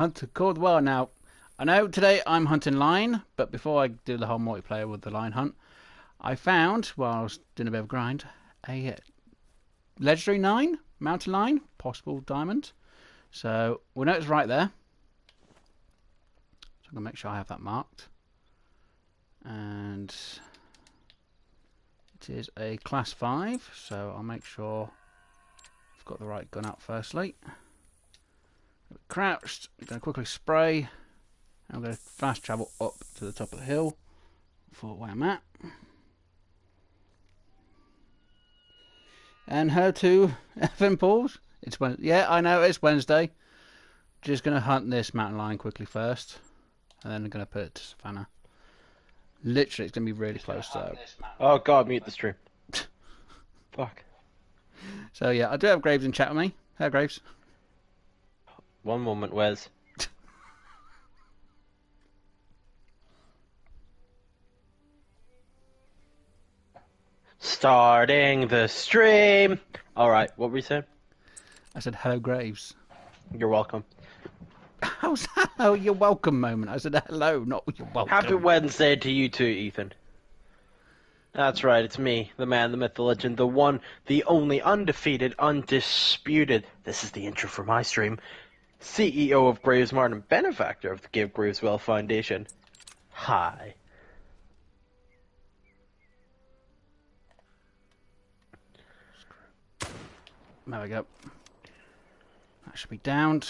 Hunter called well. Now, I know today I'm hunting line, but before I do the whole multiplayer with the line hunt, I found, while I was doing a bit of grind, a legendary 9 mountain line, possible diamond. So we know it's right there. So I'm going to make sure I have that marked. And it is a class 5, so I'll make sure I've got the right gun out firstly. Crouched, I'm going to quickly spray. I'm going to fast travel up to the top of the hill for where I'm at. And hello to Evan Pauls. It's Wednesday. Yeah, I know it's Wednesday. Just going to hunt this mountain lion quickly first, and then I'm going to put it to Savannah. Literally, it's going to be really close though. Oh god, mute the stream. Fuck. So yeah, I do have Graves in chat with me. Hello, Graves. One moment, Wes. Starting the stream. Alright, what were you saying? I said hello, Graves. You're welcome. How's that? Oh, you're welcome moment. I said hello, not you're welcome. Happy Wednesday to you too, Ethan. That's right, it's me, the man, the myth, the legend, the one, the only, undefeated, undisputed. This is the intro for my stream. CEO of Graves Martin, benefactor of the Give Graves Well Foundation. Hi. There we go. That should be downed.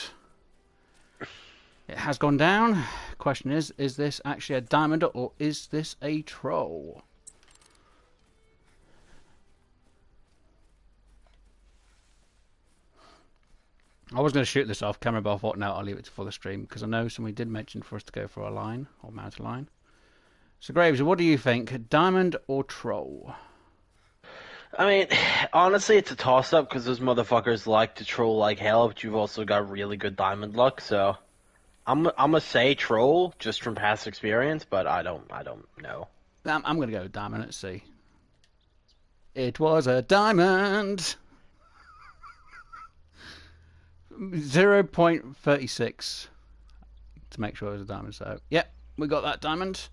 It has gone down. Question is this actually a diamond or is this a troll? I was going to shoot this off camera, but I thought, no, I'll leave it for the stream because I know somebody did mention for us to go for a line or mountain line. So, Graves, what do you think? Diamond or troll? I mean, honestly, it's a toss-up because those motherfuckers like to troll like hell, but you've also got really good diamond luck, so I'm gonna say troll just from past experience, but I don't know. I'm going to go diamond. Let's see. It was a diamond. 0.36 to make sure it was a diamond. So, yep, we got that diamond.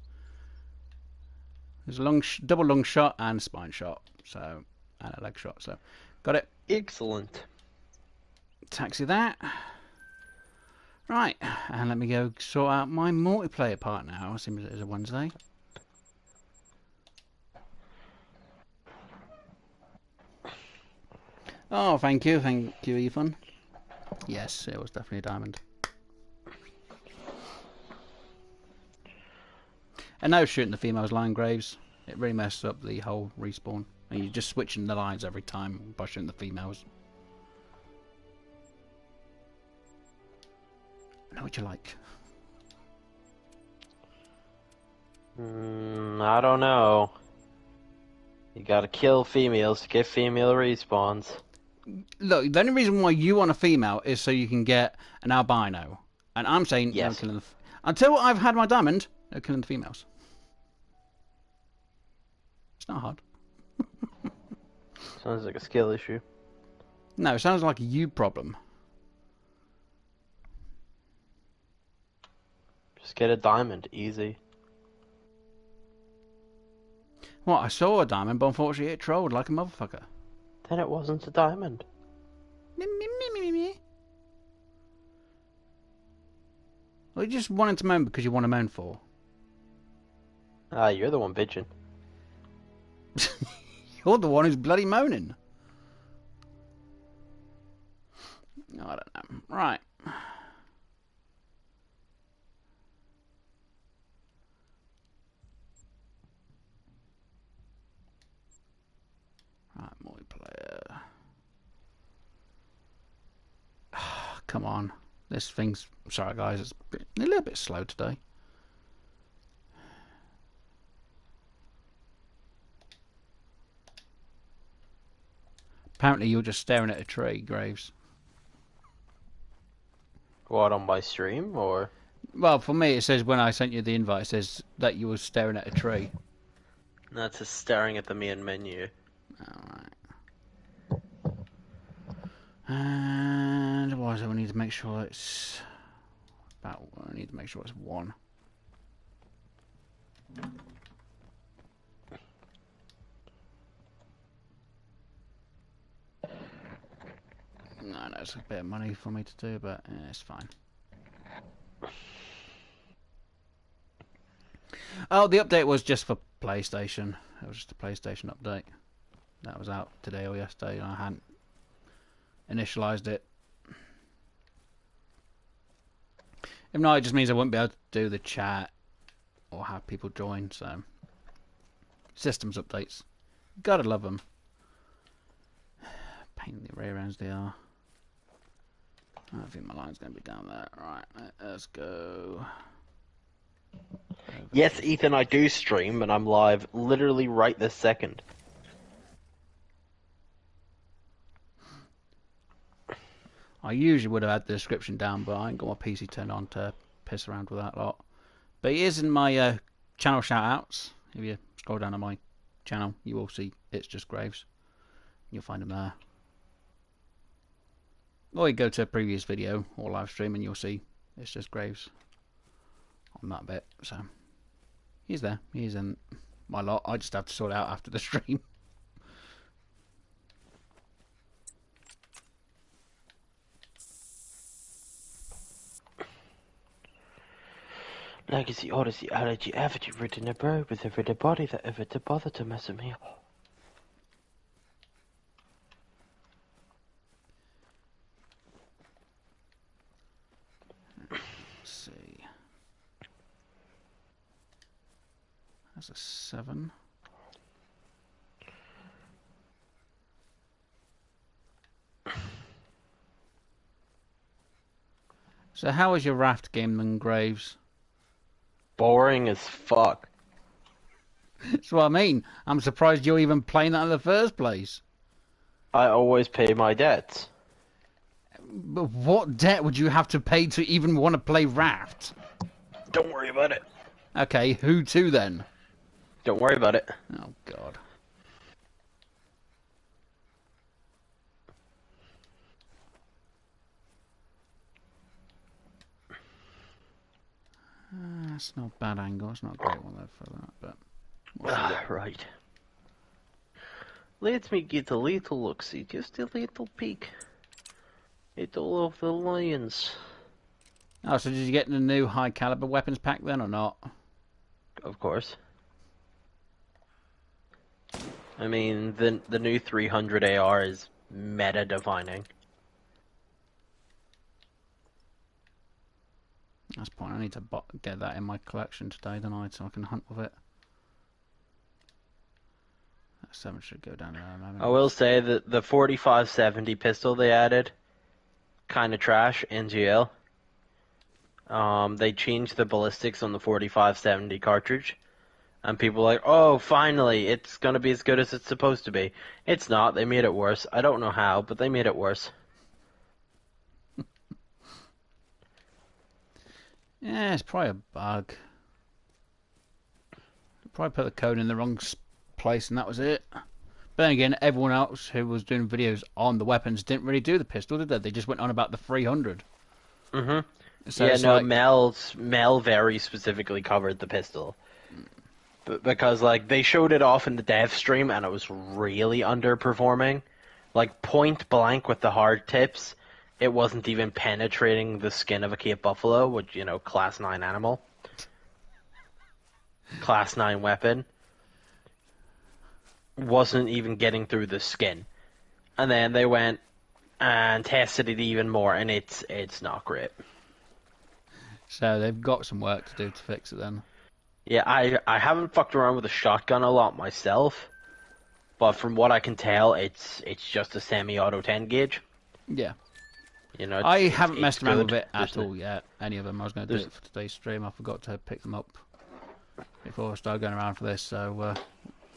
There's a double long shot and spine shot. So, and a leg shot. So, got it. Excellent. Taxi that. Right, and let me go sort out my multiplayer part now. Seems it is a Wednesday. Oh, thank you, Ethan. Yes, it was definitely a diamond. And now shooting the females line Graves, it really messed up the whole respawn. And you're just switching the lines every time by shooting the females. I know what you like. I don't know. You gotta kill females to get female respawns. Look, the only reason why you want a female is so you can get an albino. And I'm saying yes. No killing the until I've had my diamond, no killing the females. It's not hard. Sounds like a skill issue. No, it sounds like a you problem. Just get a diamond, easy. Well, I saw a diamond, but unfortunately it trolled like a motherfucker. Then it wasn't a diamond. Well, you just wanted to moan because you want to moan for. Ah, you're the one bitching. You're the one who's bloody moaning. I don't know. Right. Right, multiplayer. Come on. This thing's... Sorry, guys. It's a little bit slow today. Apparently you're just staring at a tree, Graves. What, on my stream, or...? Well, for me, it says when I sent you the invite, it says that you were staring at a tree. That's just staring at the main menu. Alright. And what is it? We need to make sure it's about. I need to make sure it's 1. No, it's a bit of money for me to do, but it's fine. Oh, the update was just for PlayStation. It was just a PlayStation update. That was out today or yesterday, and I hadn't initialized it. If not, it just means I wouldn't be able to do the chat or have people join, so... Systems updates. Gotta love them. Pain in the rear ends they are. I think my line's going to be down there. Right, let's go. Yes, Ethan, I do stream, and I'm live literally right this second. I usually would have had the description down, but I ain't got my PC turned on to piss around with that lot. But it is in my channel shout-outs. If you scroll down on my channel, you will see It's Just Graves. You'll find them there. Or you go to a previous video or live stream and you'll see It's Just Graves on that bit. So he's there. He's in my lot. I just have to sort it out after the stream. Legacy, Odyssey, Allergy, Effigy, written a bird with every body that ever to bother to mess with me. Let's see. That's a 7. So how is your raft game then, Graves? Boring as fuck. That's what I mean. I'm surprised you're even playing that in the first place. I always pay my debts. But what debt would you have to pay to even want to play raft? Don't worry about it. Okay, who to then? Don't worry about it. Oh, God. That's not a bad angle. It's not a great one though for that, but right. Let me get a little look-see, just a little peek at all of the lions. Oh, so did you get the new high caliber weapons pack then or not? Of course. I mean, the new 300 AR is meta defining. That's the point. I need to get that in my collection today, don't I, so I can hunt with it. That 7 should go down there. I will say that the 4570 pistol they added, kind of trash, NGL. They changed the ballistics on the 4570 cartridge, and people are like, oh, finally, it's gonna be as good as it's supposed to be. It's not. They made it worse. I don't know how, but they made it worse. Yeah, it's probably a bug. Probably put the code in the wrong place and that was it. But then again, everyone else who was doing videos on the weapons didn't really do the pistol, did they? They just went on about the 300. Mm-hmm. So yeah, no, like... Mel very specifically covered the pistol. Because, like, they showed it off in the dev stream and it was really underperforming. Like, point blank with the hard tips, it wasn't even penetrating the skin of a Cape Buffalo, which, you know, class 9 animal. Class 9 weapon. Wasn't even getting through the skin. And then they went and tested it even more, and it's not great. So they've got some work to do to fix it then. Yeah, I haven't fucked around with a shotgun a lot myself, but from what I can tell, it's just a semi-auto 10 gauge. Yeah. You know, I haven't messed around with it There's at all yet. Any of them. I was going to do it for today's stream. I forgot to pick them up before I started going around for this. So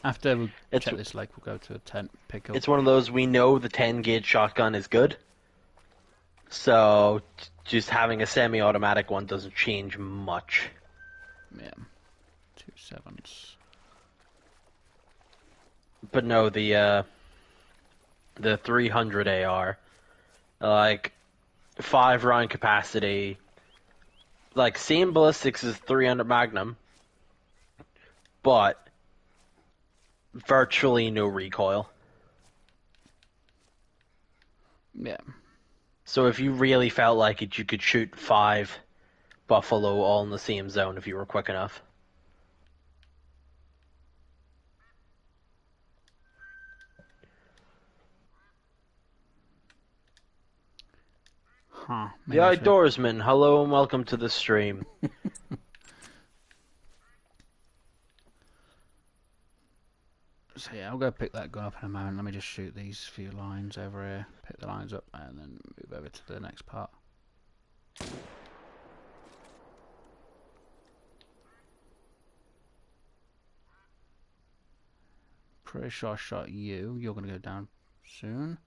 after we check this lake, we'll go to a tent, pick up. It's one of those, we know the 10 gauge shotgun is good. So just having a semi-automatic one doesn't change much. Yeah. 2 7s. But no, the 300 AR, like 5 round capacity, like, same ballistics as 300 Magnum, but virtually no recoil. Yeah. So if you really felt like it, you could shoot 5 buffalo all in the same zone if you were quick enough. Huh. The Outdoorsman, hello and welcome to the stream. So yeah, I'll go pick that gun up in a moment. Let me just shoot these few lines over here. Pick the lines up and then move over to the next part. Pretty sure I shot you. You're gonna go down soon.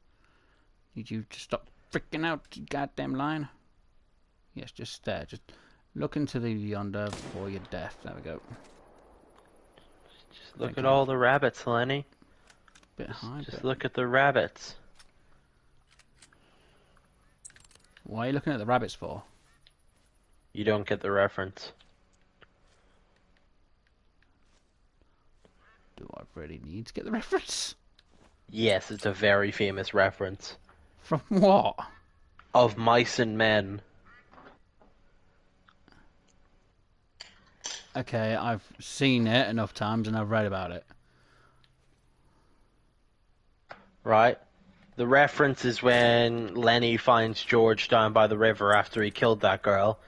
Need you to stop freaking out, you goddamn line. Yes, just stare. Just look into the yonder for your death. There we go. Just look at all the rabbits, Lenny. Bit high. Just look at the rabbits. Why are you looking at the rabbits for? You don't get the reference. Do I really need to get the reference? Yes, it's a very famous reference. From what? Of Mice and Men. Okay, I've seen it enough times and I've read about it. Right? The reference is when Lenny finds George down by the river after he killed that girl.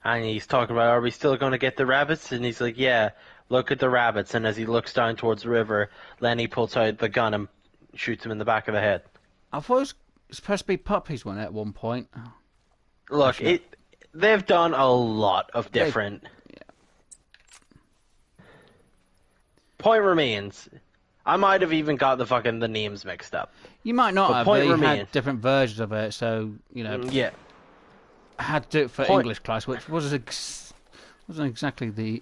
And he's talking about, are we still going to get the rabbits? And he's like, yeah, look at the rabbits. And as he looks down towards the river, Lenny pulls out the gun and shoots him in the back of the head. I thought it was supposed to be puppies, wasn't it, at one point? Look, they've done a lot of different... Point remains, I might have even got the names mixed up. You might not But have, point but you remains. had different versions of it, so, you know, Yeah. I had to do it for Point- English class, which wasn't exactly the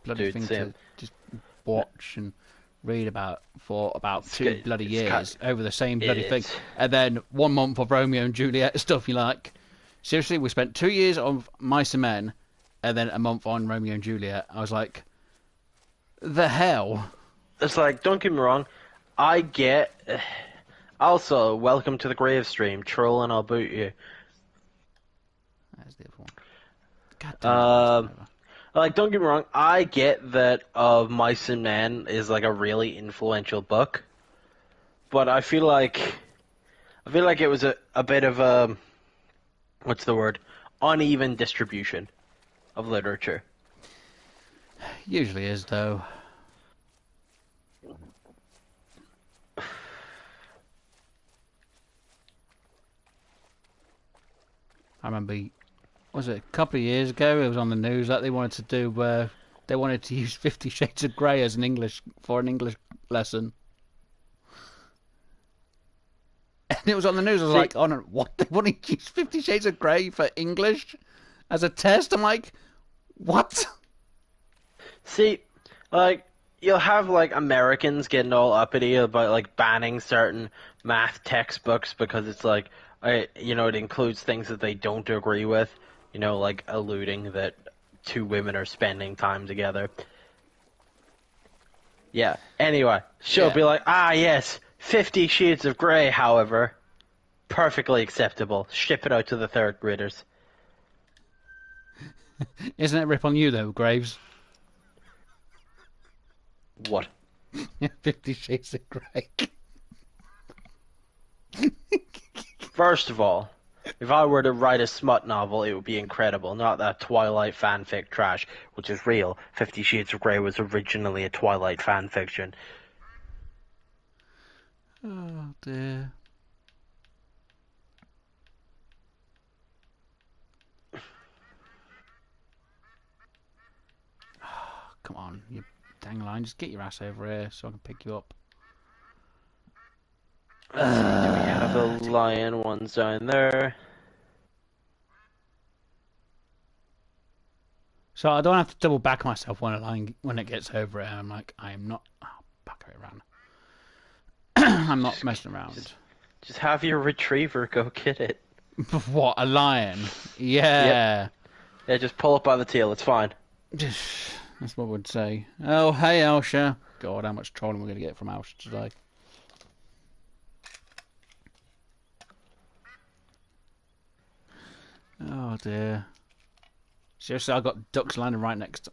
bloody Dude, thing same. to just watch and read about for about It's 2 good. bloody It's years over the same bloody thing. is. And then 1 month of Romeo and Juliet stuff, you're like, seriously, we spent 2 years on Mice and Men, and then a month on Romeo and Juliet. I was like, the hell? It's like, don't get me wrong, I get... Also, welcome to the grave stream. Troll and I'll boot you. That's the other one. God damn it. Like, don't get me wrong, I get that Of Mice and Men is like a really influential book, but I feel like it was a bit of a, what's the word, uneven distribution of literature. Usually is, though. I remember, was it a couple of years ago? It was on the news that they wanted to use 50 Shades of Grey as an English lesson, and it was on the news. I was like, "Oh no, what? They want to use 50 Shades of Grey for English as a test?" I'm like, "What?" See, like, you'll have, like, Americans getting all uppity about, like, banning certain math textbooks because it's like, it includes things that they don't agree with, like alluding that 2 women are spending time together. Yeah, anyway, she'll be like, yes, 50 Shades of Grey, however, perfectly acceptable. Ship it out to the 3rd graders. Isn't it a rip on you though, Graves? What? 50 Shades of Grey. First of all, if I were to write a smut novel, it would be incredible, not that Twilight fanfic trash, which is real. 50 Shades of Grey was originally a Twilight fanfiction. Oh dear. Come on, you dang line, just get your ass over here so I can pick you up. Do we have the lion ones down there? So I don't have to double back myself when it gets over it. I'm like, I am not. Oh, back it around. I'm not messing around. Just have your retriever go get it. What, a lion? Yeah. Yep. Yeah, just pull it by the tail. It's fine. That's what we'd say. Oh, hey, Elsha. God, how much trolling we're going to get from Elsha today. Oh, dear. Seriously, I got ducks landing right next to...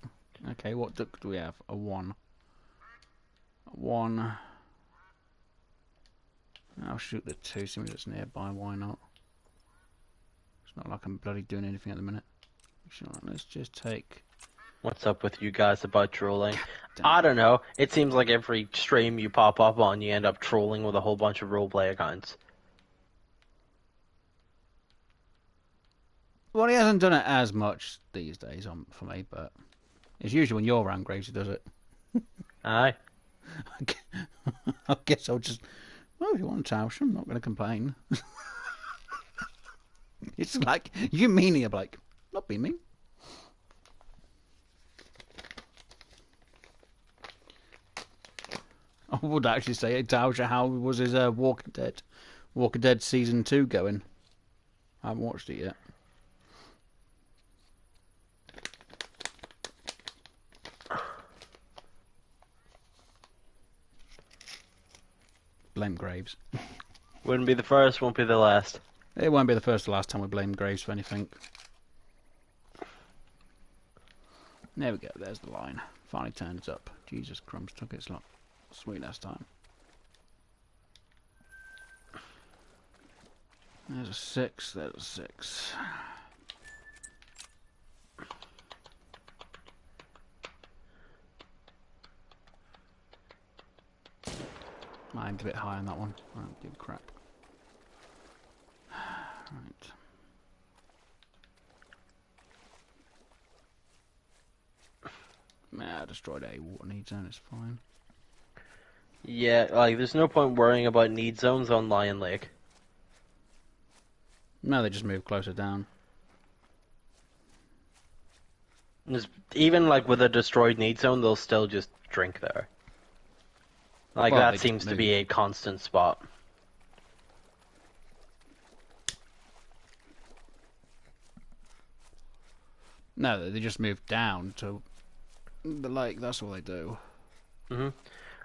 Okay, what duck do we have? A 1. A 1. I'll shoot the 2, see that's nearby. Why not? It's not like I'm bloody doing anything at the minute. Sure, let's just take... What's up with you guys about trolling? I don't know. It seems like every stream you pop up on, you end up trolling with a whole bunch of roleplay accounts. Well, he hasn't done it as much these days for me, but it's usually when you're around Graves who does it. Aye. I guess I'll just... Well, if you want to tausch, I'm not going to complain. It's like, you mean it, like, not being mean. I would actually say, Tauscher, how was his Walking Dead Season 2 going? I haven't watched it yet. Blame Graves. Wouldn't be the first, won't be the last. It won't be the first or last time we blame Graves for anything. There we go, there's the line. Finally turns up. Jesus crumbs, took its lot. Sweet last time. There's a 6, there's a 6. I aimed a bit high on that one. I don't give a crap. Right. I destroyed a water need zone, it's fine. Yeah, like, there's no point worrying about need zones on Lion Lake. No, they just move closer down. Even, like, with a destroyed need zone, they'll still just drink there. Like, Well, that seems to be a constant spot. No, they just move down to the lake, that's all they do.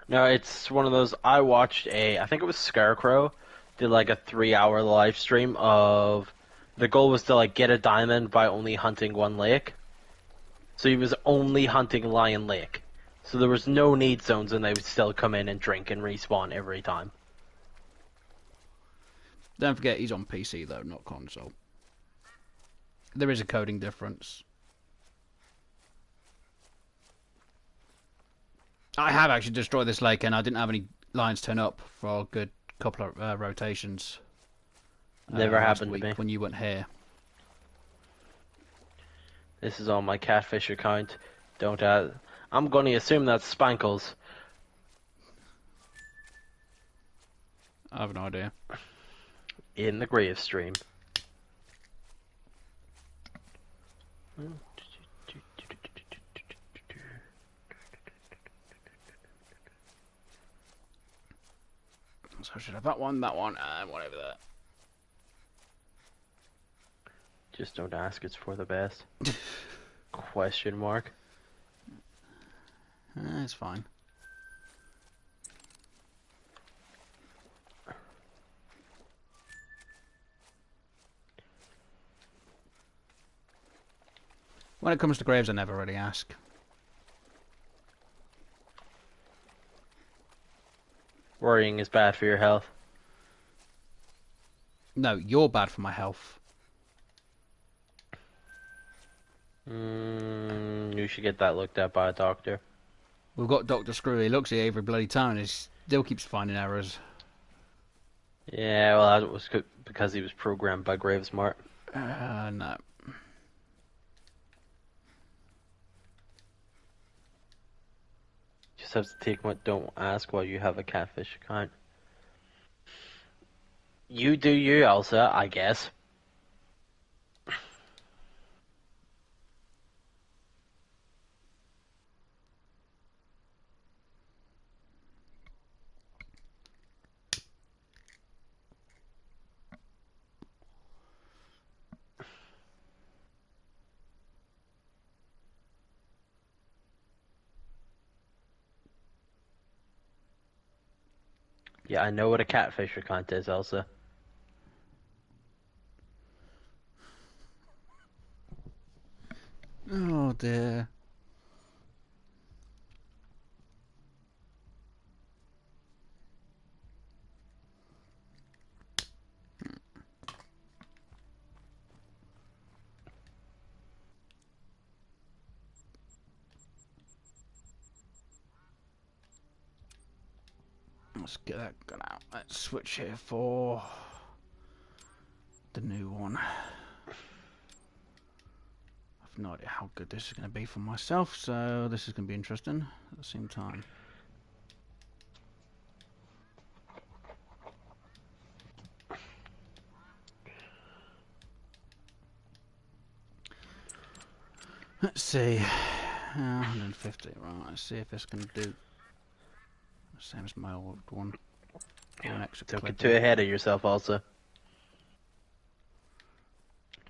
No, it's one of those, I watched I think it was Scarecrow, did like a 3-hour live stream of, the goal was to like get a diamond by only hunting one lake. So he was only hunting Lion Lake. So there was no need zones and they would still come in and drink and respawn every time. Don't forget he's on PC though, not console. There is a coding difference. I have actually destroyed this lake and I didn't have any lions turn up for a good couple of rotations. Never happened to me. When you weren't here. This is on my catfish account. Don't I'm going to assume that's Spankles. I have no idea. In the grave stream. So I should have that one, and one over there. Just don't ask, it's for the best. Question mark. It's fine. When it comes to graves, I never really ask. Worrying is bad for your health. No, you're bad for my health. You should get that looked at by a doctor. We've got Dr. Screw. He looks at you every bloody time and he still keeps finding errors. Yeah, well, that was because he was programmed by Gravesmart. No. Just have to take what. Don't ask why you have a catfish account. You do you, Elsa, I guess. Yeah, I know what a catfisher cunt is, Elsa. Oh dear. Let's get that gun out. Let's switch here for the new one. I've no idea how good this is going to be for myself, so this is going to be interesting at the same time. Let's see. 150. Right, let's see if this can do the same as my old one. An extra Don't clip get too ahead of yourself, Elsa.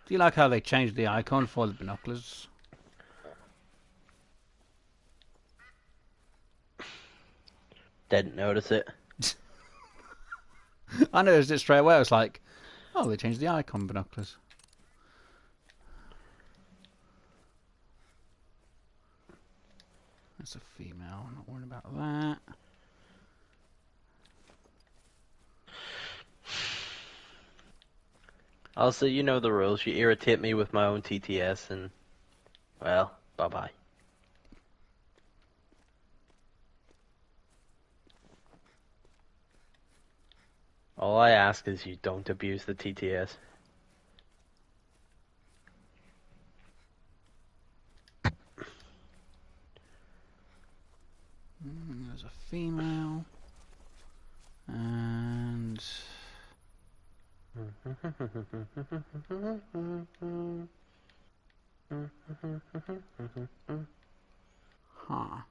Do you like how they changed the icon for the binoculars? Didn't notice it. I noticed it straight away. I was like, oh, they changed the icon binoculars. That's a female. I'm not worried about that. Also, you know the rules. You irritate me with my own TTS, and, well, bye-bye. All I ask is you don't abuse the TTS. There's a female. And... Huh.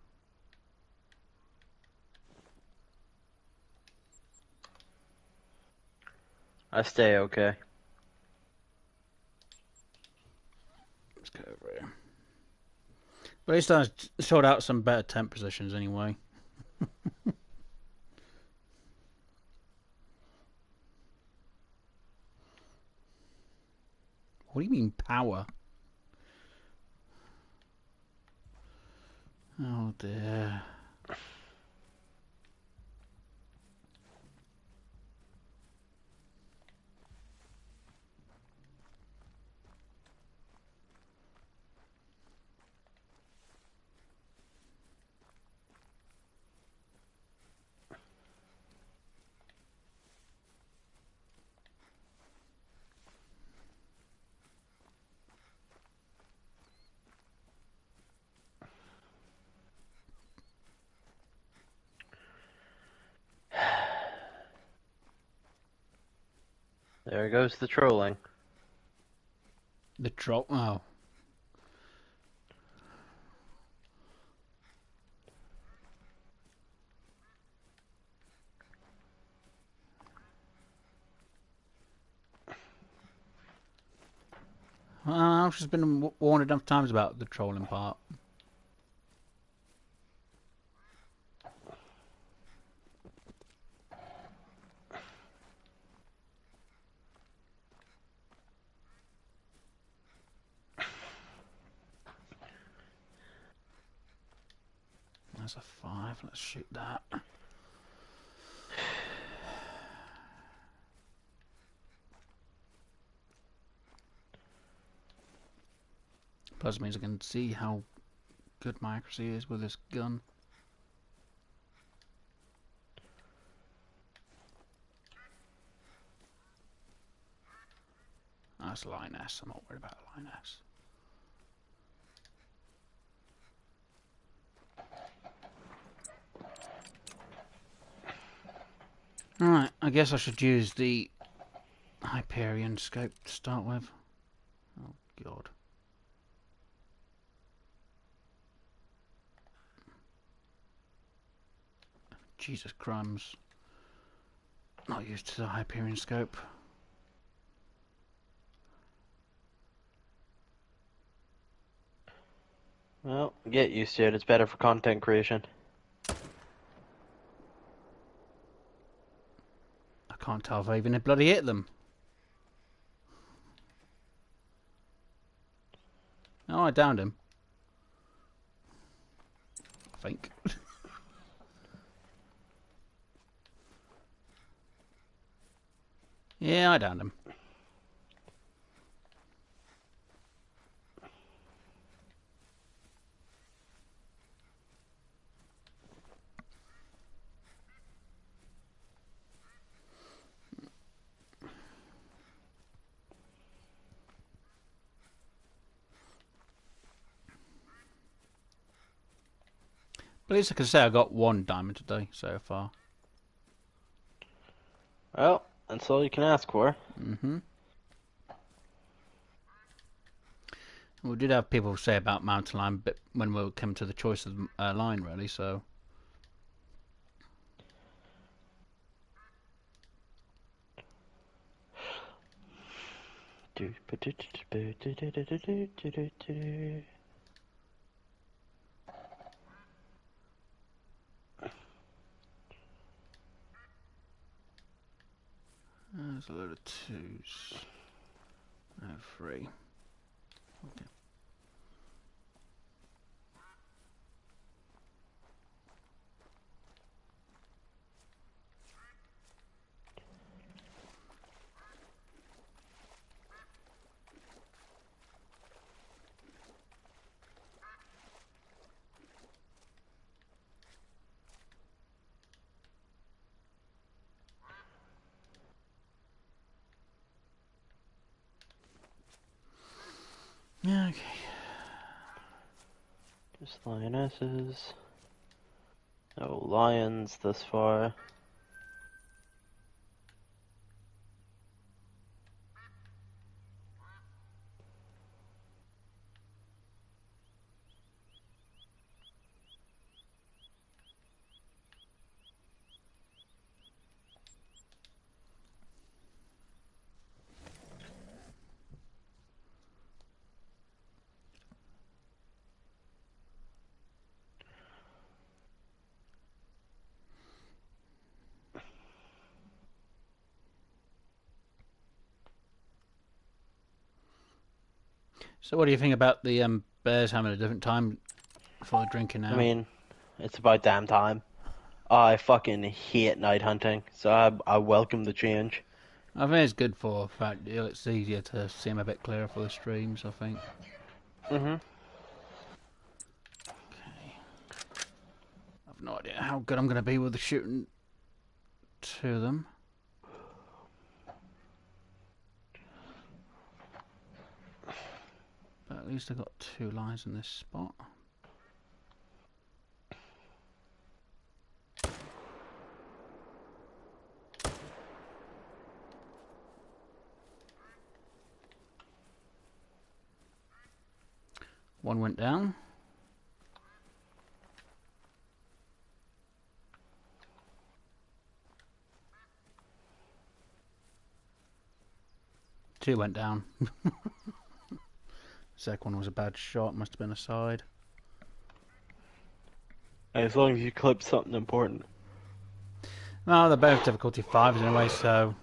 I stay okay. Let's go over here. But at least I sorted out some better temp positions anyway. What do you mean power? Oh dear. There goes the trolling. The troll. Oh. Well, I've just been warned enough times about the trolling part. That's a 5. Let's shoot that. Plus means I can see how good my accuracy is with this gun. That's lioness. I'm not worried about lioness. Alright, I guess I should use the Hyperion scope to start with. Oh god. Jesus crumbs. Not used to the Hyperion scope. Well, get used to it. It's better for content creation. can't tell if I even bloody hit them. Oh, I downed him. I think. Yeah, I downed him. But at least I can say I got 1 diamond today so far. Well, that's all you can ask for. Mm-hmm. We did have people say about mountain lion, but when we came to the choice of line, really, so... There's a load of 2s. No, 3. Okay. Okay. Just lionesses. No lions thus far. So what do you think about the bears having a different time for drinking now? I mean, it's about damn time. I fucking hate night hunting, so I welcome the change. I think it's good for the fact that it's easier to see them a bit clearer for the streams, I think. Mm-hmm. Okay. I've no idea how good I'm going to be with the shooting to them. But at least I've got 2 lines in this spot. One went down. Two went down. Second one was a bad shot, must have been a side. As long as you clip something important. No, they're both difficulty 5s anyway, so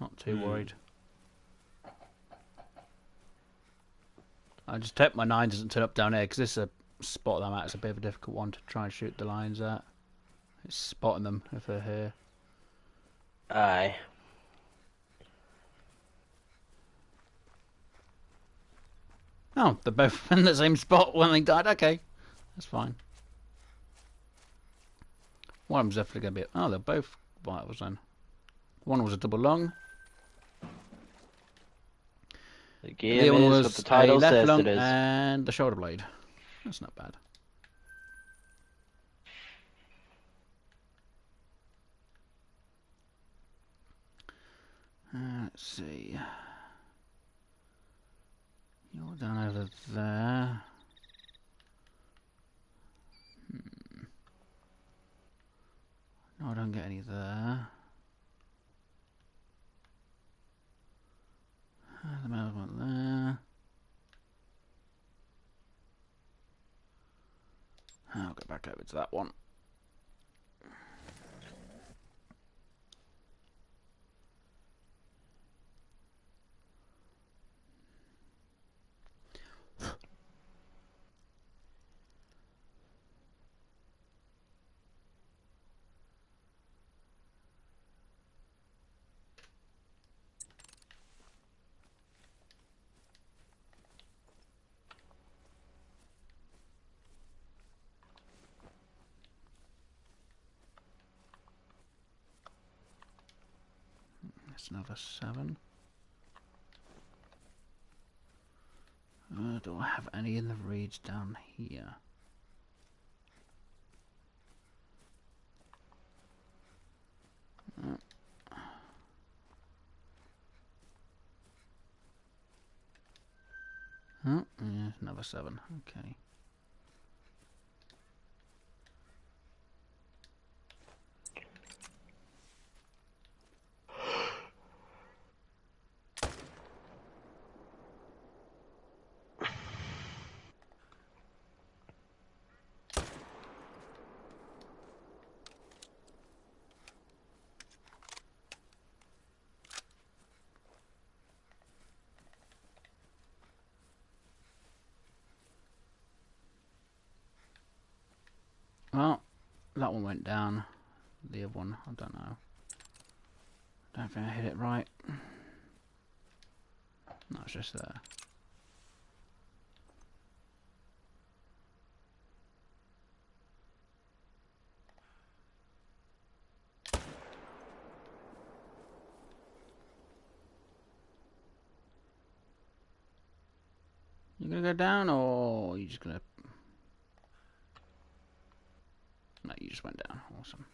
not too worried. I just hope my 9 doesn't turn up down here, because this is a spot that I'm at. It's a bit of a difficult one to try and shoot the lions at. It's spotting them if they're here. Aye. Oh, they're both in the same spot when they died. Okay, that's fine. One of them's definitely going to be... Oh, they're both vitals then. One was a double lung. The game The other one is was what the title a left says lung it is. and the shoulder blade. That's not bad. Let's see. You're down over there. No, I don't get any there. The male one there. I'll go back over to that one. That's another 7. Do I have any in the reeds down here? Oh, yeah, another 7. Okay. Well, that one went down. The other one, I don't know. Don't think I hit it right. No, it's just there. You gonna go down, or you just gonna... No, you just went down. Awesome.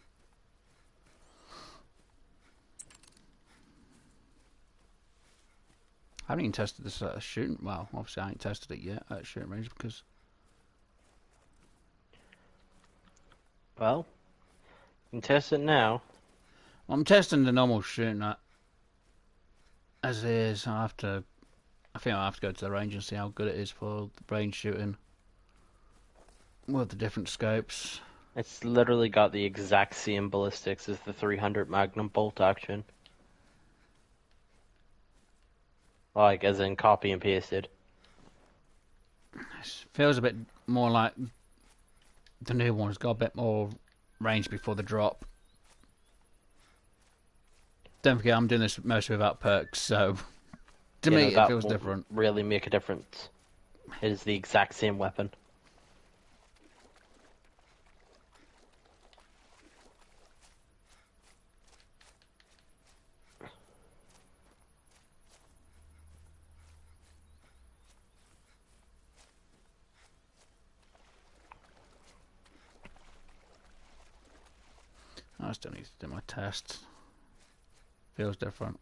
I haven't even tested this shooting. Well, obviously I ain't tested it yet at shooting range because... Well, you can test it now. I'm testing the normal shooting as is. I think I'll have to go to the range and see how good it is for the range shooting with the different scopes. It's literally got the exact same ballistics as the 300 Magnum bolt action. Like, as in copy and pasted. It feels a bit more like the new one's got a bit more range before the drop. Don't forget, I'm doing this mostly without perks, so to me it feels different. Really make a difference. It is the exact same weapon. I still need to do my tests. Feels different.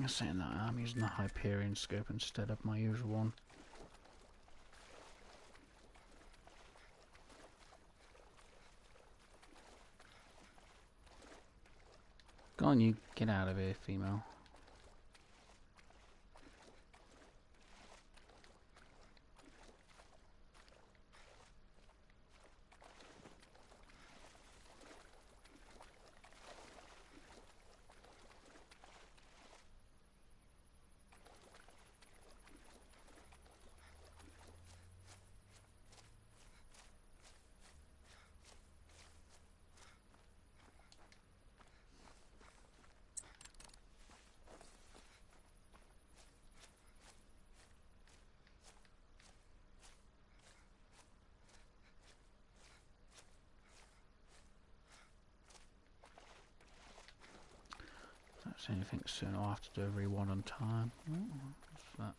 I'm saying that I'm using the Hyperion scope instead of my usual one. Go on, you get out of here, female. Don't see anything soon. I'll have to do every one on time. Oh, what's that?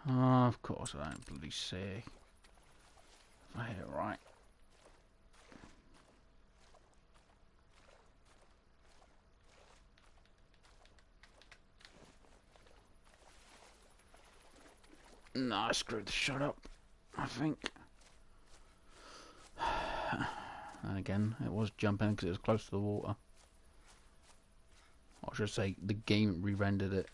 Oh, of course I don't bloody see if I hit it right. No, I screwed the shot up, I think. And again, it was jumping because it was close to the water. Or should I say, the game re-rendered it.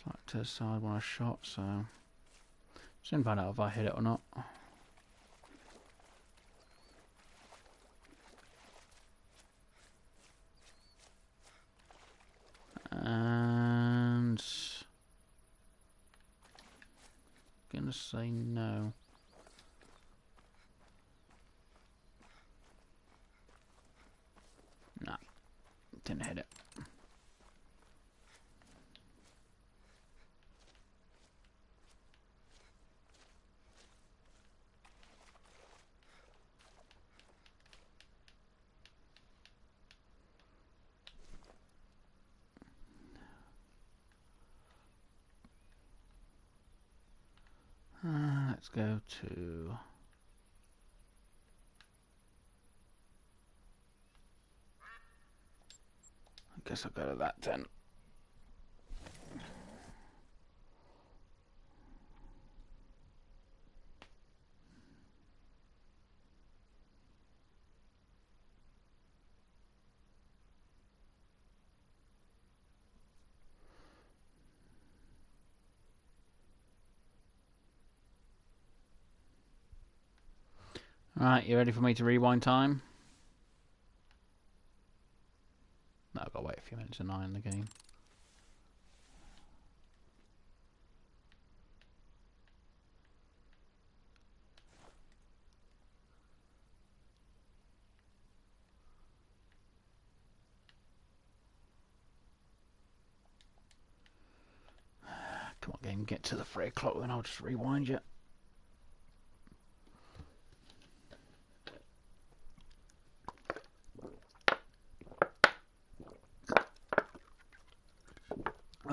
Slight to the side when I shot, so soon find out if I hit it or not. And gonna say no. Nah, didn't hit it. Let's go to... I guess I'll go to that tent. Alright, you ready for me to rewind time? No, I've got to wait a few minutes to 9 in the game. Come on, game, get to the 3 o'clock, then I'll just rewind you.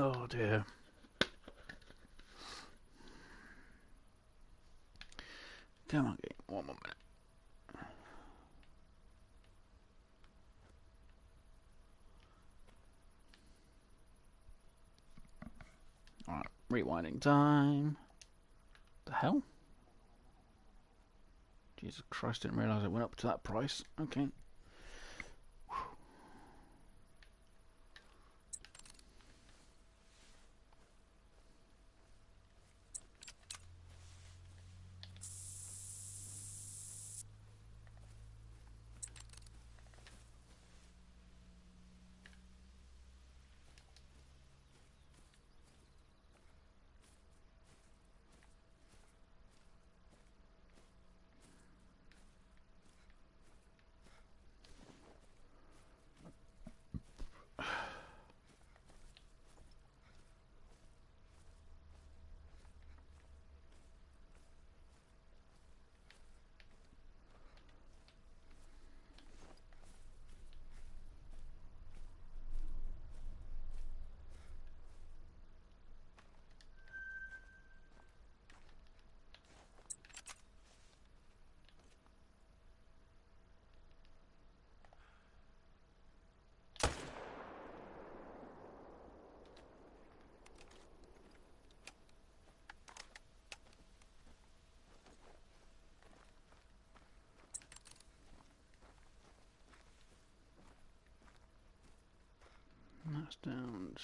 Oh dear. Come on, game, one more minute. Alright, rewinding time. The hell? Jesus Christ, didn't realise it went up to that price. Okay. That's down.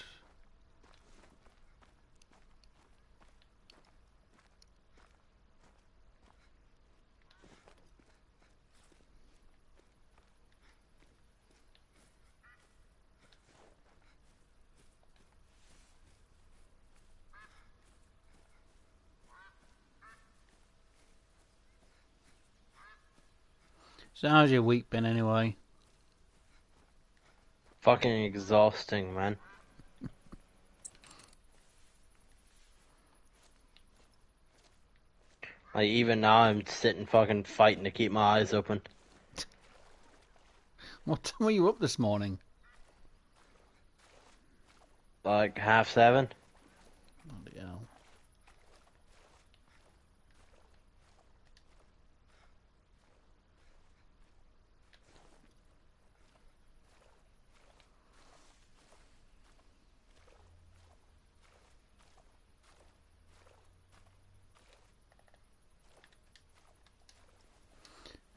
So how's your week been anyway? Fucking exhausting, man. Like, even now I'm sitting fucking fighting to keep my eyes open. What time were you up this morning? Like, 7:30? Bloody hell.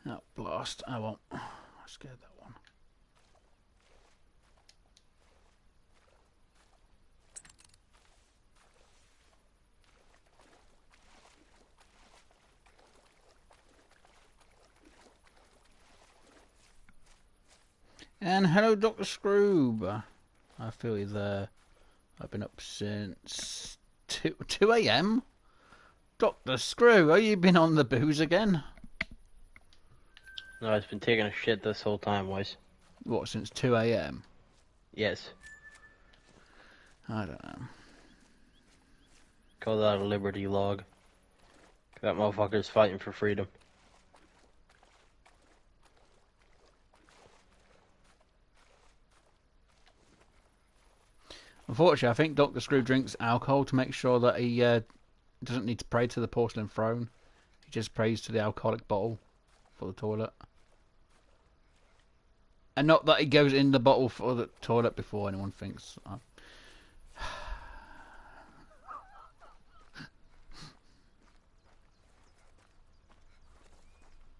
Oh, blast. Oh well. I scared that one. And hello, Dr. Scroob. I feel you there. I've been up since 2 a.m. Dr. Scroob, have you been on the booze again? No, I've been taking a shit this whole time, boys. What, since 2 a.m.? Yes. I don't know. Call that a liberty log. That motherfucker's fighting for freedom. Unfortunately, I think Dr. Scroob drinks alcohol to make sure that he doesn't need to pray to the porcelain throne. He just prays to the alcoholic bottle for the toilet. And not that he goes in the bottle for the toilet before anyone thinks.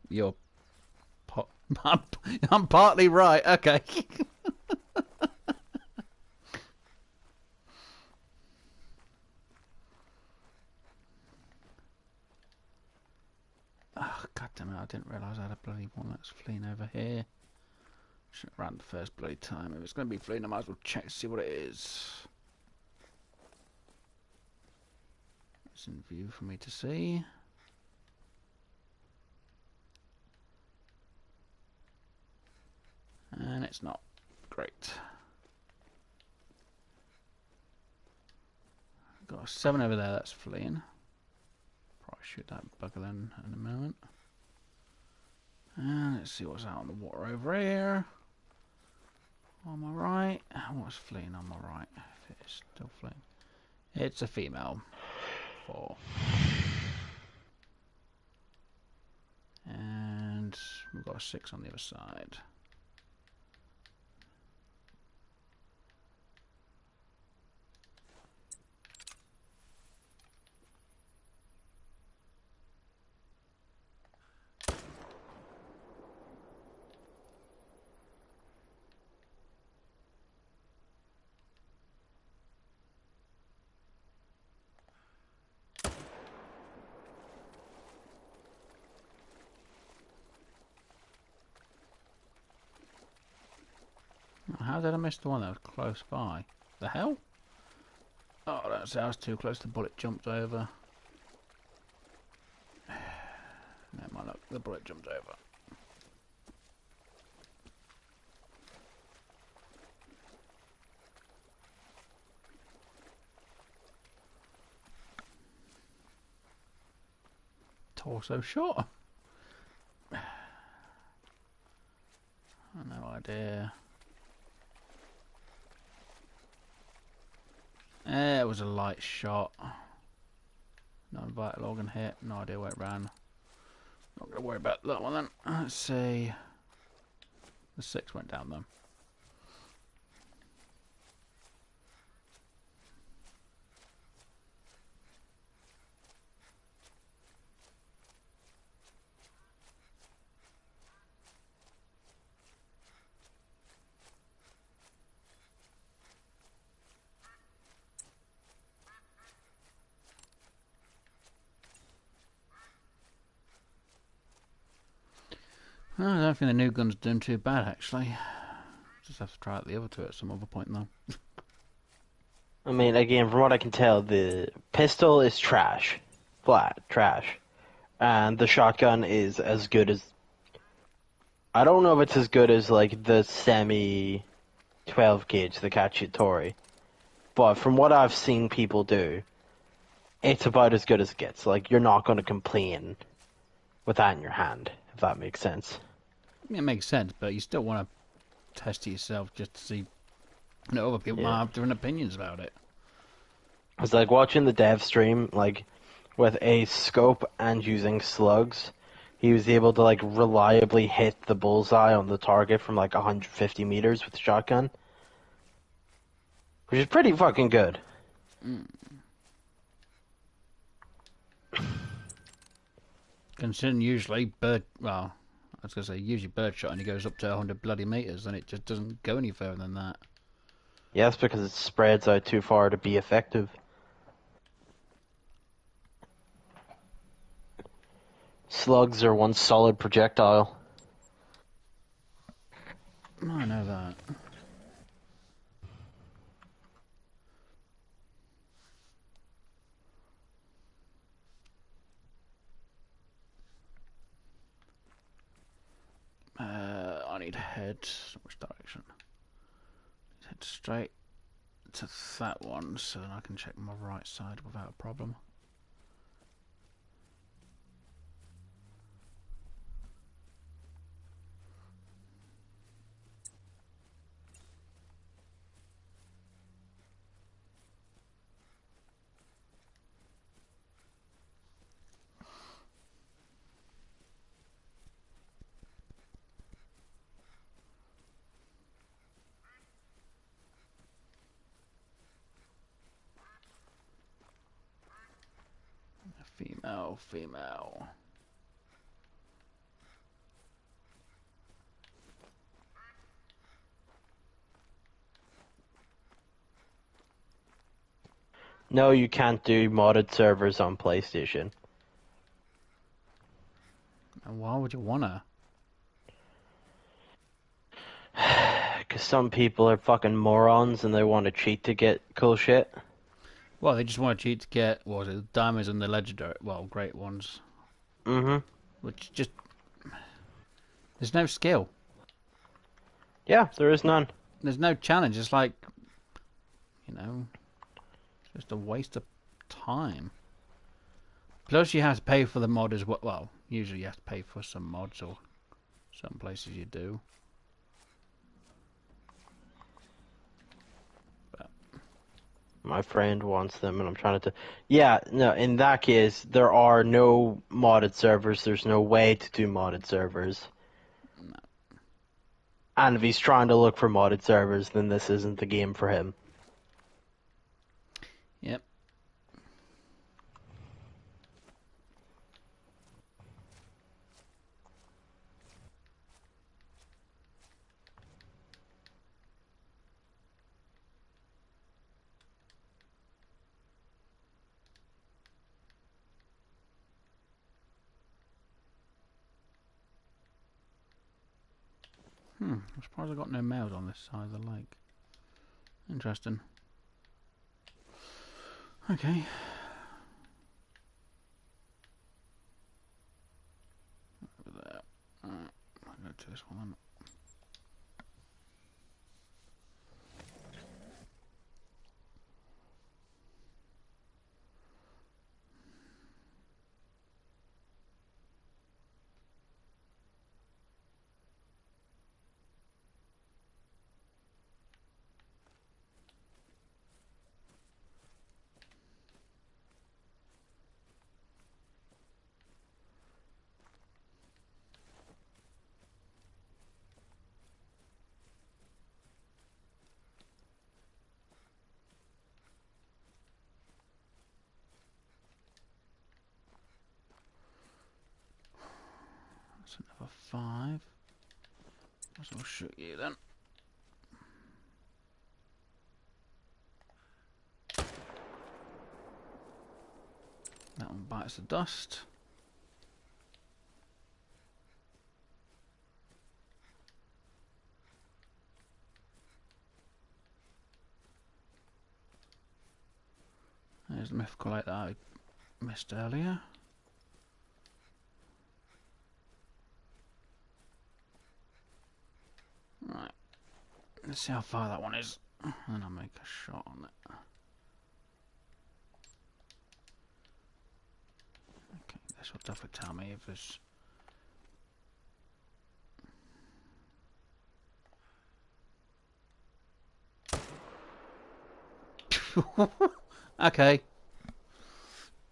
You're... I'm partly right, okay. Oh, God damn it, I didn't realise I had a bloody one that's fleeing over here. Should have ran the first bloody time. If it's going to be fleeing, I might as well check to see what it is. It's in view for me to see. And it's not. Great. Got a 7 over there that's fleeing. Probably shoot that bugger then in a moment. And let's see what's out on the water over here. On my right. What's fleeing on my right? If it is still fleeing. It's a female. 4. And we've got a 6 on the other side. How did I miss the one that was close by? The hell? Oh, that's I was too close. The bullet jumped over. Never mind, look, the bullet jumped over. Torso shot. No idea. It was a light shot. Non-vital organ hit. No idea where it ran. Not going to worry about that one then. Let's see. The 6 went down though. Well, I don't think the new gun's doing too bad actually. Just have to try out the other two at some other point though. I mean, again, from what I can tell, the pistol is trash. Flat, trash. And the shotgun is as good as... I don't know if it's as good as, like, the semi 12 gauge, the Cacciatore. But from what I've seen people do, it's about as good as it gets. Like, you're not going to complain with that in your hand, if that makes sense. It makes sense, but you still want to test it yourself just to see. You know, other people might have different opinions about it. It's like watching the dev stream, like, with a scope and using slugs. He was able to, like, reliably hit the bullseye on the target from, like, 150 meters with the shotgun. Which is pretty fucking good. Considering usually well, I was going to say usually birdshot only goes up to 100 bloody meters and it just doesn't go any further than that. Yes, because it spreads out too far to be effective. Slugs are one solid projectile. I know that. need to head which direction? Head straight to that one, so then I can check my right side without a problem. Female, female. No, you can't do modded servers on PlayStation. And why would you wanna? Because some people are fucking morons and they want to cheat to get cool shit. Well, they just want to cheat to get, what was it, diamonds and the legendary, well, great ones. Mm-hmm. Which just, there's no skill. Yeah, there is none. There's no challenge. It's like, you know, just a waste of time. Plus, you have to pay for the mod as well. Well, usually you have to pay for some mods, or some places you do. My friend wants them, and I'm trying to... Yeah, no, in that case, there are no modded servers. There's no way to do modded servers. No. And if he's trying to look for modded servers, then this isn't the game for him. Yep. I'm surprised I got no males on this side of the lake. Interesting. Okay. Over there. Alright, I'll go to this one. That's another 5. Might as well shoot you then. That one bites the dust. There's the mythical light that I missed earlier. Right, let's see how far that one is, and I'll make a shot on it. Okay, this will definitely tell me if there's... Okay,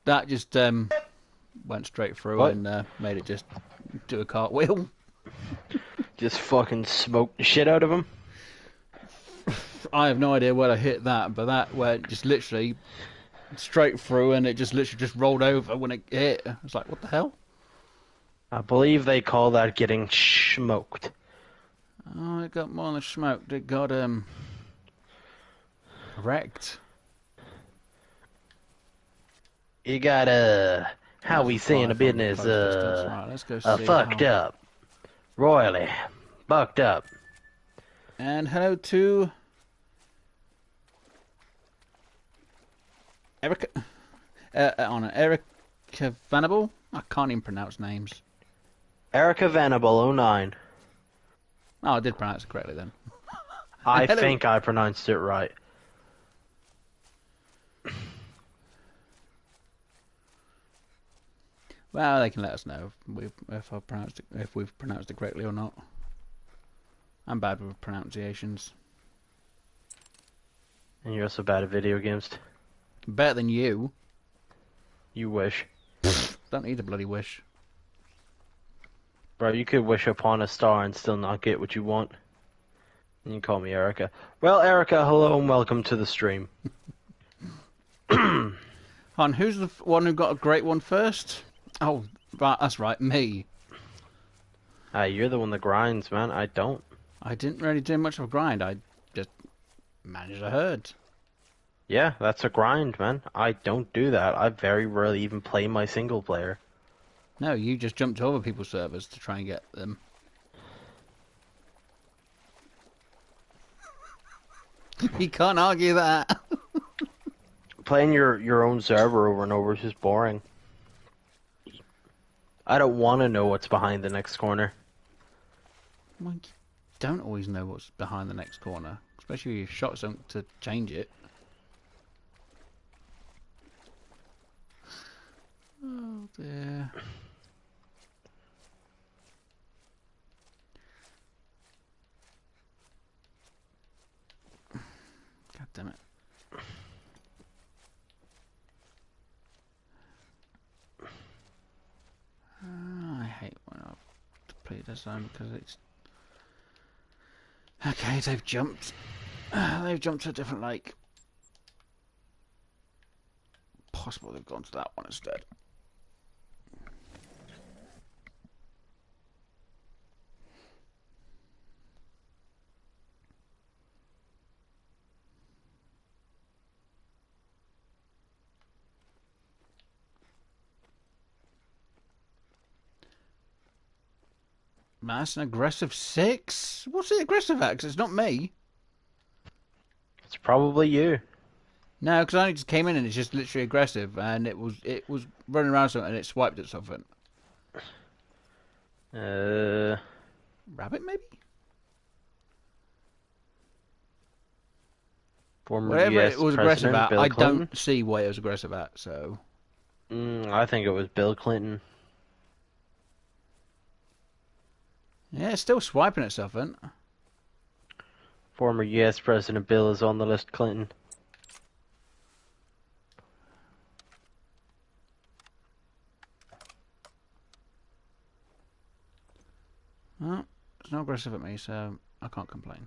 that just went straight through. What? And made it just do a cartwheel. Just fucking smoked the shit out of him. I have no idea where I hit that, but that went just literally straight through, and it just literally just rolled over when it hit. I was like, what the hell? I believe they call that getting smoked. Oh, it got more than smoked. It got wrecked. You got how we say in the business, right, let's go see fucked up. Royally bucked up. And hello to Erica, Erica Venable. I can't even pronounce names. Erica Venable 09. Oh, I did pronounce it correctly then. I Hello. think I pronounced it right. Well, they can let us know if we've pronounced it correctly or not. I'm bad with pronunciations. And you're also bad at video games. Better than you. You wish. Don't need a bloody wish. Bro, you could wish upon a star and still not get what you want. You can call me Erica. Well, Erica, hello and welcome to the stream. Hon, who's the one who got a great one first? Oh, right, that's right, me. You're the one that grinds, man. I don't. I didn't really do much of a grind. I just managed a herd. Yeah, that's a grind, man. I don't do that. I very rarely even play my single player. No, you just jumped over people's servers to try and get them. You can't argue that. Playing your own server over and over is just boring. I don't want to know what's behind the next corner. Well, you don't always know what's behind the next corner, especially if you've shot something to change it. Oh dear. God damn it. I hate when I've depleted the zone because it's... Okay, they've jumped. They've jumped to a different lake. Possible they've gone to that one instead. Man, that's an aggressive 6? What's it aggressive at? 'Cause it's not me. It's probably you. No, because I only just came in and it's just literally aggressive, and it was running around something and it swiped at something. Rabbit, maybe? Former Whatever US it was aggressive President at, Bill I Clinton. don't see what it was aggressive at, so... I think it was Bill Clinton. Yeah, it's still swiping at something. Former US President Bill is on the list, Clinton. Well, it's not aggressive at me, so I can't complain.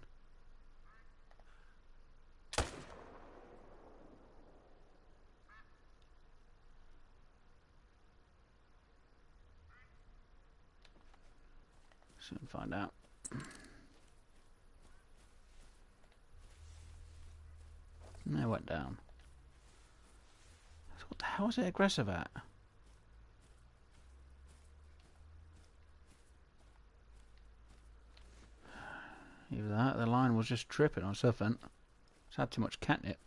Soon find out. And they went down. So what the hell is it aggressive at? Either that, the line was just tripping or something. It's had too much catnip.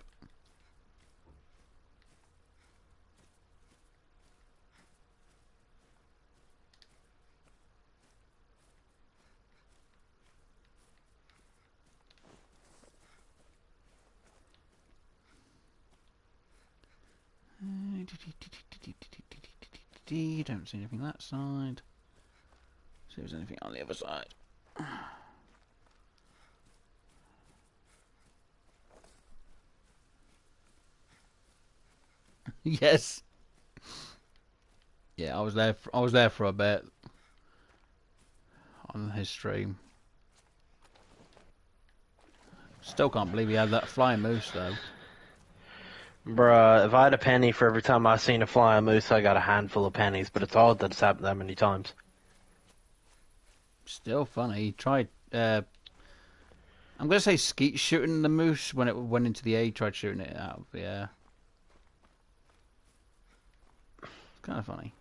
Don't see anything that side. See if there's anything on the other side. Yes. Yeah, I was there. I was there for a bit on his stream. Still can't believe he had that flying moose though. Bruh, if I had a penny for every time I seen a flying moose, I got a handful of pennies, but it's odd that it's happened that many times. Still funny. He tried. I'm gonna say skeet shooting the moose when it went into the air. He tried shooting it out of the air. It's kind of funny.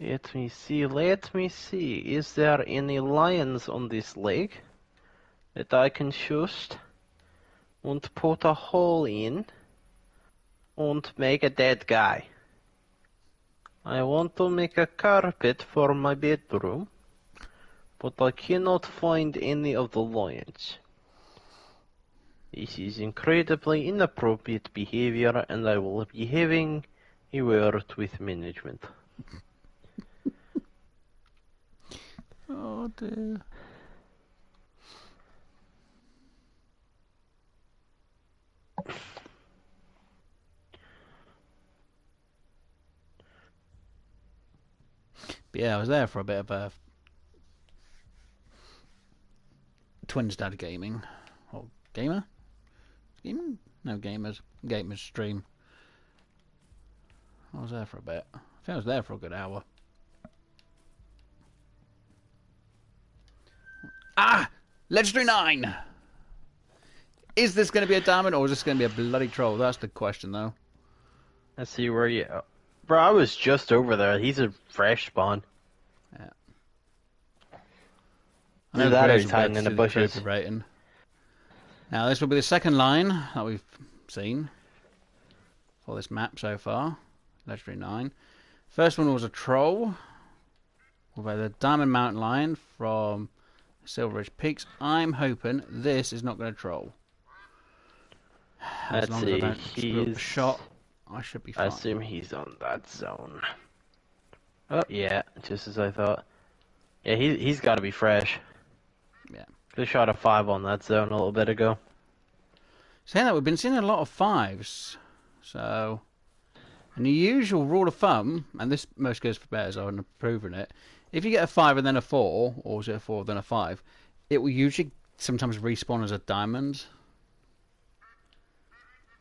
Let me see, let me see. Is there any lions on this lake? that I can just and put a hole in and make a dead guy. I want to make a carpet for my bedroom, but I cannot find any of the lions. This is incredibly inappropriate behavior, and I will be having a word with management. Oh dear. But yeah, I was there for a bit of a Twins Dad Gaming. Or gamer? Gaming? No, gamers stream. I was there for a bit. I think I was there for a good hour. Ah! Legendary 9! Is this going to be a diamond or is this going to be a bloody troll? That's the question, though. Let's see where you... Bro, I was just over there. He's a fresh spawn. Yeah. I Either know that or Graves he's will be able hiding to in the see bushes. trophy rating. Now, this will be the second line that we've seen for this map so far. Legendary 9. First one was a troll. With the Diamond Mountain Lion from Silver Ridge Peaks. I'm hoping this is not going to troll. As Let's long see. as I don't screw up the shot, I should be fine. I assume he's on that zone. Oh, yeah, just as I thought. Yeah, he's got to be fresh. Yeah. They shot a 5 on that zone a little bit ago. Saying that, we've been seeing a lot of 5s. So, and the usual rule of thumb, and this most goes for bears, I've proven it. If you get a 5 and then a 4, or is it a 4 then a 5, it will usually sometimes respawn as a diamond.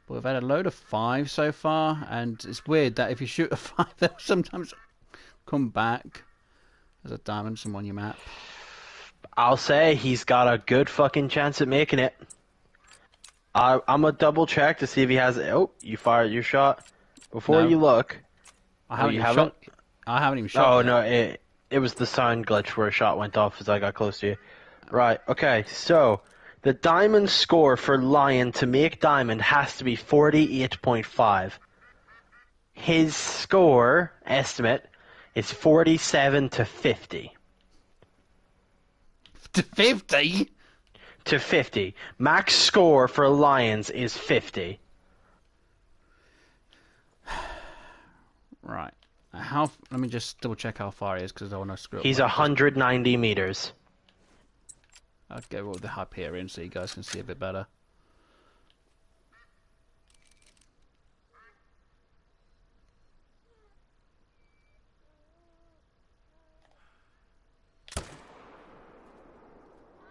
But we've had a load of 5 so far, and it's weird that if you shoot a 5, they'll sometimes come back as a diamond on your map. I'll say he's got a good fucking chance at making it. I'm gonna double check to see if he has it. Oh, you fired your shot. Before No. you look. I haven't you even haven't? shot. I haven't even shot. Oh, yet. no, it was the sound glitch where a shot went off as I got close to you. Right, okay, so the diamond score for Lion to make diamond has to be 48.5. His score estimate is 47 to 50. To 50? To 50. Max score for Lions is 50. Right. Let me just double check how far he is because I want to screw up. He's 190 meters. I'll go with the Hyperion so you guys can see a bit better.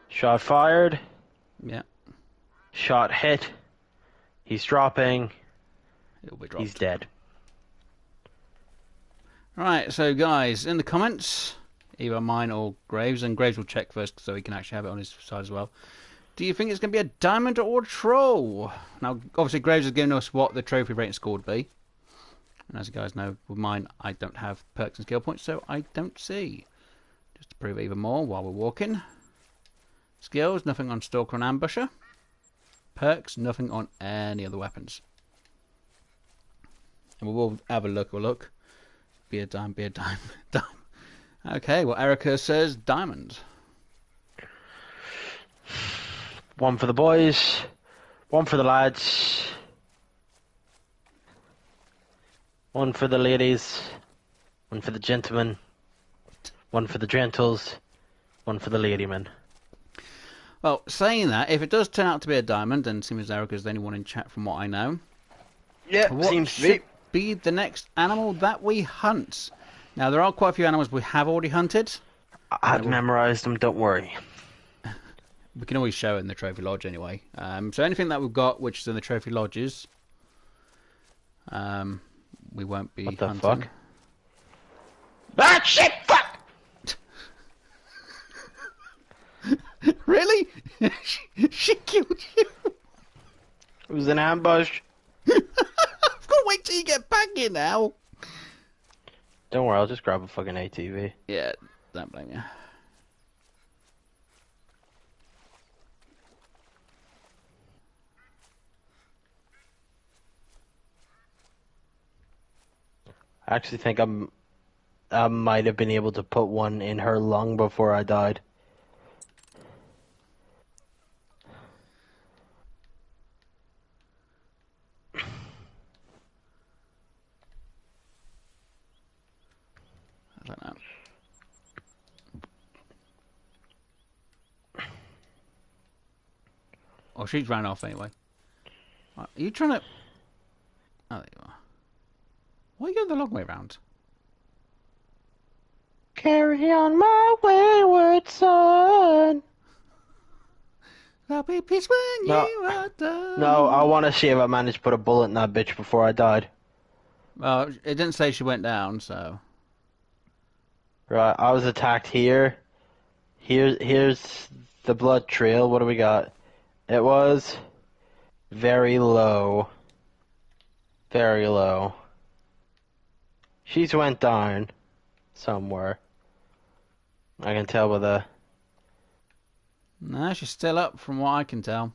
Shot fired. Yeah. Shot hit. He's dropping. It'll be dropped. He's dead. Right, so guys, in the comments, either mine or Graves, and Graves will check first so he can actually have it on his side as well. Do you think it's going to be a diamond or a troll? Now, obviously, Graves has given us what the trophy rating score would be. And as you guys know, with mine, I don't have perks and skill points, so I don't see. Just to prove it even more while we're walking. Skills, nothing on Stalker and Ambusher. Perks, nothing on any other weapons. And we will have a look. Be a dime, dime. Okay, well, Erica says diamond. One for the boys. One for the lads. One for the ladies. One for the gentlemen. One for the gentles. One for the ladymen. Well, saying that, if it does turn out to be a diamond, and seems Erica's the only one in chat from what I know. Yeah, what seems to should be the next animal that we hunt? Now, there are quite a few animals we have already hunted. I've memorized them, don't worry. We can always show it in the Trophy Lodge anyway. So anything that we've got which is in the Trophy Lodges, we won't be hunting. What the fuck? Ah, shit, fuck! Really? She killed you? It was an ambush. I've got to wait till you get back here now. Don't worry, I'll just grab a fucking ATV. Yeah, don't blame you. I actually think I might have been able to put one in her lung before I died. I don't know. Oh, she's ran off anyway. Right, are you trying to... Oh, there you are. Why are you going the long way round? Carry on my wayward son. There'll be peace when you are done. No, I want to see if I managed to put a bullet in that bitch before I died. Well, it didn't say she went down, so... Right, I was attacked here. Here's the blood trail. What do we got? It was very low. Very low. She's went down somewhere. I can tell by the... No, she's still up from what I can tell.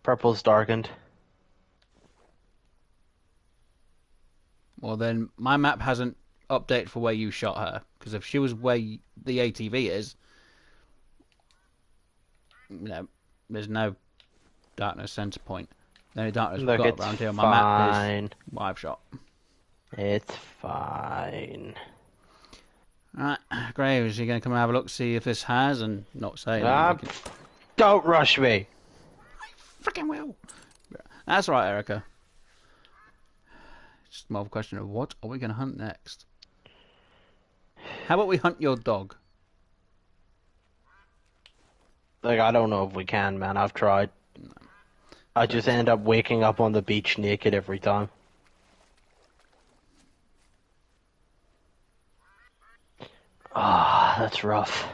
Purple's darkened. Well, then, my map hasn't updated for where you shot her. Because if she was where the ATV is, you know, there's no darkness center point. The only darkness we've got around here on my map is what I've shot. It's fine. Right, Graves, you going to come and have a look, see if this has, and not say anything? Don't rush me. I freaking will. That's right, Erica. It's more of a question of what are we going to hunt next? How about we hunt your dog? Like, I don't know if we can, man. I've tried. No. I just end up waking up on the beach naked every time. Ah, that's rough.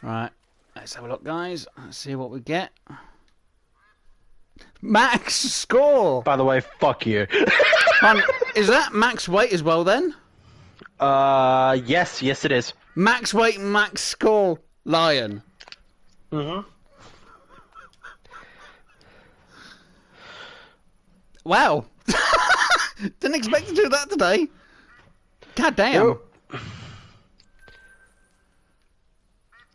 Right, let's have a look, guys. Let's see what we get. Max score! By the way, fuck you. Is that max weight as well, then? Yes it is. Max weight, max score, lion. Wow. Didn't expect to do that today. God damn. Nope.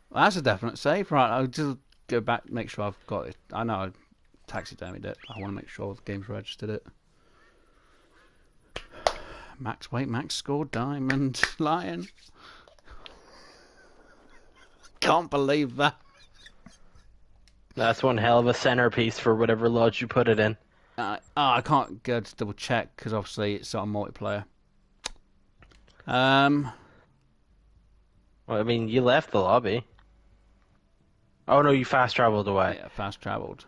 Well, that's a definite save. Right, I'll just go back, make sure I've got it. I know I taxidermied it. I want to make sure the game's registered it. Max weight, max score, diamond, lion. Can't believe that. That's one hell of a centerpiece for whatever lodge you put it in. I can't go to double check because obviously it's on multiplayer. Well, I mean, you left the lobby. Oh no, you fast traveled away. Yeah, fast travelled.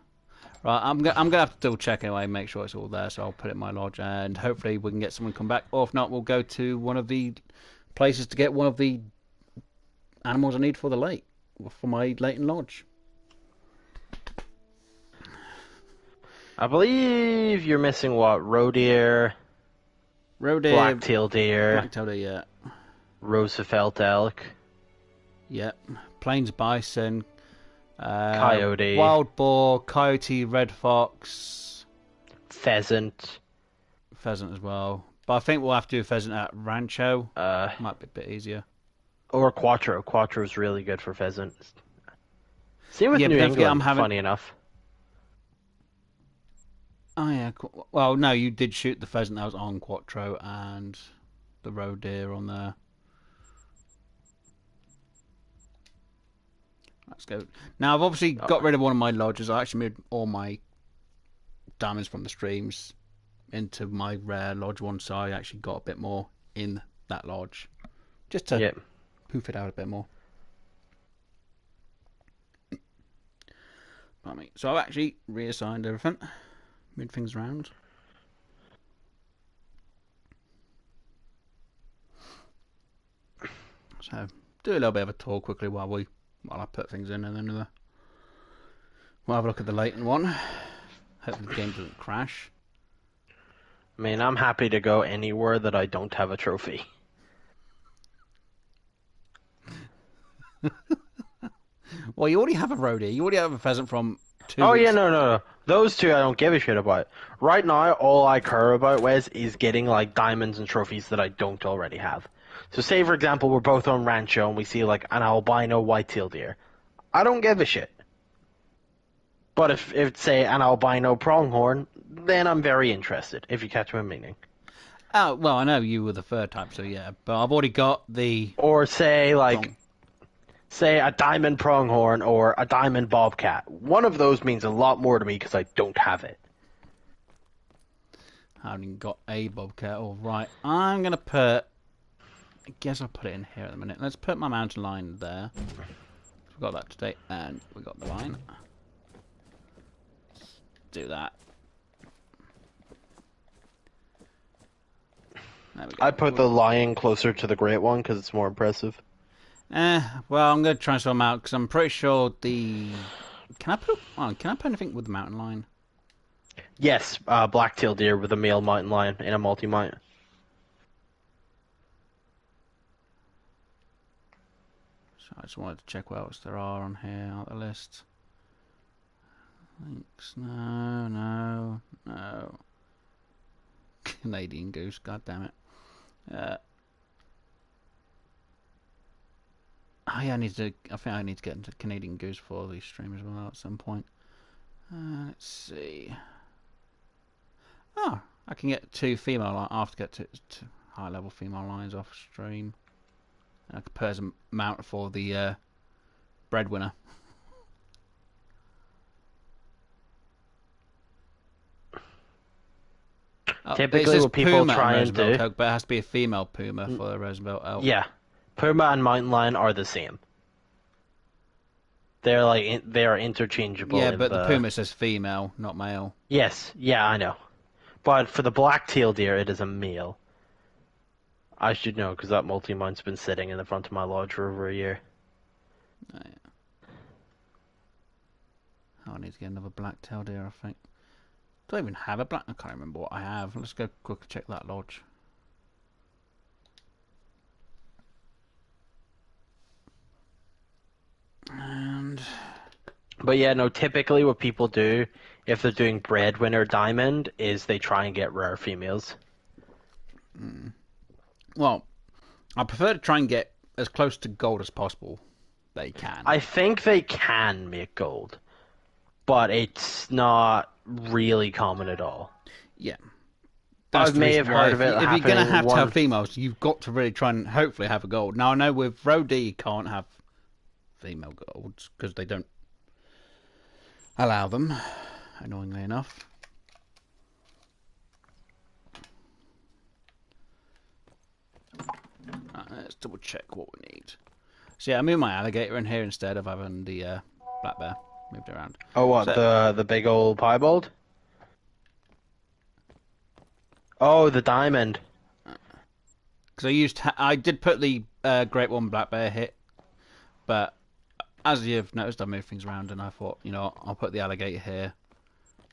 Right, I'm gonna have to double check anyway, make sure it's all there. So I'll put it in my lodge, and hopefully we can get someone to come back. Or if not, we'll go to one of the places to get one of the animals I need for the lake, for my Leighton Lodge. I believe you're missing what? Roe deer, black-tailed deer, yeah. Roosevelt elk, yeah, plains bison, coyote, wild boar, coyote, red fox, pheasant as well. But I think we'll have to do pheasant at Rancho. Might be a bit easier. Or Quattro. Quattro's really good for pheasant. Same with New England, funny enough. Oh yeah, well no, you did shoot the pheasant that was on Quattro and the roe deer on there. Let's go. Now I've obviously got rid of one of my lodges. I actually moved all my diamonds from the streams into my rare lodge one, so I actually got a bit more in that lodge. Just to poof it out a bit more. So I've actually reassigned everything. Move things around. So do a little bit of a tour quickly while I put things in, and then we'll have a look at the Leighton one. Hopefully the game doesn't crash. I mean, I'm happy to go anywhere that I don't have a trophy. Well, you already have a roe deer. You already have a pheasant from 2 Oh weeks. yeah, no. Those two I don't give a shit about. Right now, all I care about, Wes, is getting like diamonds and trophies that I don't already have. So say, for example, we're both on Rancho and we see like an albino white-tailed deer. I don't give a shit. But if it's, say, an albino pronghorn, then I'm very interested, if you catch my meaning. Oh, well, I know you were the fur type, so yeah. But I've already got the... Or say, like, Prong. say a diamond pronghorn or a diamond bobcat. One of those means a lot more to me because I don't have it. I haven't even got a bobcat. All right, I'm going to put... I guess I'll put it in here at the minute. Let's put my mountain lion there. We've got that today, and we got the line. Let's do that. There we go. I put the lion closer to the great one because it's more impressive. Well, I'm going to try and sort them out because I'm pretty sure the... Can I put anything with the mountain lion? Yes, black-tailed deer with a male mountain lion in a multi-mount. So I just wanted to check what else there are on here, on the list. Links, no. Canadian goose, god damn it. I think I need to get into Canadian goose for these streams as well at some point. Let's see. Oh, I can get 2 female lions. I have to get to high level female lions off stream. And I could put as a mount for the breadwinner. Typically, what people try and do, elk, but it has to be a female puma for the Roosevelt elk. yeah, puma and mountain lion are the same. They're like they are interchangeable. Yeah, but the puma says female, not male. Yes, yeah, I know. But for the black-tailed deer, it is a male. I should know because that multi-mount's been sitting in the front of my lodge for over a year. Oh, yeah. I need to get another black-tailed deer, I think. Do I even have a black? I can't remember what I have. Let's go quickly check that lodge. And... But yeah, no, typically what people do, if they're doing breadwinner diamond, is they try and get rare females. Well, I prefer to try and get as close to gold as possible. They can. I think they can make gold, but it's not really common at all. Yeah. I may have heard of it. If you're going to have females, you've got to really try and hopefully have a gold. Now, I know with Rodeo you can't have female golds because they don't allow them, annoyingly enough. Let's double check what we need. So yeah, I moved my alligator in here instead of having the black bear moved around. Oh, what, so, the big old piebald? Oh, the diamond. Because I did put the great one black bear hit, but as you've noticed, I moved things around, and I thought, you know, I'll put the alligator here.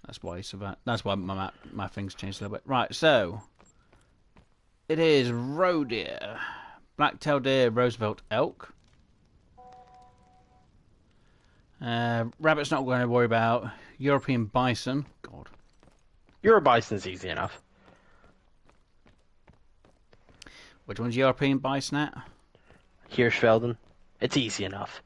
That's why That's why my things changed a little bit. Right, so it is roe deer, black-tailed deer, Roosevelt elk. Rabbit's not going to worry about. European bison. God. Your bison's easy enough. Which one's European bison at? Hirschfelden. It's easy enough.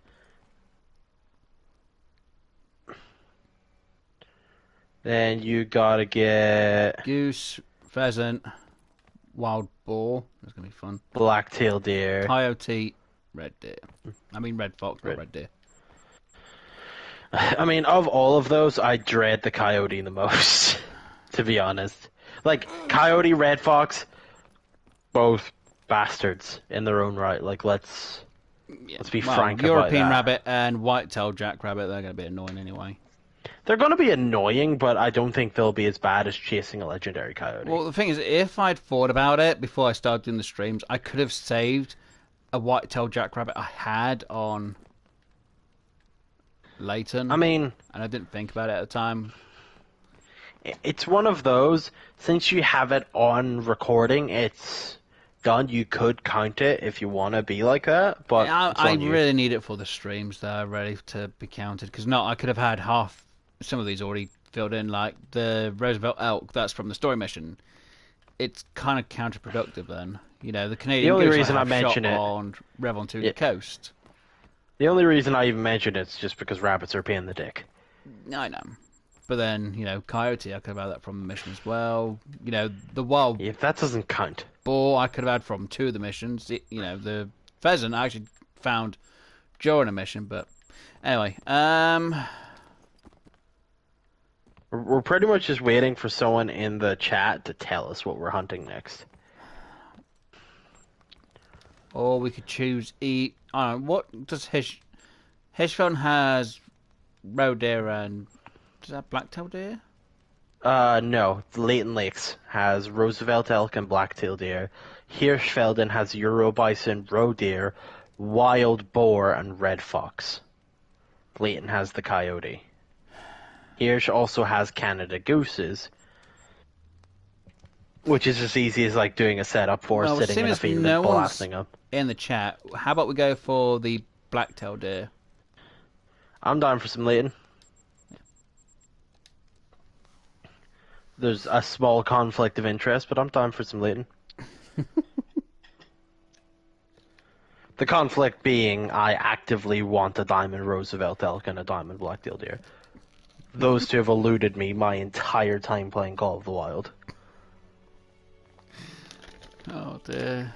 Then you gotta get Goose, pheasant, wild boar. That's going to be fun. black-tailed deer. Coyote, red deer. I mean red fox, not red deer. I mean, of all of those, I dread the coyote the most, to be honest. Like, coyote, red fox, both bastards in their own right. Like, let's be frank about that. European rabbit and white-tailed jackrabbit, they're going to be annoying anyway. They're going to be annoying, but I don't think they'll be as bad as chasing a legendary coyote. Well, the thing is, if I'd thought about it before I started doing the streams, I could have saved a white-tailed jackrabbit I had on Leighton. I mean, and I didn't think about it at the time. It's one of those, since you have it on recording, it's done. You could count it if you want to be like that, but yeah, I really need it for the streams that are ready to be counted, because I could have had some of these already filled in, like the Roosevelt elk. That's from the story mission. It's kind of counterproductive then. You know, the Canadian only goose reason I I have shot mention it- on Revon to the Yeah. coast. The only reason I even mentioned it's just because rabbits are a pain in the dick. I know. But then, you know, coyote, I could have had that from the mission as well. You know, the wild If that doesn't count. boar I could have had from 2 of the missions. You know, the pheasant I actually found during a mission, but anyway, We're pretty much just waiting for someone in the chat to tell us what we're hunting next. or we could choose I don't know, what does Hirschfeld has roe deer and does that black-tailed deer? No. Leighton Lakes has Roosevelt elk and black-tailed deer. Hirschfelden has Euro bison, roe deer, wild boar, and red fox. Leighton has the coyote. Hirsch also has Canada gooses, which is as easy as like doing a setup for Well, sitting seeing in a as field no and one's blasting them. in the chat, how about we go for the black-tailed deer? I'm down for some Leighton. There's a small conflict of interest, but I'm down for some Leighton. The conflict being I actively want a diamond Roosevelt elk and a diamond black-tailed deer. Those two have eluded me my entire time playing Call of the Wild. Oh dear.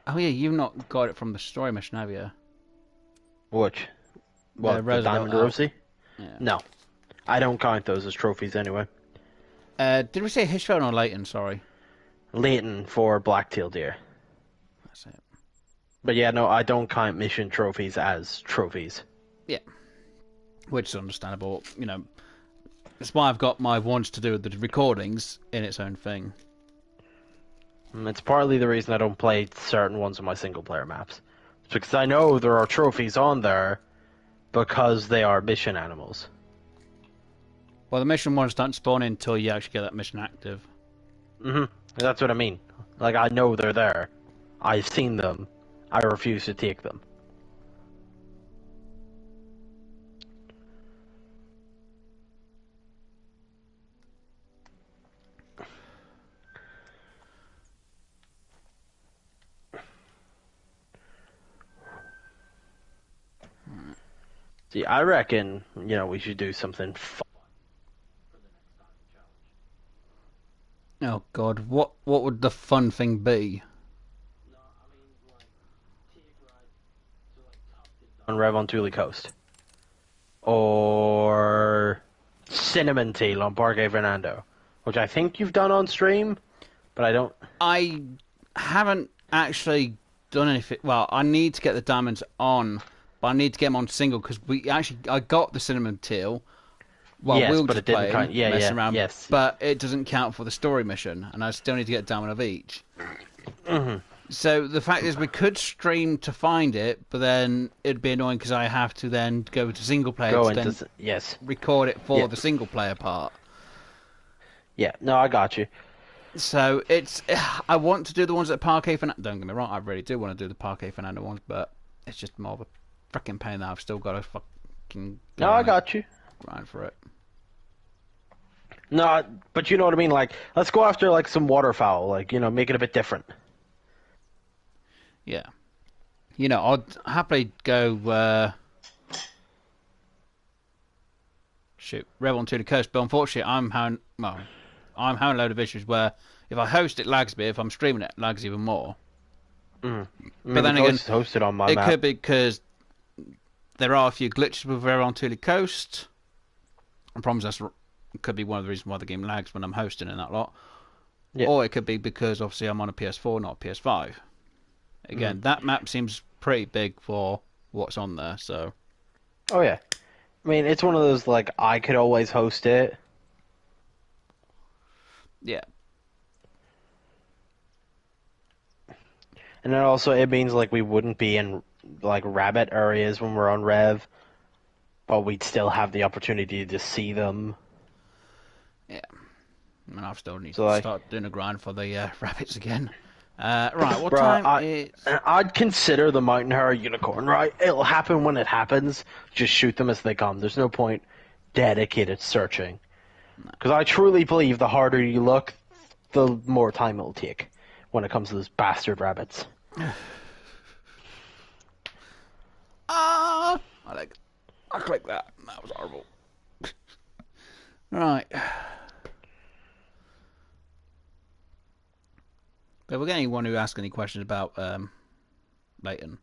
Oh yeah, you've not got it from the story mission, have you? Which? What, the Roosevelt diamond elk. Rosie? Yeah. No. I don't count those as trophies anyway. Did we say Hirschfeld or Leighton? Sorry. Leighton for black-tailed deer. That's it. But yeah, no, I don't count mission trophies as trophies. Yeah. Which is understandable. You know, that's why I've got my ones to do with the recordings in its own thing. It's partly the reason I don't play certain ones of my single-player maps. It's because I know there are trophies on there because they are mission animals. Well, the mission ones don't spawn in until you actually get that mission active. That's what I mean. Like, I know they're there. I've seen them. I refuse to take them. See, I reckon, we should do something fun. Oh God, what would the fun thing be? On Revon Coast. Or Cinnamon Teal on Parque Fernando. Which I think you've done on stream, but I don't... I haven't actually done anything. Well, I need to get the diamonds on, but I need to get them on single because I got the cinnamon teal while Yes, we were but just it didn't playing, count. Yeah, messing yeah, around. yes. But it doesn't count for the story mission, and I still need to get a diamond of each. Mm-hmm. So the fact is, we could stream to find it, but then it'd be annoying because I have to then go to single player to then yes. record it for Yeah. the single player part. Yeah, no, I got you. So I want to do the ones at Parque Fernando. Don't get me wrong, I really do want to do the Parque Fernando ones, but it's just more of a freaking pain that I've still got to fucking go No, I and got you. grind for it. No, but you know what I mean? Like, let's go after, like, some waterfowl. Like, make it a bit different. Yeah. I'd happily go Revel to the coast, but unfortunately I'm having a load of issues where if I host it lags me, if I'm streaming it lags even more. Mm. But then again, hosted on my it map. could be because there are a few glitches with Revel to the coast. I promise that could be one of the reasons why the game lags when I'm hosting and that lot. Yeah. Or it could be because obviously I'm on a PS4, not a PS5. Again, that map seems pretty big for what's on there, so... Oh, yeah. I mean, it's one of those, like, I could always host it. Yeah. And then also, it means, like, we wouldn't be in, like, rabbit areas when we're on Rev. But we'd still have the opportunity to see them. Yeah. I mean, I still need So, to like, start doing a grind for the rabbits again. Right, what bruh, time is... I'd consider the mountain hare a unicorn, right? It'll happen when it happens. Just shoot them as they come. There's no point dedicated searching. Because I truly believe the harder you look, the more time it'll take when it comes to those bastard rabbits. Ah! I clicked that. That was horrible. Right. But if we get anyone who asks any questions about Leighton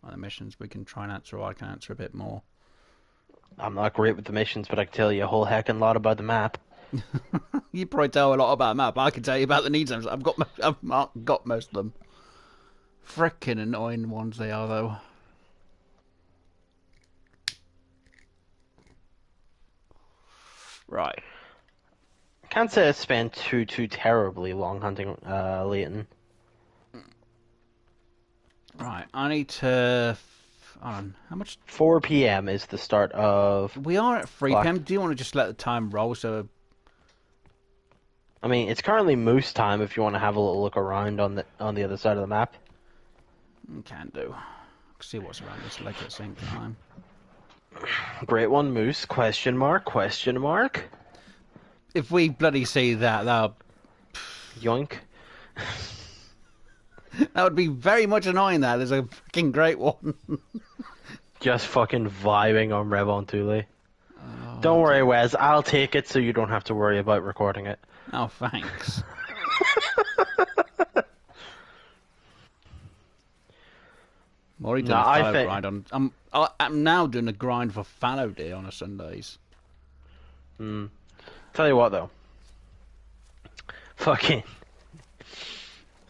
on the missions, we can try and answer, or I can answer a bit more. I'm not great with the missions, but I can tell you a whole heckin' lot about the map. You probably tell a lot about the map. I can tell you about the needs. I've got most of them. Frickin' annoying ones they are, though. Right. I can't say I spent too terribly long hunting Leighton. Right. I need to... Hold on. How much... 4 p.m. is the start of... We are at 3 clock. p.m. Do you want to just let the time roll so... I mean, it's currently moose time if you want to have a little look around on the other side of the map. Can do. See what's around this lake at the same time. Great one, moose, question mark. If we bloody see that, that'll... Yoink. That would be very much annoying. That there's a fucking great one. Just fucking vibing on Rev on Thule. Oh, Don't worry, Wes. I'll take it so you don't have to worry about recording it. Oh, thanks. I'm already doing a fallow grind on. I'm now doing a grind for fallow deer on a Sundays. Tell you what, though. Fucking...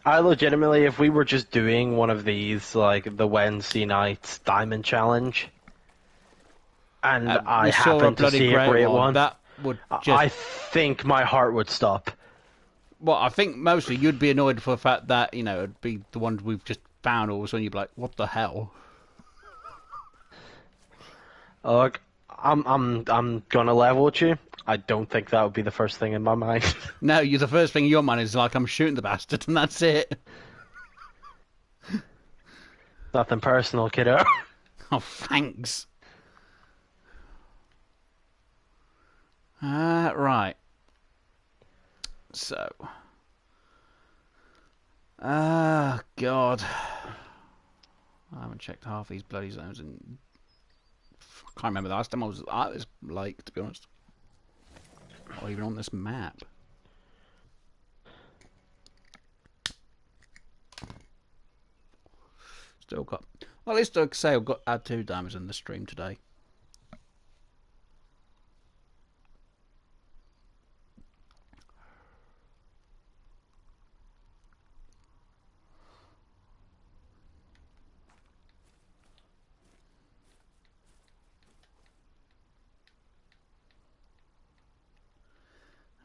I legitimately, if we were just doing one of these, like the Wednesday nights diamond challenge, and I happened to see a great one, that would just... I think my heart would stop. Well, I think mostly you'd be annoyed for the fact that, you know, it'd be the ones we've just found all of a sudden you'd be like, what the hell? Look, I'm gonna level with you. I don't think that would be the first thing in my mind. No, you're the first thing in your mind is like, I'm shooting the bastard, and that's it. Nothing personal, kiddo. Oh, thanks. Right. So. God. I haven't checked half these bloody zones and I can't remember the last time I was at this lake, to be honest. Or even on this map. Still got... Well, at least I can say I've got add 2 diamonds in the stream today.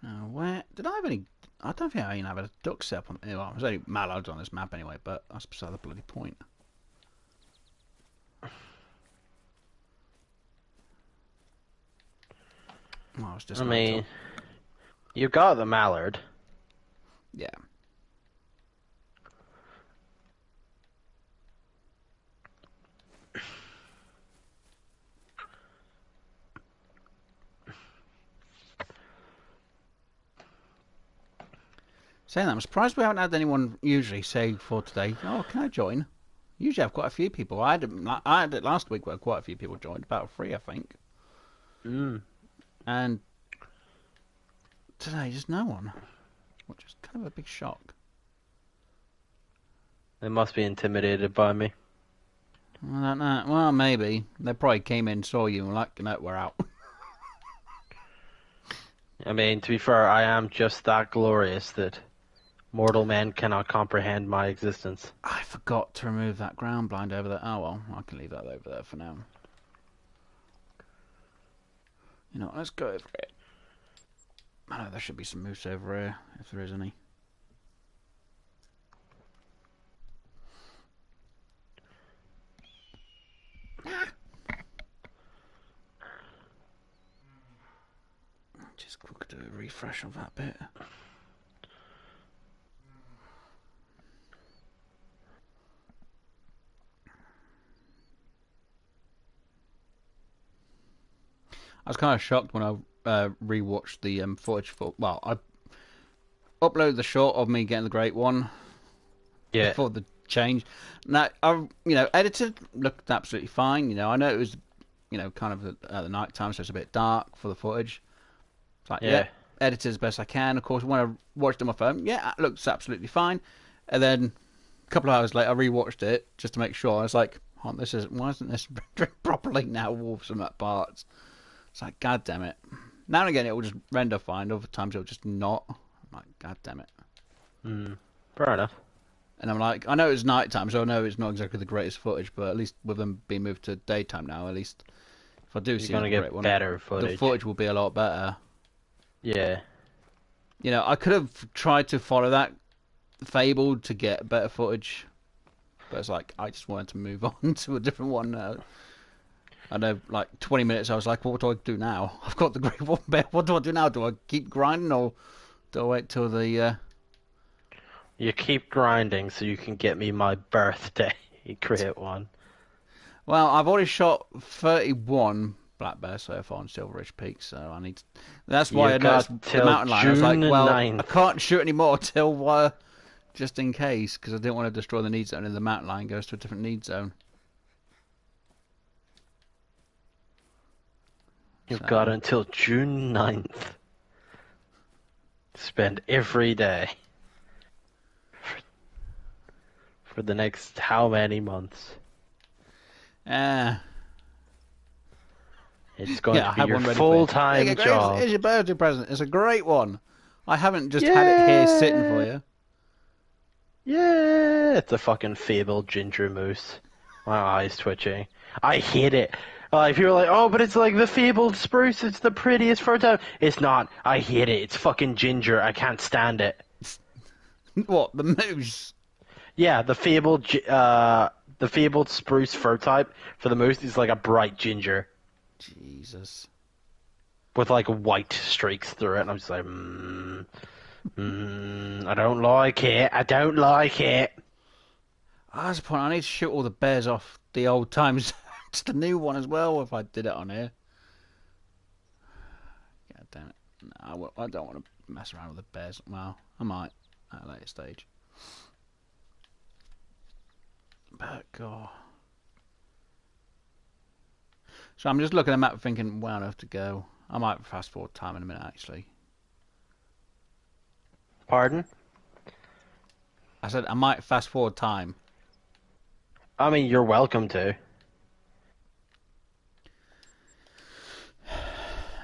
Now, where... Did I have any... I don't think I even have a duck set up on... Well, there's only mallards on this map anyway, but that's beside the bloody point. Oh, it's just... I mean, you got the mallard. Yeah. Saying that, I'm surprised we haven't had anyone usually say for today, oh, can I join? Usually I have quite a few people. I had it last week where quite a few people joined, about 3, I think. And today, just no one. Which is kind of a big shock. They must be intimidated by me. I don't know. Well, maybe. They probably came in, saw you, and were like, no, we're out. I mean, to be fair, I am just that glorious that mortal men cannot comprehend my existence. I forgot to remove that ground blind over there. Oh, well, I can leave that over there for now. You know what, let's go over it. I know there should be some moose over here, if there is any. Just quick do a refresh of that bit. I was kind of shocked when I rewatched the footage for. Well, I uploaded the shot of me getting the great one. Yeah. Before the change. Now, edited looked absolutely fine. I know it was, kind of at the night time, so it's a bit dark for the footage. It's like, yeah, edited as best I can. Of course, when I watched it on my phone, yeah, it looks absolutely fine. And then a couple of hours later, I rewatched it just to make sure. I was like, why isn't this properly now with some parts? It's like, god damn it. Now and again, it will just render fine. Other times, it will just not. I'm like, god damn it. Fair enough. And I'm like, I know it's nighttime, so I know it's not exactly the greatest footage, but at least with them being moved to daytime now, at least if I do see gonna get better footage. The footage will be a lot better. Yeah. I could have tried to follow that fable to get better footage, but it's like I just wanted to move on to a different one now. I know, like 20 minutes, I was like, what do I do now? I've got the great one bear. What do I do now? Do I keep grinding or do I wait till the... You keep grinding so you can get me my birthday crit one. Well, I've already shot 31 black bears so far on Silver Ridge Peak, so I need to... That's why I noticed the mountain lion. I was like, well, 9th. I can't shoot anymore till just in case, because I didn't want to destroy the need zone, and the mountain lion goes to a different need zone. You've got until June 9th. Spend every day. For the next how many months? It's going to be your full-time job. Here's your birthday present. It's a great one. I haven't just had it here sitting for you. Yeah, it's a fucking fabled ginger moose. My eyes twitching. I hate it. If you're like, oh, but it's like the fabled spruce. It's the prettiest fertile. It's not. I hate it. It's fucking ginger. I can't stand it. What? The moose? Yeah, the fabled spruce fur type for the moose is like a bright ginger. Jesus. With like white streaks through it, and I'm just like, I don't like it. I don't like it. That's the point. I need to shoot all the bears off the old times to the new one as well. If I did it on here. God damn it! No, I don't want to mess around with the bears. Well, I might at a later stage. But God. So I'm just looking at the map thinking, where on earth to go? I might fast forward time in a minute, actually. Pardon? I said I might fast forward time. I mean, you're welcome to.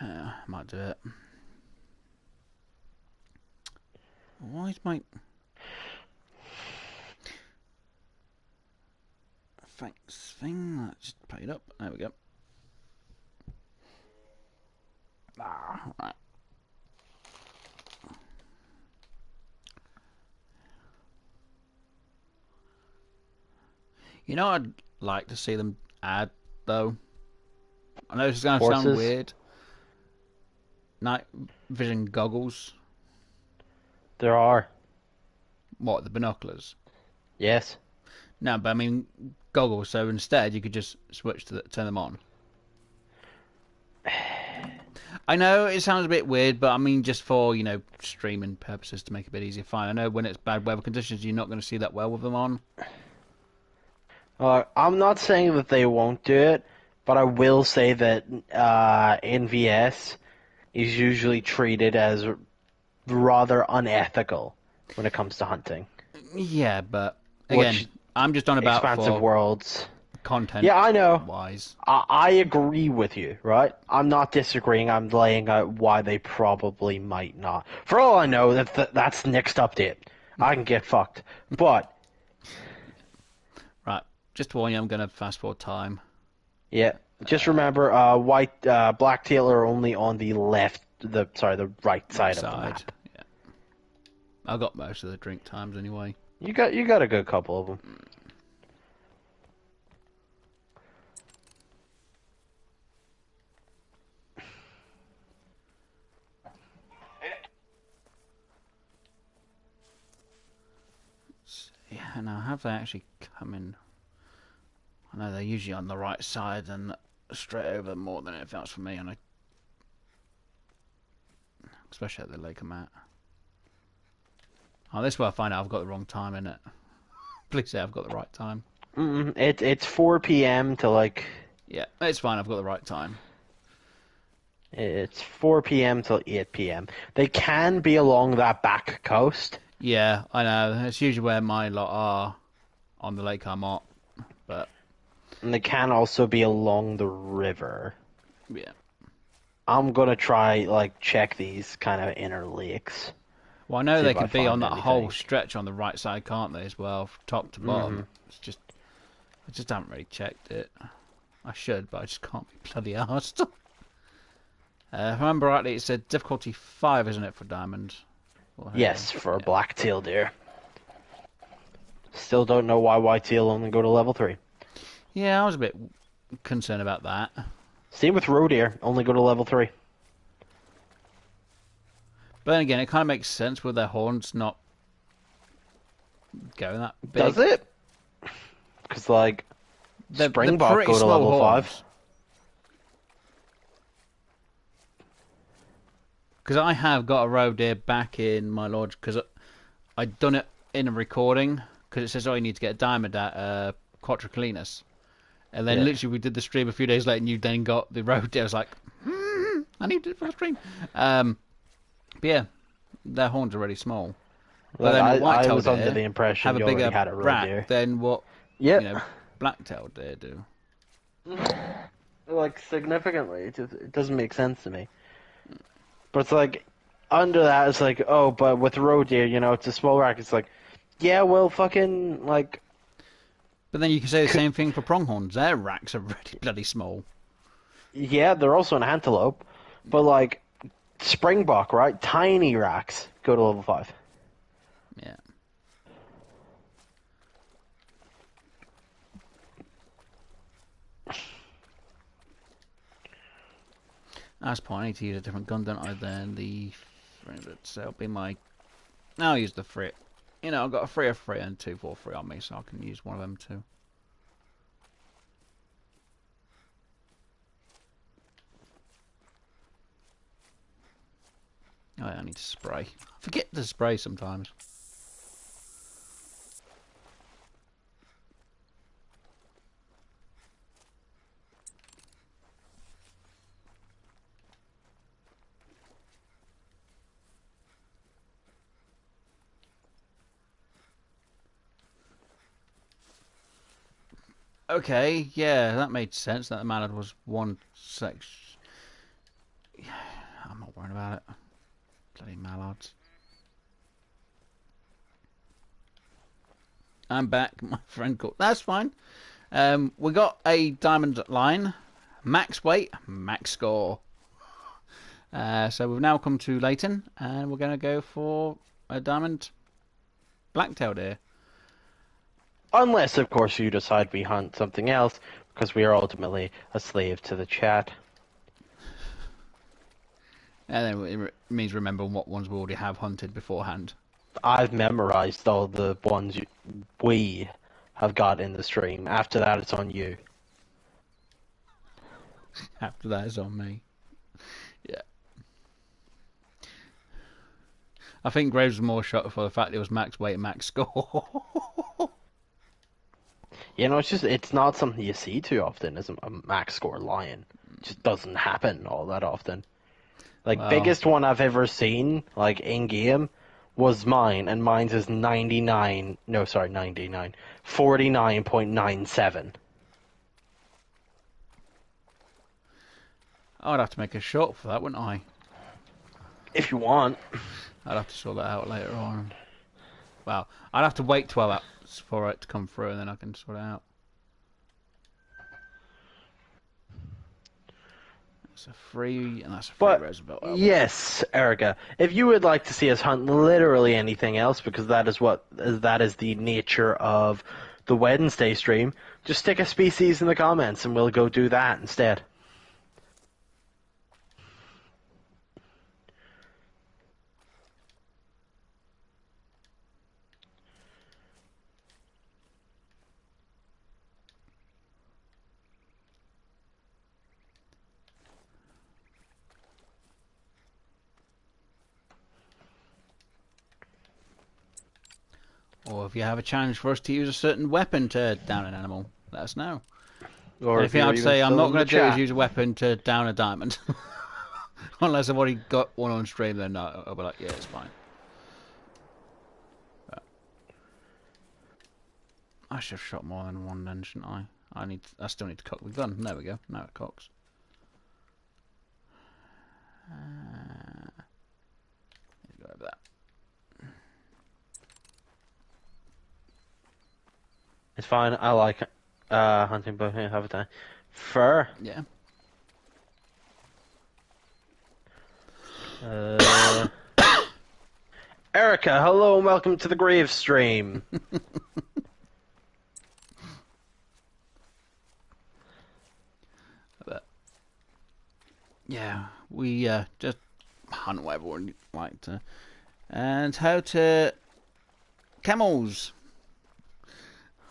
Yeah, I might do it. Why is my... Thanks thing? Let's just put it up. There we go. Right. I'd like to see them add, though. I know this is going to sound weird. Night vision goggles. There are. What, the binoculars? Yes. No, but I mean goggles, so instead you could just switch to turn them on. I know it sounds a bit weird, but I mean just for, streaming purposes to make it a bit easier. Fine. I know when it's bad weather conditions, you're not going to see that well with them on. I'm not saying that they won't do it, but I will say that NVS is usually treated as rather unethical when it comes to hunting. Yeah, but again, I'm just on about expansive worlds. Content. Yeah, I know. Wise. I agree with you, right? I'm not disagreeing. I'm laying out why they probably might not. For all I know, that's next update. I can get fucked. But right, just to warn you, I'm going to fast forward time. Yeah, just remember, blacktail are only on the left. The right side of the map. Yeah, I got most of the drink times anyway. You got a good couple of them. Yeah, now have they actually come in? I know they're usually on the right side and straight over more than anything else for me, and especially at the lake I'm at. Oh, this is where I find out I've got the wrong time in it. Please say I've got the right time. It's 4 p.m. to like. Yeah, it's fine. I've got the right time. It's 4 p.m. till 8 p.m. They can be along that back coast. Yeah, I know. It's usually where my lot are on the lake I'm at, but And they can also be along the river. yeah. I'm gonna try like check these kind of inner lakes. Well, I know See they if I can be on find that whole anything. stretch on the right side, can't they, as well, from top to bottom? It's just, I just haven't really checked it. I should, but I just can't be bloody arsed. If I remember rightly, it said difficulty 5, isn't it, for diamond? Yes, for a black-tailed deer. Still don't know why white-tail only go to level 3. Yeah, I was a bit concerned about that. Same with roe deer, only go to level 3. But then again, it kind of makes sense with their horns not going that big. Does it? Because, like, springbok go to level 5. Because I have got a roe deer back in my lodge, because I'd done it in a recording, because it says, oh, you need to get a diamond at Quattroclinus. And then literally we did the stream a few days later, and you then got the roe deer. I was like, I need it for the stream. But yeah, their horns are really small. But then I was under the impression have a you bigger already had a roe rack deer. than what black-tailed deer do. Like, significantly. It doesn't make sense to me. But it's like, under that, it's like, oh, but with roe deer, it's a small rack. It's like, yeah, well, fucking, like... But then you can say the same thing for pronghorns. Their racks are really bloody small. Yeah, they're also an antelope. But, like, springbok, right? Tiny racks go to level 5. Yeah. That's point. I need to use a different gun, don't I, than the 300. So it'll be my... I'll use the 3. I've got a 303 and 243 on me, so I can use one of them too. Oh, yeah, I need to spray. I forget to spray sometimes. Okay, yeah, that made sense. That mallard was one section. Yeah, I'm not worried about it. Bloody mallards. I'm back. My friend called. That's fine. We got a diamond line. Max weight, max score. So we've now come to Leighton, and we're going to go for a diamond black-tailed deer. Unless, of course, you decide we hunt something else, because we are ultimately a slave to the chat. And then it means remembering what ones we already have hunted beforehand. I've memorized all the ones we have got in the stream. After that, it's on you. After that, it's on me. Yeah. I think Graves was more shocked for the fact it was max weight, max score. It's not something you see too often, is a max score lion. It just doesn't happen all that often. Like, biggest one I've ever seen, like, in-game, was mine, and mine's is 49.97. I'd have to make a shot for that, wouldn't I? If you want. I'd have to sort that out later on. Well, I'd have to wait 12 hours for it to come through, and then I can sort it out. That's a free, and that's a free Roosevelt album. Yes, Erica, if you would like to see us hunt literally anything else, because that is the nature of the Wednesday stream, just stick a species in the comments, and we'll go do that instead. Or if you have a challenge for us to use a certain weapon to down an animal, let us know. Or The if thing you're I'd even say I'm still not in going the to do is chat. use a weapon to down a diamond. Unless I've already got one on stream, then no, I'll be like, yeah, it's fine. But I should have shot more than one then, shouldn't I? I still need to cock the gun. There we go. Now it cocks. Let's go over that. It's fine. I like hunting bow, haven't I? Fur. Yeah. Erica, hello and welcome to the Grave stream. But yeah, we just hunt whatever we like to. And how to camels.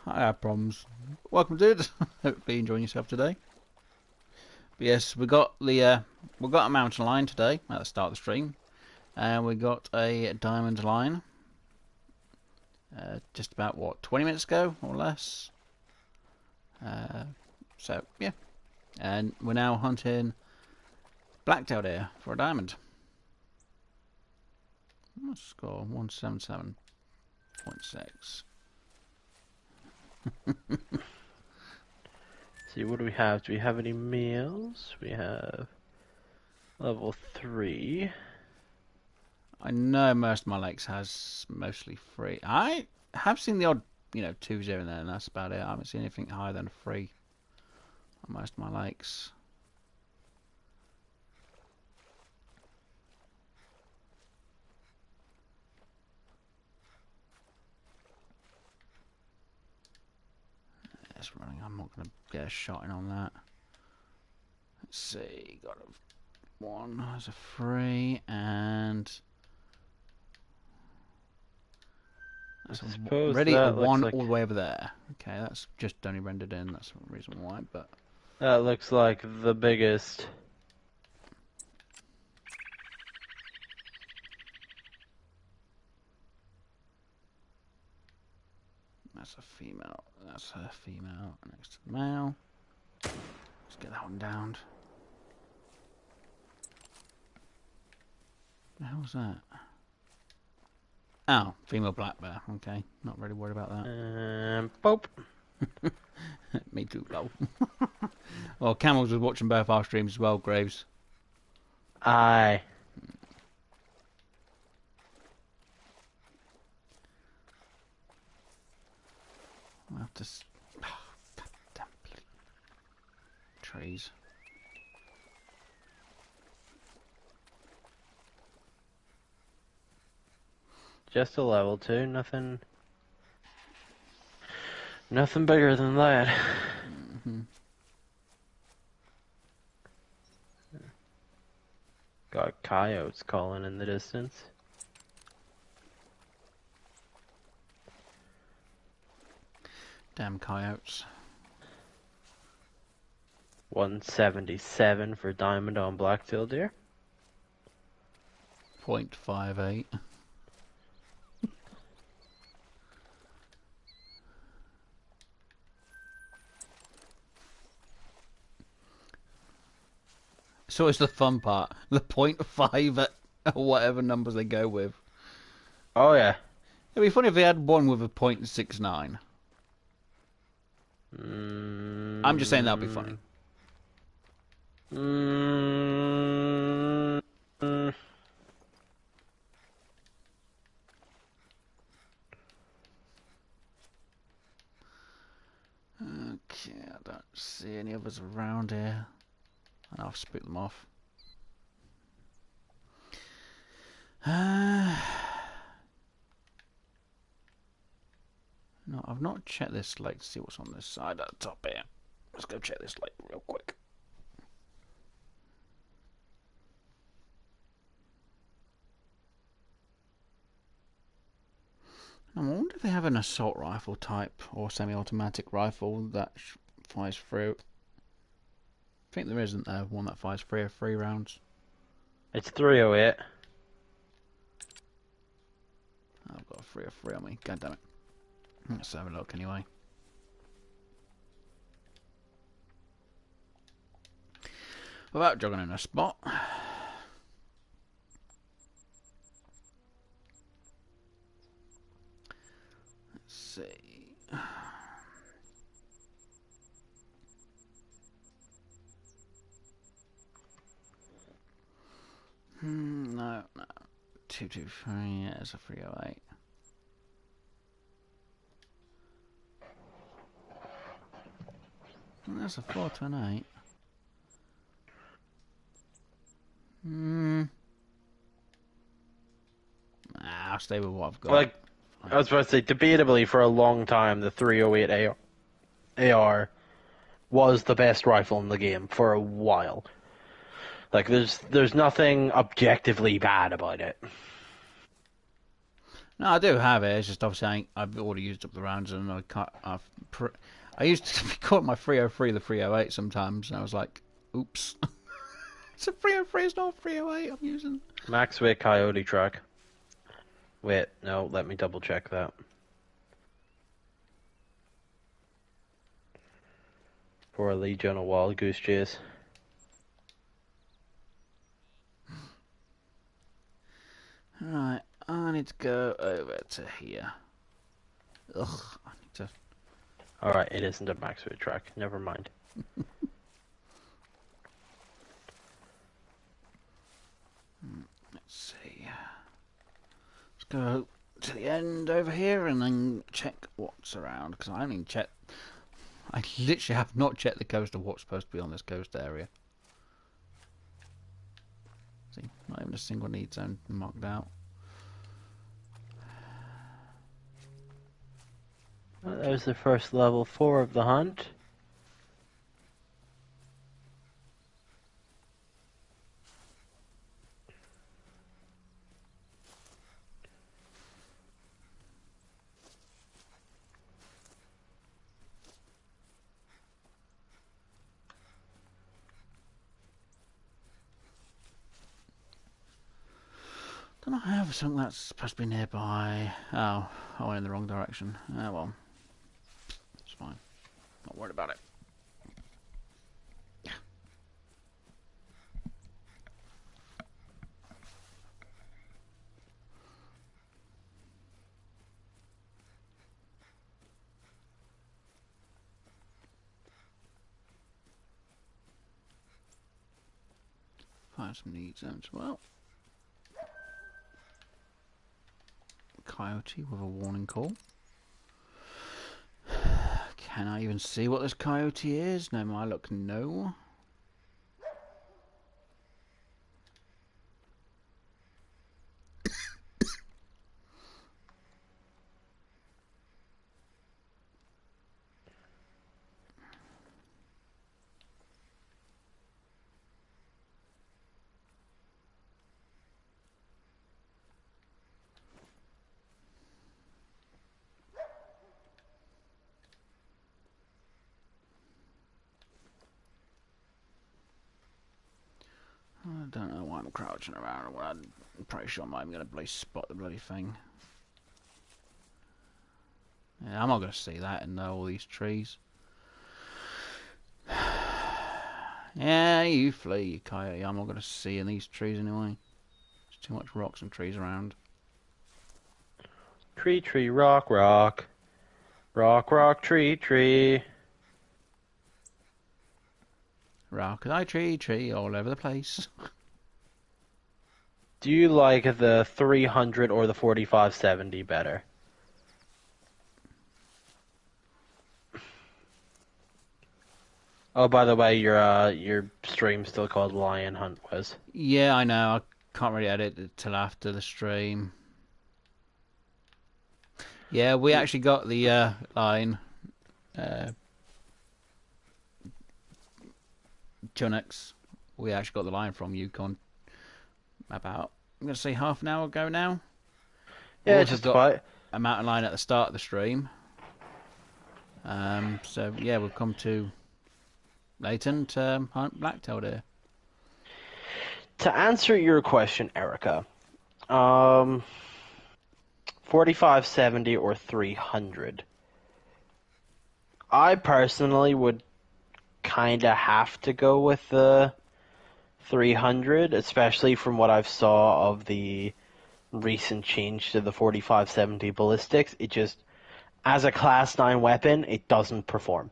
I have problems. Welcome, dude. Hope you're enjoying yourself today. But yes, we got a mountain lion today at the start of the stream, and we got a diamond lion. Just about what 20 minutes ago or less. So yeah, and we're now hunting black-tailed deer for a diamond. Let's score 177.6. See, what do we have? Do we have any meals? We have level 3. I know most of my lakes has mostly free. I have seen the odd, 2s here and there, and that's about it. I haven't seen anything higher than free on most of my lakes. It's running. I'm not going to get a shot in on that. Let's see. Got one. There's a free, and that's ready at one like... all the way over there. Okay, that's just only rendered in. That's the reason why. But that looks like the biggest. that's a female. That's a female next to the male. Let's get that one downed. What the hell was that? Oh, female black bear. Okay, not really worried about that. Boop. Me too, lol. Well, Camels was watching both our streams as well, Graves. Aye. I'll have to... Oh, goddamn trees. Just a level 2, nothing bigger than that. Mm-hmm. Got coyotes calling in the distance. Damn coyotes. 177 for diamond on black-tailed deer. 0.58. So it's the fun part. The 0.5 at whatever numbers they go with. Oh yeah. It'd be funny if they had one with a 0.69. I'm just saying that'd be funny. Okay, I don't see any others around here. And I'll split them off. No, I've not checked this lake to see what's on this side at the top here. Let's go check this lake real quick. I wonder if they have an assault rifle type or semi-automatic rifle that fires through. I think there isn't there one that fires 3 or 3 rounds. It's 308. I've got a 3 or 3 on me. God damn it. Let's have a look anyway. Without jogging in a spot. Let's see. No. 223, yeah, it's a 308. That's a 428. I'll stay with what I've got. Like, I was about to say, debatably for a long time, the 308 AR was the best rifle in the game for a while. Like, there's nothing objectively bad about it. No, I do have it. It's just obviously I've already used up the rounds, and I can't. I used to be caught my 303, the 308 sometimes, and I was like, "Oops, it's a 303. It's not a 308. I'm using." Max weight coyote track. Wait, no, let me double check that. For a Legion, a wild goose chase. Right, I need to go over to here. Ugh, I need to. Alright, it isn't a max weight track. Never mind. Let's see. Let's go to the end over here and then check what's around, because I haven't even checked. I literally have not checked the coast of what's supposed to be on this coast area. See, not even a single need zone marked out. Well, there's the first level 4 of the hunt. Don't I have something that's supposed to be nearby? Oh, I went in the wrong direction. Oh well. It's fine. Not worried about it. Find some need zones as well. Coyote with a warning call. Can I even see what this coyote is? No, my luck, no. I don't know why I'm crouching around. Well, I'm pretty sure I'm not even going to bloody spot the bloody thing. Yeah, I'm not going to see that in all these trees. Yeah, you flee, you coyote. I'm not going to see in these trees anyway. There's too much rocks and trees around. Tree, tree, rock, rock. Rock, rock, tree, tree. Rock, I tree, all over the place. Do you like the 300 or the 4570 better? Oh, by the way, your stream's still called Lion Hunt, Wes. Yeah, I know. I can't really edit it till after the stream. Yeah, we actually got the line. Chunux. We actually got the line from Yukon about, I'm going to say half an hour ago now. Yeah, Also just got about. a mountain line at the start of the stream. So yeah, we've come to latent hunt black-tailed deer. To answer your question, Erica, 4570 or 300. I personally would kind of have to go with the 300, especially from what I've saw of the recent change to the 4570 ballistics. It just, as a class 9 weapon, it doesn't perform.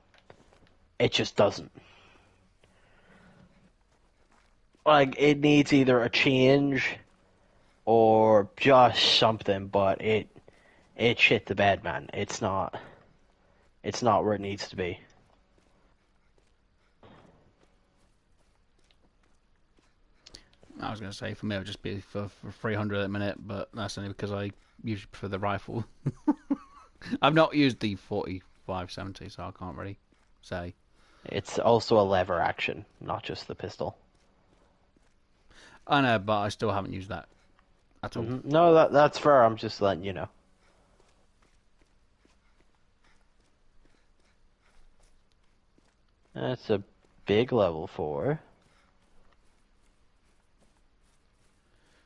It just doesn't. Like, it needs either a change or just something, but it shit the bed, man. It's not where it needs to be. I was going to say, for me, it would just be for 300 at the minute, but that's only because I usually prefer the rifle. I've not used the 4570, so I can't really say. It's also a lever action, not just the pistol. I know, but I still haven't used that at all. Mm-hmm. No, that's fair. I'm just letting you know. That's a big level 4.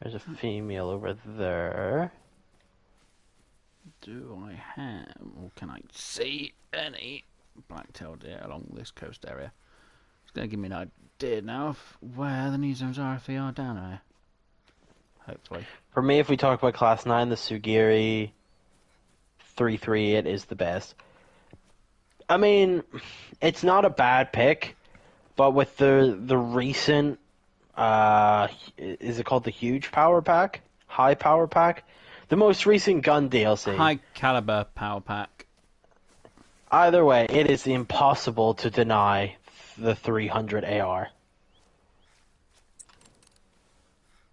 There's a female over there. Do I have, or can I see any black-tailed deer along this coast area? It's going to give me an idea now of where the new zones are if they are down there. Hopefully. For me, if we talk about Class 9, the Sugiri 338 is the best. I mean, it's not a bad pick, but with the recent, is it called the Huge Power Pack? High Power Pack? The most recent gun DLC. High Caliber Power Pack. Either way, it is impossible to deny the 300 AR.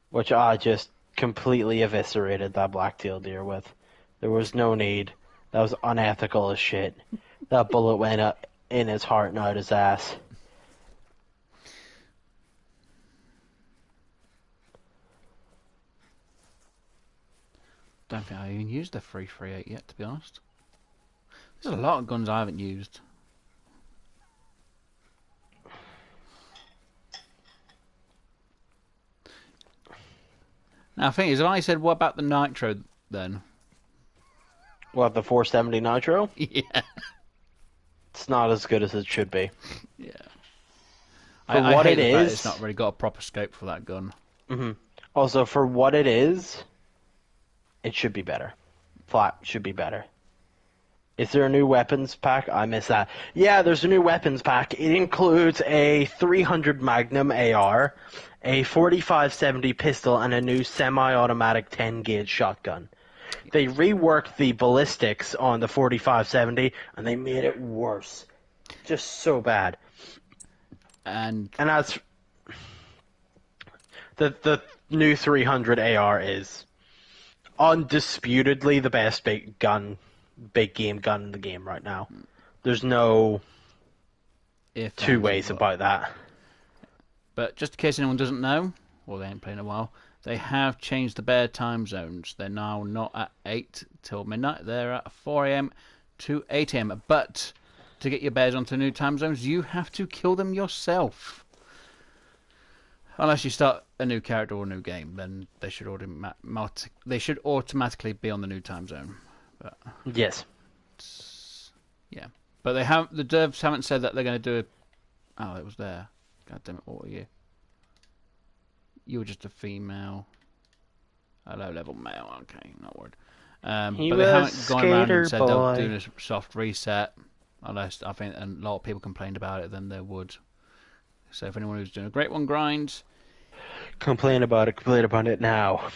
Which I just completely eviscerated that black-tailed deer with. There was no need. That was unethical as shit. That bullet went up in his heart and out his ass. Don't think I even used the 338 yet, to be honest. There's a lot of guns I haven't used. Now, the thing is, if I said, what about the nitro then? What, the 470 Nitro? Yeah. It's not as good as it should be. Yeah. For I what hate it the fact is, it's not really got a proper scope for that gun. Mm-hmm. Also, for what it is, it should be better. Flat should be better. Is there a new weapons pack? I missed that. Yeah, there's a new weapons pack. It includes a 300 Magnum AR, a 4570 pistol, and a new semi-automatic 10-gauge shotgun. They reworked the ballistics on the 4570, and they made it worse. Just so bad. And that's... The new 300 AR is undisputedly the best big game gun in the game right now. There's no two ways about that. But just in case anyone doesn't know, or they ain't played in a while, they have changed the bear time zones. They're now not at 8 till midnight. They're at 4 a.m. to 8 a.m. But to get your bears onto new time zones, you have to kill them yourself. Unless you start a new character or a new game, then they should automatically be on the new time zone. But, yes. Yeah. But the devs haven't said that they're going to do it. Oh, it was there. God damn it, what were you? You were just a female. A low-level male. Okay, not worried. But they haven't gone around and said they'll do a soft reset. Unless, I think a lot of people complained about it, then they would. So if anyone who's doing a Great One grind... Complain about it now.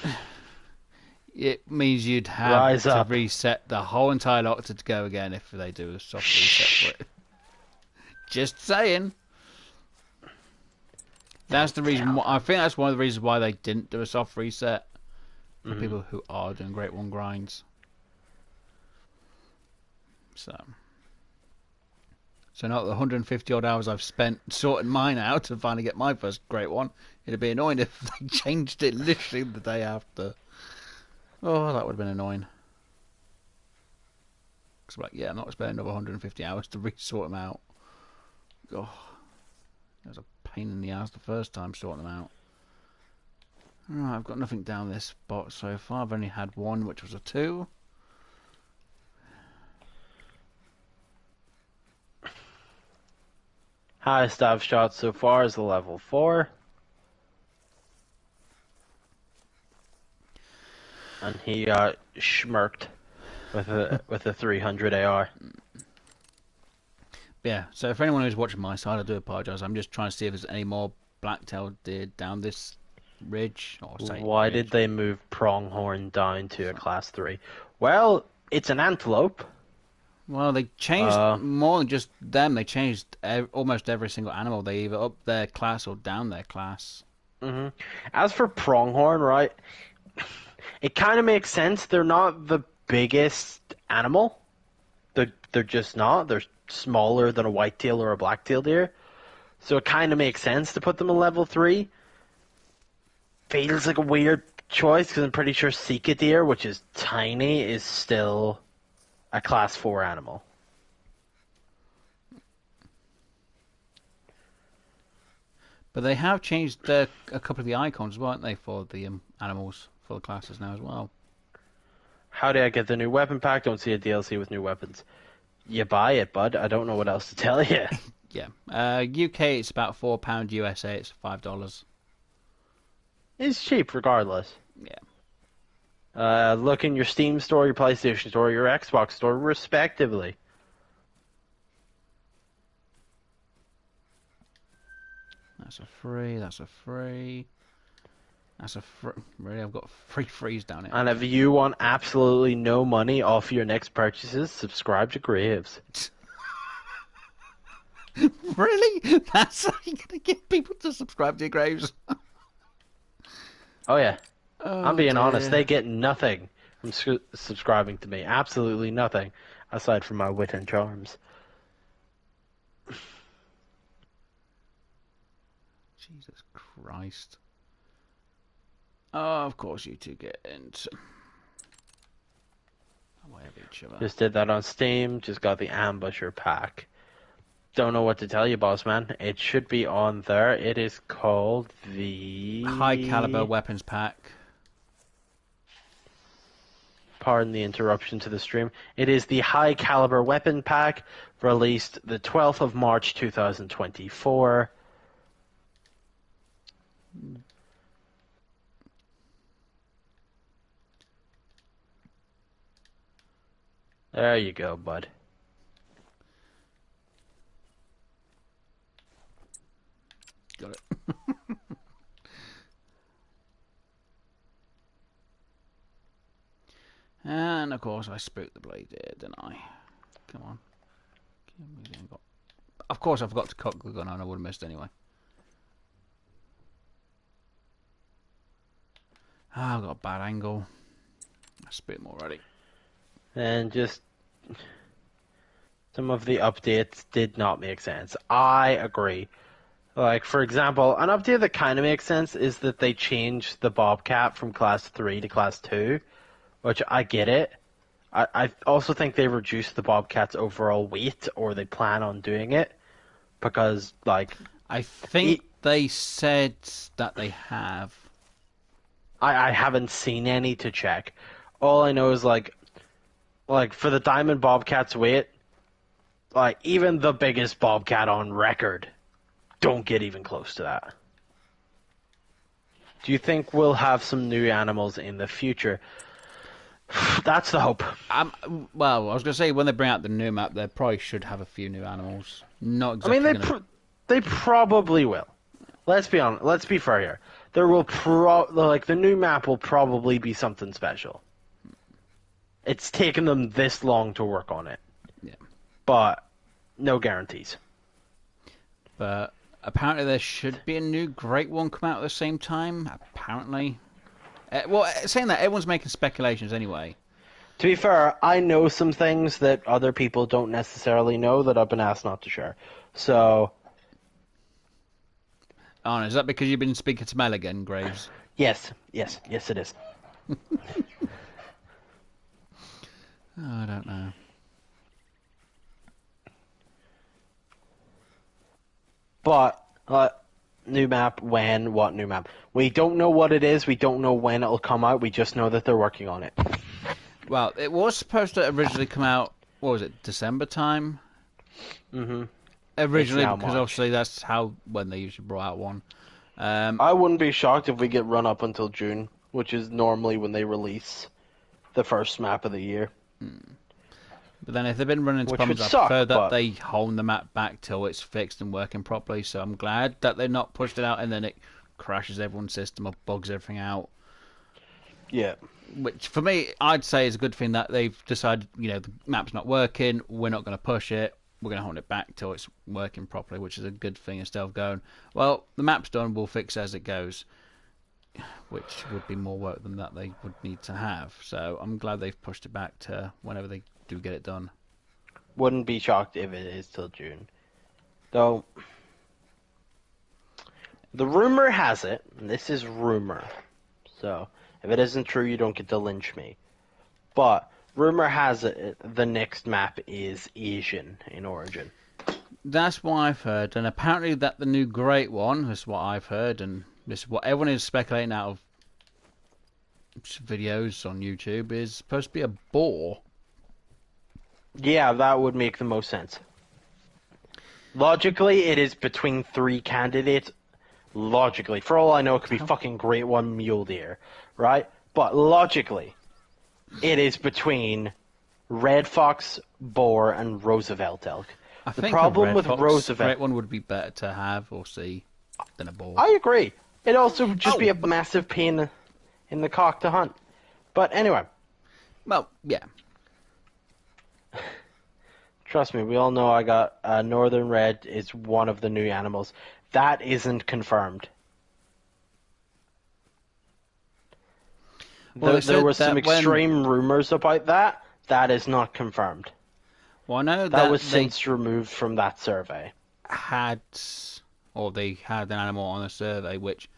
It means you'd have to up. reset the whole entire lot to go again if they do a soft reset for it. Just saying. That's the reason. I think that's one of the reasons why they didn't do a soft reset for people who are doing Great One grinds. So not the 150 odd hours I've spent sorting mine out to finally get my first Great One. It'd be annoying if they changed it literally the day after. Oh, that would have been annoying. Because like, yeah, I'm not spending another 150 hours to resort them out. Oh, it was a pain in the ass the first time sorting them out. Right, I've got nothing down this spot so far. I've only had one, which was a 2. Highest I've shot so far is a level 4. And he got schmirked with a 300 AR. Yeah, so for anyone who's watching my side, I do apologise. I'm just trying to see if there's any more black-tailed deer down this ridge. Why did they move pronghorn down to a class 3? Well, it's an antelope. Well, they changed more than just them. They changed almost every single animal. They either up their class or down their class. Mm-hmm. As for pronghorn, right, it kind of makes sense. They're not the biggest animal. They're just not. They're smaller than a whitetail or a blacktail deer. So it kind of makes sense to put them in level 3. Feels like a weird choice because I'm pretty sure Sika deer, which is tiny, is still a class 4 animal. But they have changed a couple of the icons, weren't they, for the animals, for the classes now as well. How do I get the new weapon pack? Don't see a DLC with new weapons. You buy it, bud. I don't know what else to tell you. Yeah. UK, it's about £4. USA, it's $5. It's cheap regardless. Yeah. Look in your Steam store, your PlayStation store, your Xbox store, respectively. That's a free, that's a free. That's a free. Really, I've got free frees down here. And if you want absolutely no money off your next purchases, subscribe to Graves. Really? That's how you're going to get people to subscribe to your Graves? Oh, yeah. Oh, I'm being dear. honest. They get nothing from subscribing to me. Absolutely nothing. Aside from my wit and charms. Jesus Christ. Oh, of course you two get into... away of each other. Just did that on Steam. Just got the Ambusher pack. Don't know what to tell you, boss man. It should be on there. It is called the... High Caliber Weapons Pack. Pardon the interruption to the stream. It is the High Caliber Weapon Pack, released the 12th of March 2024. There you go, bud. Got it. And of course I spooked the blade there, didn't I? Come on. Of course I forgot to cock the gun on, I would have missed anyway. Ah, I've got a bad angle. I spooked him already. And just... some of the updates did not make sense. I agree. Like, for example, an update that kind of makes sense is that they changed the Bobcat from Class 3 to Class 2, which I get it. I also think they reduced the Bobcat's overall weight, or they plan on doing it, because, like... I think they said that they have. I haven't seen any to check. All I know is, like for the Diamond Bobcat's weight, like, even the biggest Bobcat on record don't get even close to that. Do you think we'll have some new animals in the future? That's the hope. Well, I was going to say, when they bring out the new map, they probably should have a few new animals. Not exactly. I mean, they probably will. Let's be honest. Let's be fair here. There will the new map will probably be something special. It's taken them this long to work on it. Yeah. But no guarantees. But apparently there should be a new Great One come out at the same time. Apparently. Well, saying that, everyone's making speculations anyway. To be fair, I know some things that other people don't necessarily know that I've been asked not to share. So... Oh, is that because you've been speaking to Mel again, Graves? Yes, it is. I don't know. But, new map, when, what new map? We don't know what it is, we don't know when it'll come out, we just know that they're working on it. Well, it was supposed to originally come out, what was it, December time? Mm-hmm. Originally, now because March. obviously that's how when they usually brought out one. I wouldn't be shocked if we get run up until June, which is normally when they release the first map of the year. But then if they've been running into Which problems, would I suck, prefer that but- they hold the map back till it's fixed and working properly. So I'm glad that they're not pushed it out and then it crashes everyone's system or bugs everything out. Yeah. Which for me, I'd say is a good thing that they've decided, the map's not working, we're not going to push it, we're going to hold it back till it's working properly, which is a good thing instead of going, well, the map's done, we'll fix it as it goes, which would be more work than that they would need to have. So I'm glad they've pushed it back to whenever they do get it done. Wouldn't be shocked if it is till June. Though, the rumor has it, and this is rumor, so if it isn't true, you don't get to lynch me. But rumor has it the next map is Asian in origin. That's what I've heard, and apparently that the new Great One, this is what I've heard, and this is what everyone is speculating out of videos on YouTube, is supposed to be a boar. Yeah, that would make the most sense. Logically, it is between 3 candidates. Logically, for all I know, it could be fucking Great One Mule Deer, right? But logically, it is between Red Fox, Boar, and Roosevelt Elk. I The think problem a with Red Fox, Roosevelt... Great One would be better to have or see than a boar. I agree. It also would just be a massive pain in the cock to hunt. But anyway. Well, yeah. Trust me, we all know I got Northern Red is one of the new animals. That isn't confirmed. Well, there was some extreme rumors about that. That is not confirmed. Well, I know that was since removed from that survey. They had an animal on a survey which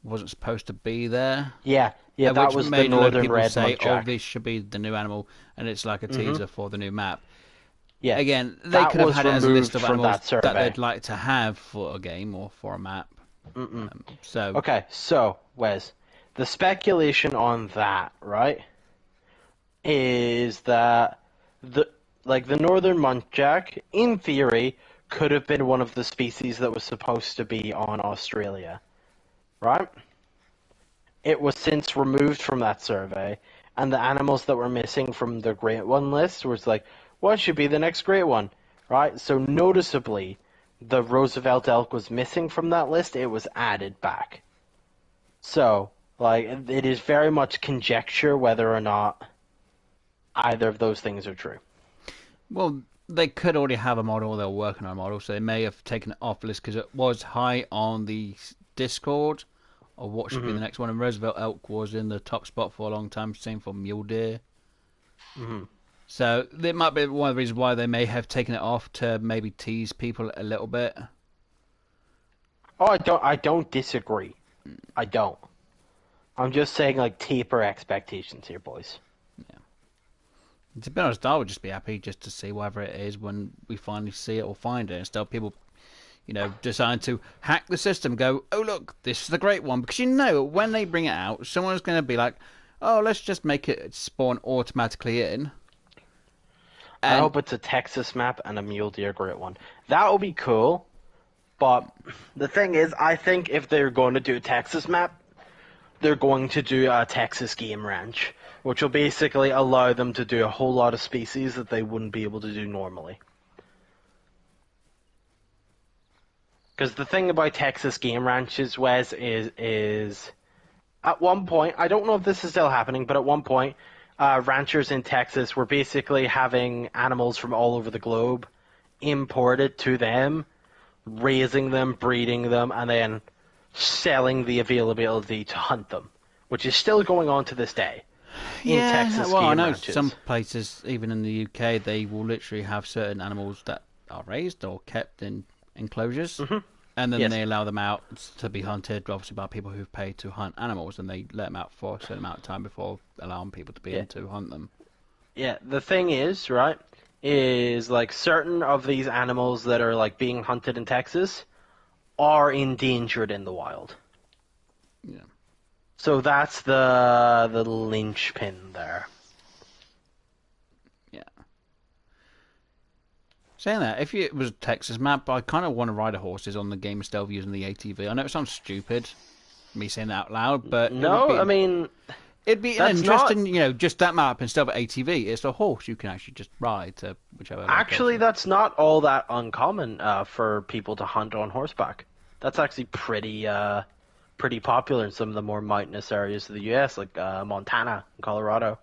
wasn't supposed to be there. Yeah, that was the Northern Red muntjac. This should be the new animal, and it's like a teaser for the new map. Yeah. Again, they could have had it as a list of animals that survey. they'd like to have for a game or for a map. Okay, so, Wes, the speculation on that, right, is that the Northern Muntjac, in theory, could have been one of the species that was supposed to be on Australia, right? It was since removed from that survey, and the animals that were missing from the Great One list was like, what should be the next Great One, right? So noticeably, the Roosevelt elk was missing from that list. It was added back. So, it is very much conjecture whether or not either of those things are true. Well, they could already have a model. They're working on a model, so they may have taken it off the list because it was high on the Discord of what should be the next one. And Roosevelt elk was in the top spot for a long time. Same for mule deer. So that might be one of the reasons why they may have taken it off to maybe tease people a little bit. Oh, I don't disagree. I don't. I'm just saying, taper expectations here, boys. Yeah. To be honest, I would just be happy just to see whatever it is when we finally see it or find it, instead of people, decide to hack the system, go, oh look, this is the Great One, because when they bring it out, someone's going to be like, oh, let's just make it spawn automatically in. I hope it's a Texas map and a mule deer Great One. That would be cool, but the thing is, I think if they're going to do a Texas map, they're going to do a Texas game ranch, which will basically allow them to do a whole lot of species that they wouldn't be able to do normally. Because the thing about Texas game ranches, Wes, is at one point, I don't know if this is still happening, but at one point, ranchers in Texas were basically having animals from all over the globe imported to them, raising them, breeding them, and then selling the availability to hunt them, which is still going on to this day in Texas game I know ranches. some places, even in the UK, they will literally have certain animals that are raised or kept in enclosures, and then they allow them out to be hunted, obviously by people who've paid to hunt animals, and they let them out for a certain amount of time before allowing people to be in to hunt them. Yeah, the thing is, right, is certain of these animals that are being hunted in Texas are endangered in the wild. Yeah. So that's the linchpin there. Yeah. Saying that, if it was a Texas map, I kind of want to ride the horses on the game instead of using the ATV. I know it sounds stupid, me saying that out loud, but No, I mean, it'd be an that's not interesting, just that map instead of ATV. It's a horse you can actually just ride to whichever actually location. that's not all that uncommon for people to hunt on horseback. That's actually pretty popular in some of the more mountainous areas of the U.S., like Montana and Colorado.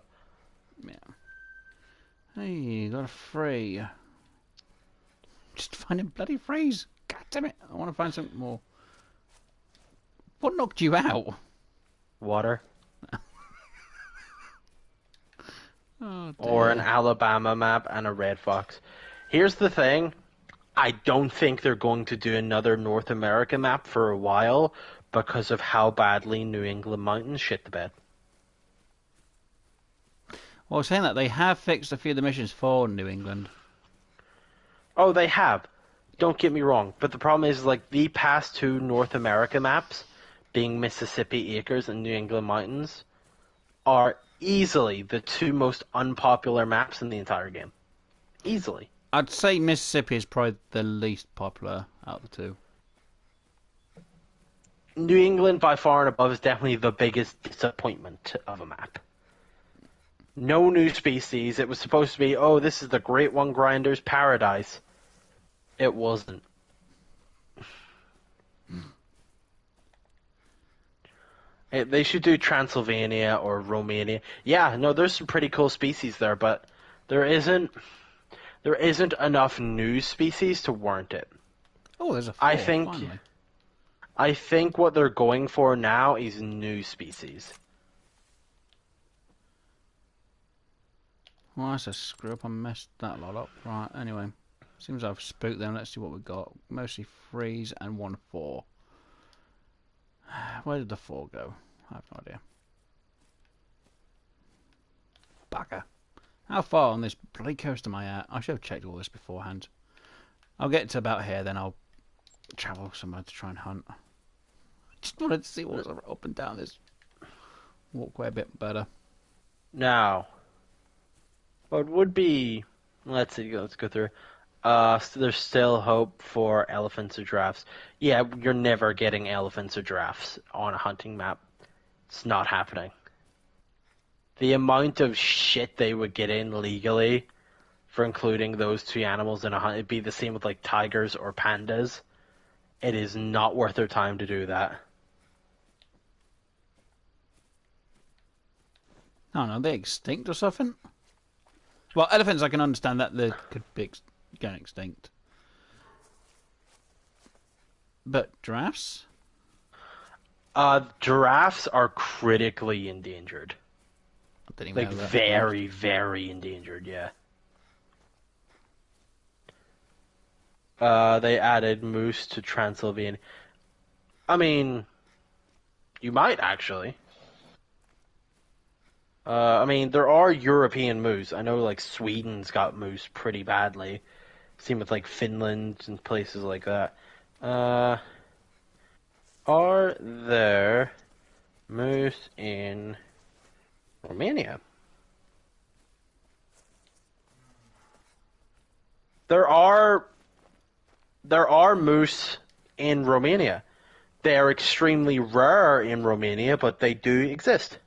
Yeah. Hey, got a free. Just finding bloody freeze. God damn it! I want to find something more. What knocked you out? Water. Oh, Or an Alabama map and a red fox. Here's the thing. I don't think they're going to do another North America map for a while because of how badly New England mountains shit the bed. Well, saying that, they have fixed a few of the missions for New England. Oh, they have. Don't get me wrong. But the problem is, like, the past two North America maps, being Mississippi Acres and New England Mountains, are easily the two most unpopular maps in the entire game. Easily. I'd say Mississippi is probably the least popular out of the two. New England, by far and above, is definitely the biggest disappointment of a map. No new species. It was supposed to be, oh, this is the Great One Grinder's paradise. It wasn't. They should do Transylvania or Romania. Yeah, no, there's some pretty cool species there, but there isn't enough new species to warrant it. Oh, there's a four, finally. I think what they're going for now is new species. Well, that's a screw up. I messed that lot up. Right, anyway. Seems I've spooked them. Let's see what we've got. Mostly freeze and 1-4. Where did the 4 go? I have no idea. Bugger. How far on this bloody coast am I at? I should have checked all this beforehand. I'll get to about here, then I'll travel somewhere to try and hunt. I just wanted to see what's up and down this walkway a bit better. Now, what would be... Let's see, let's go through. There's still hope for elephants or giraffes. Yeah, you're never getting elephants or giraffes on a hunting map. It's not happening. The amount of shit they would get in legally for including those two animals in a hunt, it'd be the same with like tigers or pandas. It is not worth their time to do that. I don't know, are they extinct or something? Well, elephants, I can understand that they could be going extinct. But giraffes? Giraffes are critically endangered. I didn't even Like, know that. very, very endangered, yeah. They added moose to Transylvania. I mean, you might actually. I mean, there are European moose. I know, like, Sweden's got moose pretty badly. Same with, like, Finland and places like that. Are there moose in Romania? There are moose in Romania. They are extremely rare in Romania, but they do exist.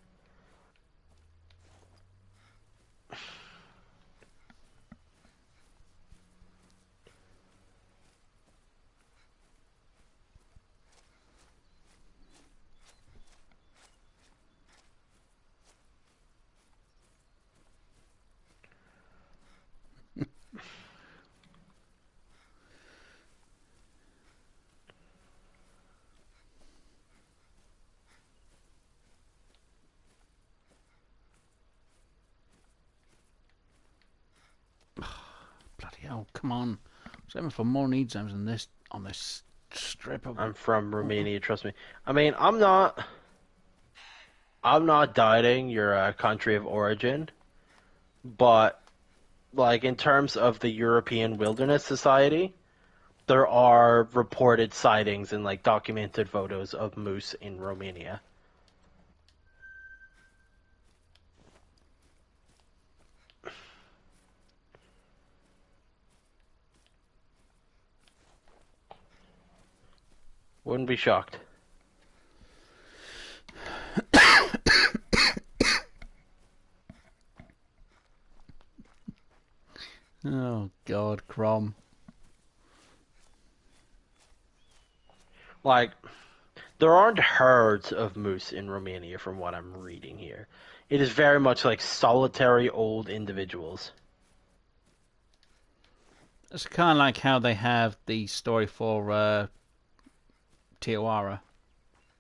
Bloody hell, come on. I was aiming for more need zones than this on this strip of... I'm from Romania, trust me. I mean, I'm not doubting your country of origin, but like in terms of the European Wilderness Society, there are reported sightings and like documented photos of moose in Romania. Wouldn't be shocked. Oh, God, Crom. Like, there aren't herds of moose in Romania from what I'm reading here. It is very much like solitary old individuals. It's kind of like how they have the story for Tijuana.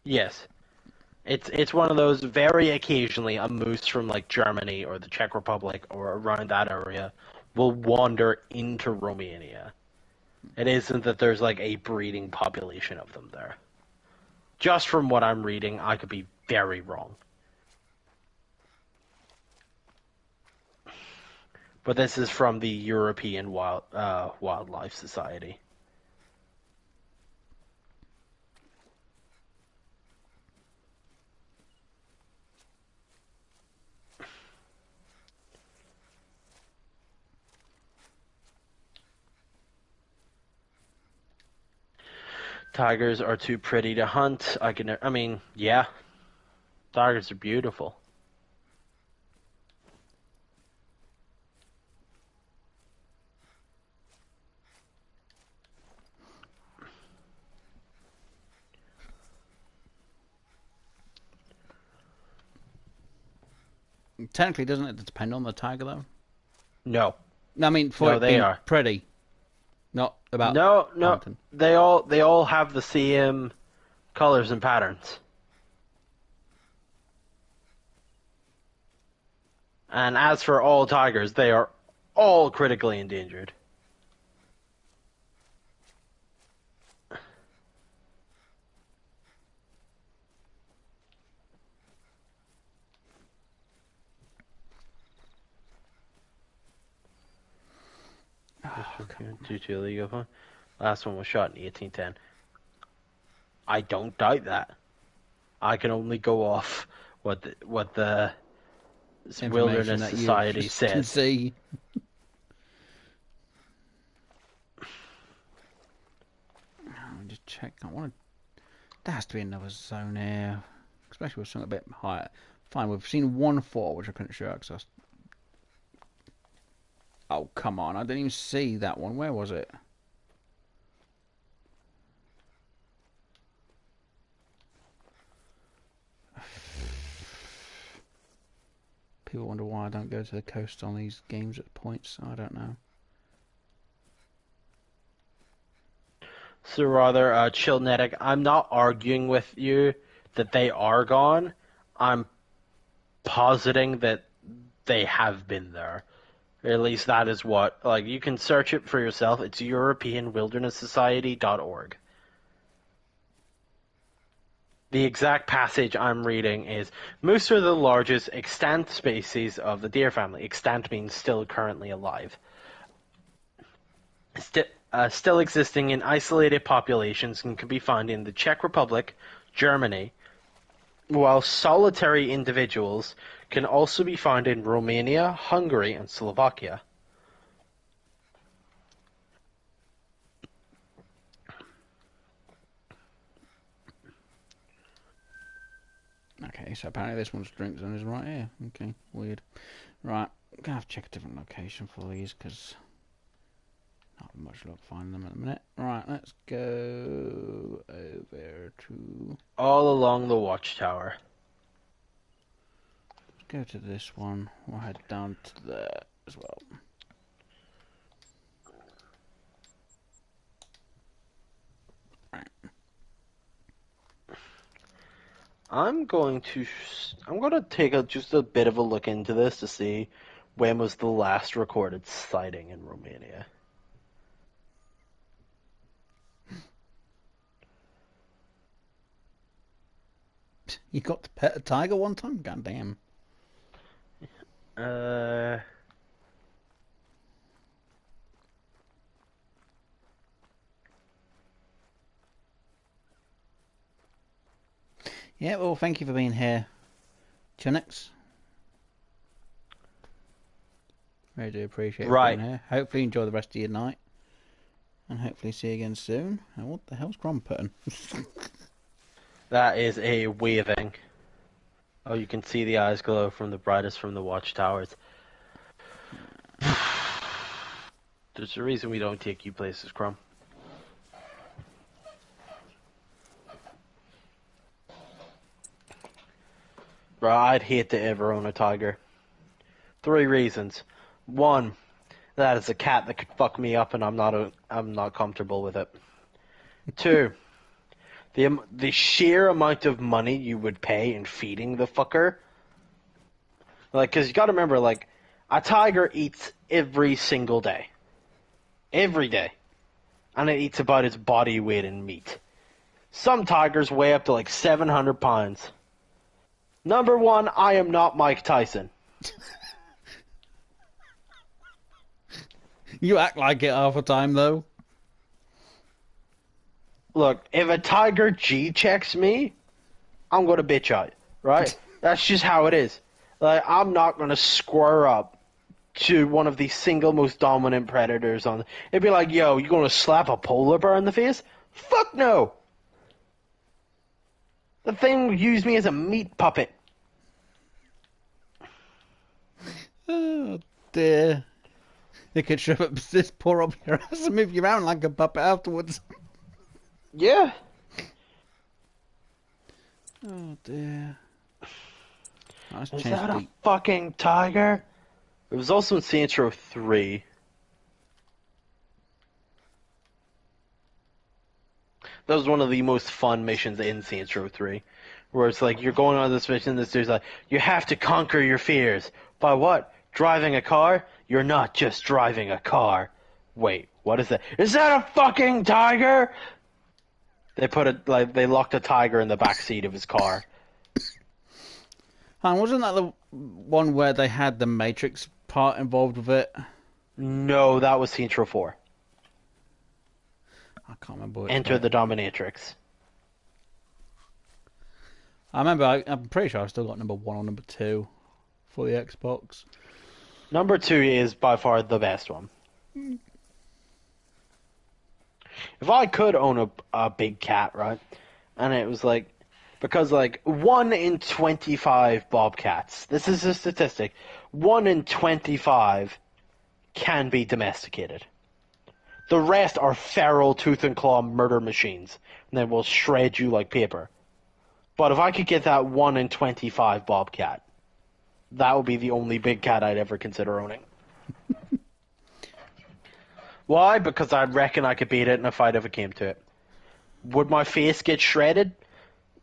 Yes. It's one of those, very occasionally a moose from like Germany or the Czech Republic or around that area will wander into Romania. It isn't that there's like a breeding population of them there. Just from what I'm reading, I could be very wrong. But this is from the European Wildlife Society. Tigers are too pretty to hunt. I mean, yeah. Tigers are beautiful. Technically, doesn't it depend on the tiger, though? No. I mean, for No, it they being are. pretty. Not about No. hunting. They all have the same colors and patterns. And as for all tigers, they are all critically endangered. Last one was shot in 1810. I don't doubt that. I can only go off what the Wilderness That Society you can says. see. Just check. I want to. There has to be another zone here, especially with something a bit higher. Fine, we've seen 1-4, which I couldn't show because Oh, come on. I didn't even see that one. Where was it? People wonder why I don't go to the coast on these games at points. I don't know. So rather, Chillnetic, I'm not arguing with you that they are gone. I'm positing that they have been there. Or at least that is what, like, you can search it for yourself. It's EuropeanWildernessSociety.org. The exact passage I'm reading is, moose are the largest extant species of the deer family. Extant means still currently alive. Still existing in isolated populations and can be found in the Czech Republic, Germany, while solitary individuals can also be found in Romania, Hungary, and Slovakia. Okay, so apparently this one's drink zone is right here. Okay, weird. Right, I'm going to have to check a different location for these because not much luck finding them at the minute. Right, let's go over to... All along the watchtower. Let's go to this one. We'll head down to there as well. Right. I'm going to take just a bit of a look into this to see when was the last recorded sighting in Romania. You got to pet a tiger one time? God damn. Yeah, well, thank you for being here, Chinix. Really do appreciate you being here. Hopefully you enjoy the rest of your night. And hopefully see you again soon. And what the hell's Grom putting? That is a waving. Oh, you can see the eyes glow from the brightest from the watchtowers. There's a reason we don't take you places, Crumb. Bro, I'd hate to ever own a tiger. 3 reasons. 1, that is a cat that could fuck me up, and I'm not comfortable with it. 2, the sheer amount of money you would pay in feeding the fucker. Like, cause you gotta remember, like, a tiger eats every single day. Every day. And it eats about its body weight in meat. Some tigers weigh up to like 700 pounds. Number 1, I am not Mike Tyson. You act like it half the time, though. Look, if a tiger G checks me, I'm gonna bitch out, right? That's just how it is. Like, I'm not gonna square up to one of the single most dominant predators on. It'd be like, yo, you gonna slap a polar bear in the face? Fuck no. The thing would use me as a meat puppet. Oh dear. They could shove up this paw up your ass and move you around like a puppet afterwards. Yeah. Oh dear. That's Is changed that a deep. fucking tiger? It was also in Saints Row 3. That was one of the most fun missions in Saints Row 3. Where it's like, you're going on this mission, this dude's like, you have to conquer your fears. By what? Driving a car? You're not just driving a car. Wait, what is that? Is that a fucking tiger? They locked a tiger in the back seat of his car. And wasn't that the one where they had the Matrix part involved with it? No, that was Saints Row 4. I can't remember what Enter the Dominatrix. I remember, I'm pretty sure I still got number 1 or number 2 for the Xbox. Number 2 is by far the best one. If I could own a big cat, right, and it was like, because like 1 in 25 bobcats, this is a statistic, 1 in 25 can be domesticated. The rest are feral tooth and claw murder machines, and they will shred you like paper. But if I could get that 1 in 25 bobcat, that would be the only big cat I'd ever consider owning. Why? Because I reckon I could beat it in a fight if it came to it. Would my face get shredded?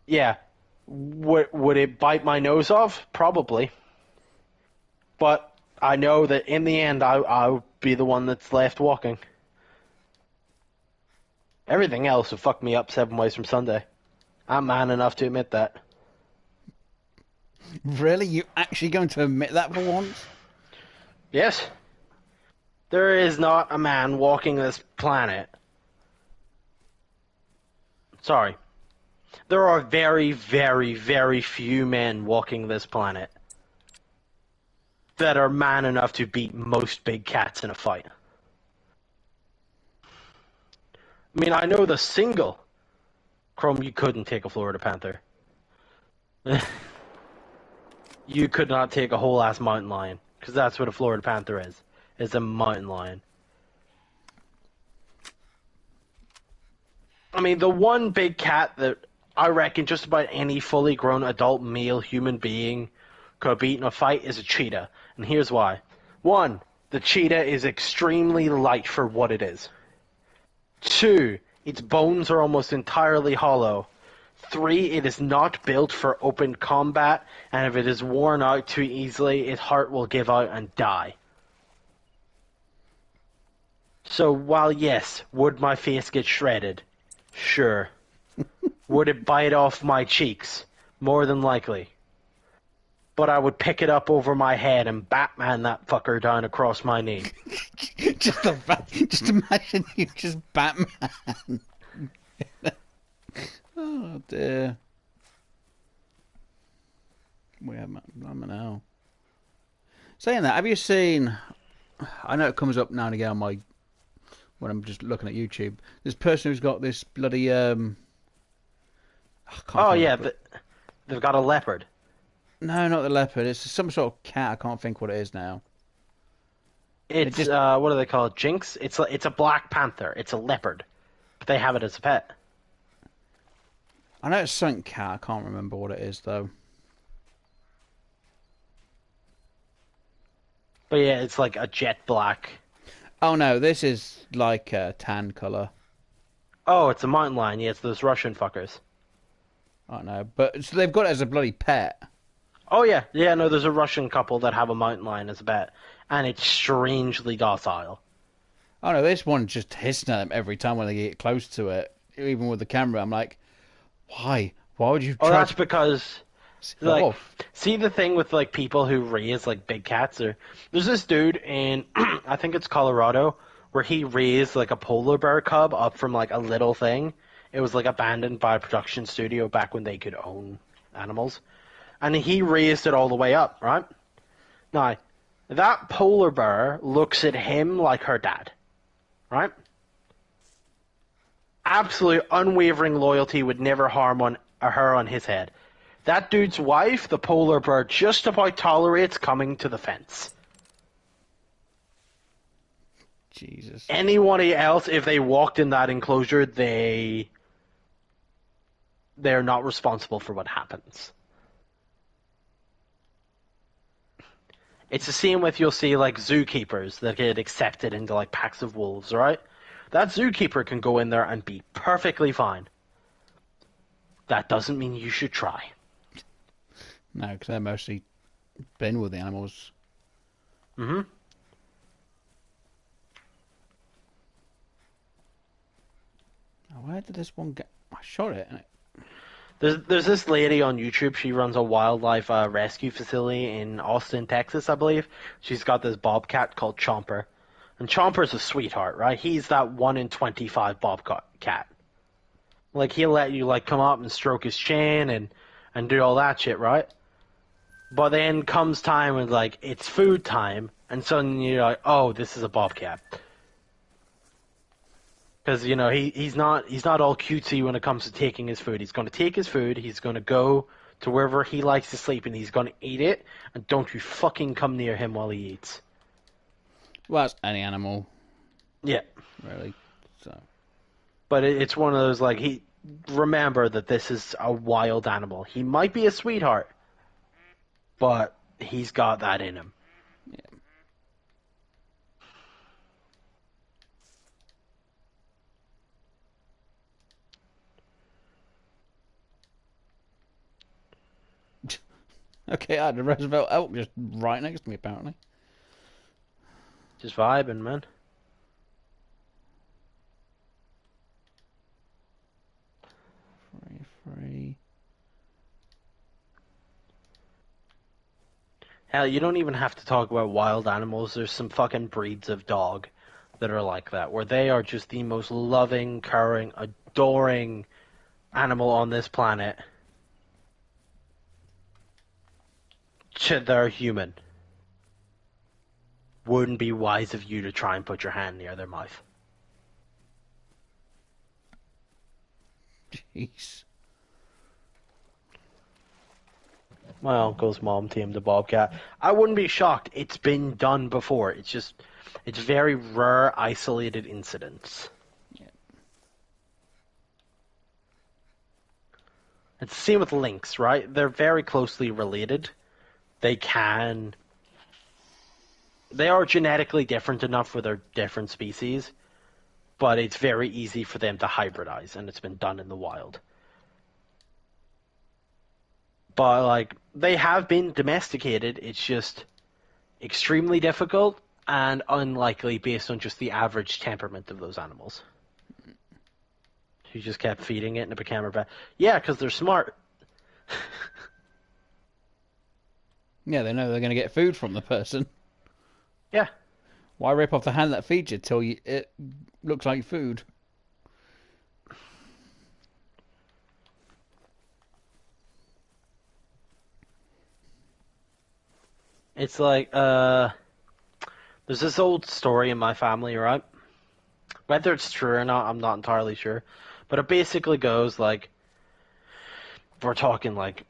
Yeah. Would it bite my nose off? Probably. But I know that in the end, I would be the one that's left walking. Everything else would fuck me up 7 ways from Sunday. I'm man enough to admit that. Really? You actually going to admit that for once? Yes. There is not a man walking this planet. Sorry. There are very, very, very few men walking this planet that are man enough to beat most big cats in a fight. I mean, I know the single. Chrome, you couldn't take a Florida Panther. You could not take a whole ass mountain lion, because that's what a Florida Panther is. It's a mountain lion. I mean, the one big cat that I reckon just about any fully grown adult male human being could beat in a fight is a cheetah. And here's why. 1, the cheetah is extremely light for what it is. 2, its bones are almost entirely hollow. 3, it is not built for open combat, and if it is worn out too easily, its heart will give out and die. So while yes, would my face get shredded? Sure. Would it bite off my cheeks? More than likely. But I would pick it up over my head and Batman that fucker down across my knee. Just imagine you just Batman. Oh dear. I'm an owl. Saying that, have you seen? I know it comes up now and again on my when I'm just looking at YouTube. This person who's got this bloody I can't Oh think yeah, of it. they've got a leopard. No, not the leopard. It's some sort of cat. I can't think what it is now. It It's just what do they call it? Jinx. It's a black panther. It's a leopard, but they have it as a pet. I know it's something cat. I can't remember what it is though. But yeah, it's like a jet black. Oh no, this is like a tan color. Oh, it's a mountain lion. Yeah, it's those Russian fuckers. I don't know, but so they've got it as a bloody pet. Oh yeah, yeah. No, there's a Russian couple that have a mountain lion as a pet, and it's strangely docile. Oh no, this one's just hissing at them every time when they get close to it. Even with the camera, I'm like, why? Why would you Oh, try that's to because piss it like, off? see the thing with like people who raise like big cats. Or there's this dude in I think it's Colorado where he raised like a polar bear cub up from like a little thing. It was like abandoned by a production studio back when they could own animals, and he raised it all the way up. Right now, that polar bear looks at him like her dad. Right. Absolute unwavering loyalty, would never harm on her on his head. That dude's wife, the polar bear, just about tolerates coming to the fence. Jesus. Anybody else, if they walked in that enclosure, they're not responsible for what happens. It's the same with, you'll see like zookeepers that get accepted into like packs of wolves, right? That zookeeper can go in there and be perfectly fine. That doesn't mean you should try. No, because they're mostly been with the animals. Mm-hmm. Oh, where did this one go? I shot it. And There's this lady on YouTube. She runs a wildlife rescue facility in Austin, Texas, I believe. She's got this bobcat called Chomper. And Chomper's a sweetheart, right? He's that 1 in 25 bobcat. Like, he'll let you, like, come up and stroke his chin and do all that shit, right? But then comes time when, like, it's food time, and suddenly you're like, oh, this is a bobcat. Because, you know, he's not all cutesy when it comes to taking his food. He's going to take his food, he's going to go to wherever he likes to sleep, and he's going to eat it, and don't you fucking come near him while he eats. well, it's any animal, Yeah. really. So. But it's one of those, like, remember that this is a wild animal. He might be a sweetheart, but he's got that in him. Yeah. Okay, I had the Roosevelt elk just right next to me, apparently. Just vibing, man. Free. Hell, you don't even have to talk about wild animals. There's some fucking breeds of dog that are like that, where they are just the most loving, caring, adoring animal on this planet. They're human. Wouldn't be wise of you to try and put your hand near their mouth. Jeez. My uncle's mom tamed a bobcat. I wouldn't be shocked. It's been done before. It's very rare, isolated incidents. Yeah. It's the same with lynx, right? They're very closely related. They are genetically different enough for their different species, but it's very easy for them to hybridize, and it's been done in the wild. But, like, they have been domesticated. It's just extremely difficult and unlikely based on just the average temperament of those animals. You just kept feeding it and it became a bad. Yeah, because they're smart. Yeah, they know they're going to get food from the person. Yeah. Why rip off the hand that feeds you till it looks like food? It's like, there's this old story in my family, right? Whether it's true or not, I'm not entirely sure. But it basically goes like, we're talking like,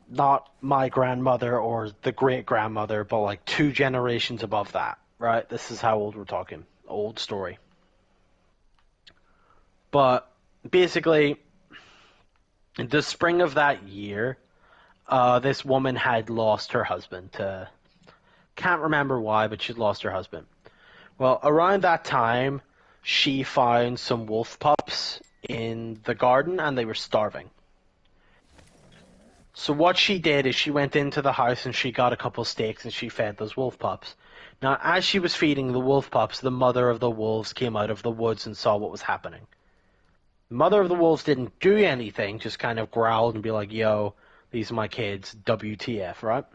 not my grandmother or the great grandmother, but like 2 generations above that, right? This is how old we're talking. Old story. But basically, in the spring of that year, this woman had lost her husband. Can't remember why, but she'd lost her husband. Well, around that time, she found some wolf pups in the garden, and they were starving. So what she did is she went into the house and she got a couple steaks and she fed those wolf pups. Now, as she was feeding the wolf pups, the mother of the wolves came out of the woods and saw what was happening. The mother of the wolves didn't do anything, just kind of growled and be like, yo, these are my kids, WTF, right?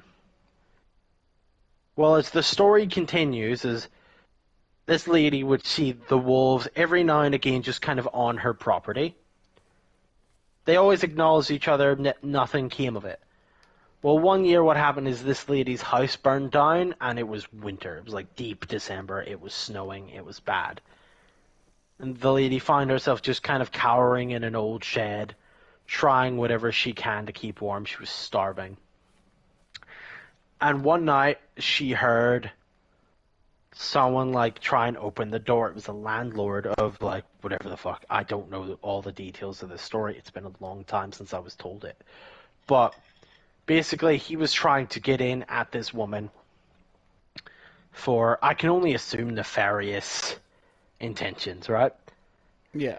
Well, as the story continues, is this lady would see the wolves every now and again just kind of on her property. They always acknowledged each other, nothing came of it. Well, one year what happened is this lady's house burned down, and it was winter. It was like deep December, it was snowing, it was bad. And the lady found herself just kind of cowering in an old shed, trying whatever she can to keep warm. She was starving. And one night, she heard someone like try and open the door. It was a landlord of like whatever the fuck. I don't know all the details of this story. It's been a long time since I was told it. But basically, he was trying to get in at this woman for, I can only assume, nefarious intentions, right? Yeah.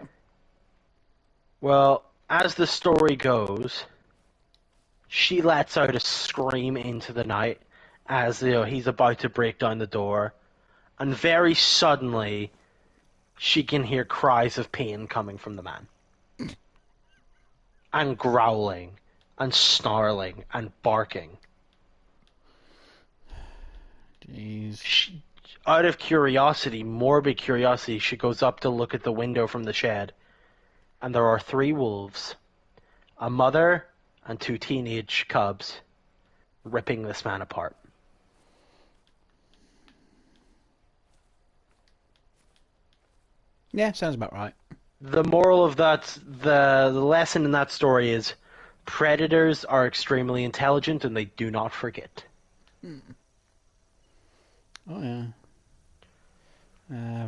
Well, as the story goes, she lets out a scream into the night as he's about to break down the door. And very suddenly, she can hear cries of pain coming from the man. And growling, and snarling, and barking. Jeez. Out of curiosity, morbid curiosity, she goes up to look at the window from the shed. And there are 3 wolves. A mother and 2 teenage cubs ripping this man apart. Yeah, sounds about right. The moral of that, the lesson in that story is predators are extremely intelligent and they do not forget. Oh, yeah.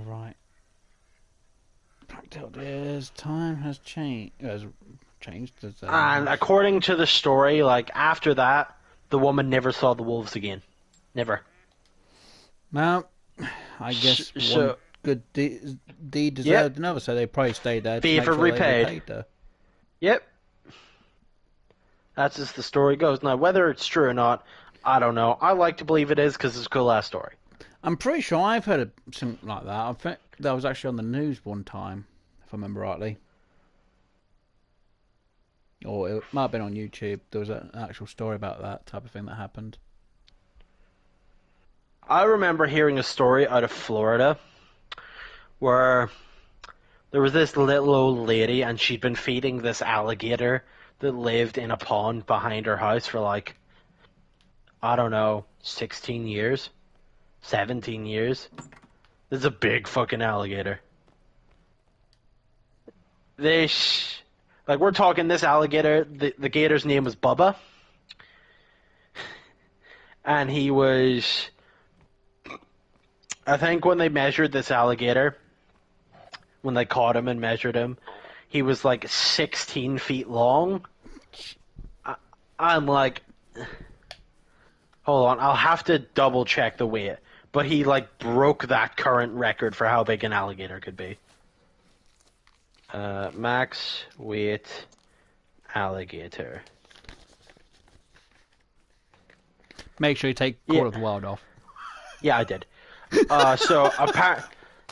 Right. Black-tailed deers. Time has changed. And according to the story, like after that, the woman never saw the wolves again. Never. Well, I guess So, one good deed deserved another, so they probably stayed there to make Beaver sure they repaid. repaid her. Yep. That's as the story goes. Now, whether it's true or not, I don't know. I like to believe it is because it's a cool ass story. I'm pretty sure I've heard of something like that. I think that was actually on the news one time, if I remember rightly. Or it might have been on YouTube. There was an actual story about that type of thing that happened. I remember hearing a story out of Florida where there was this little old lady and she'd been feeding this alligator that lived in a pond behind her house for like, I don't know, 16 years? 17 years? This is a big fucking alligator. Like, we're talking this alligator, the gator's name was Bubba. And he was, I think when they measured this alligator, when they caught him and measured him, he was like 16 feet long. I'm like, hold on, I'll have to double check the weight. But he like broke that current record for how big an alligator could be. Max weight alligator. Make sure you take Call of the Wild off. Yeah, I did. So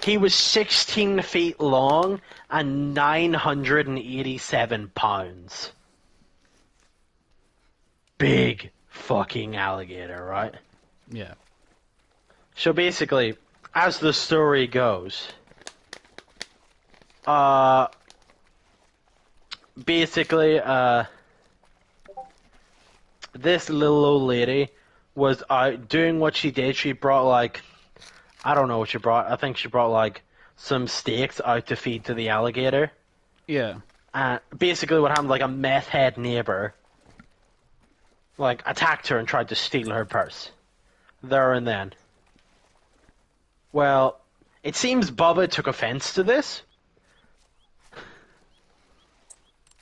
he was 16 feet long and 987 pounds. Big fucking alligator, right? Yeah. So basically, as the story goes, this little old lady was out doing what she did. She brought like, I don't know what she brought. I think she brought like some steaks out to feed to the alligator. Yeah. Basically what happened, like a meth head neighbor, like attacked her and tried to steal her purse. There and then. Well, it seems Bubba took offense to this.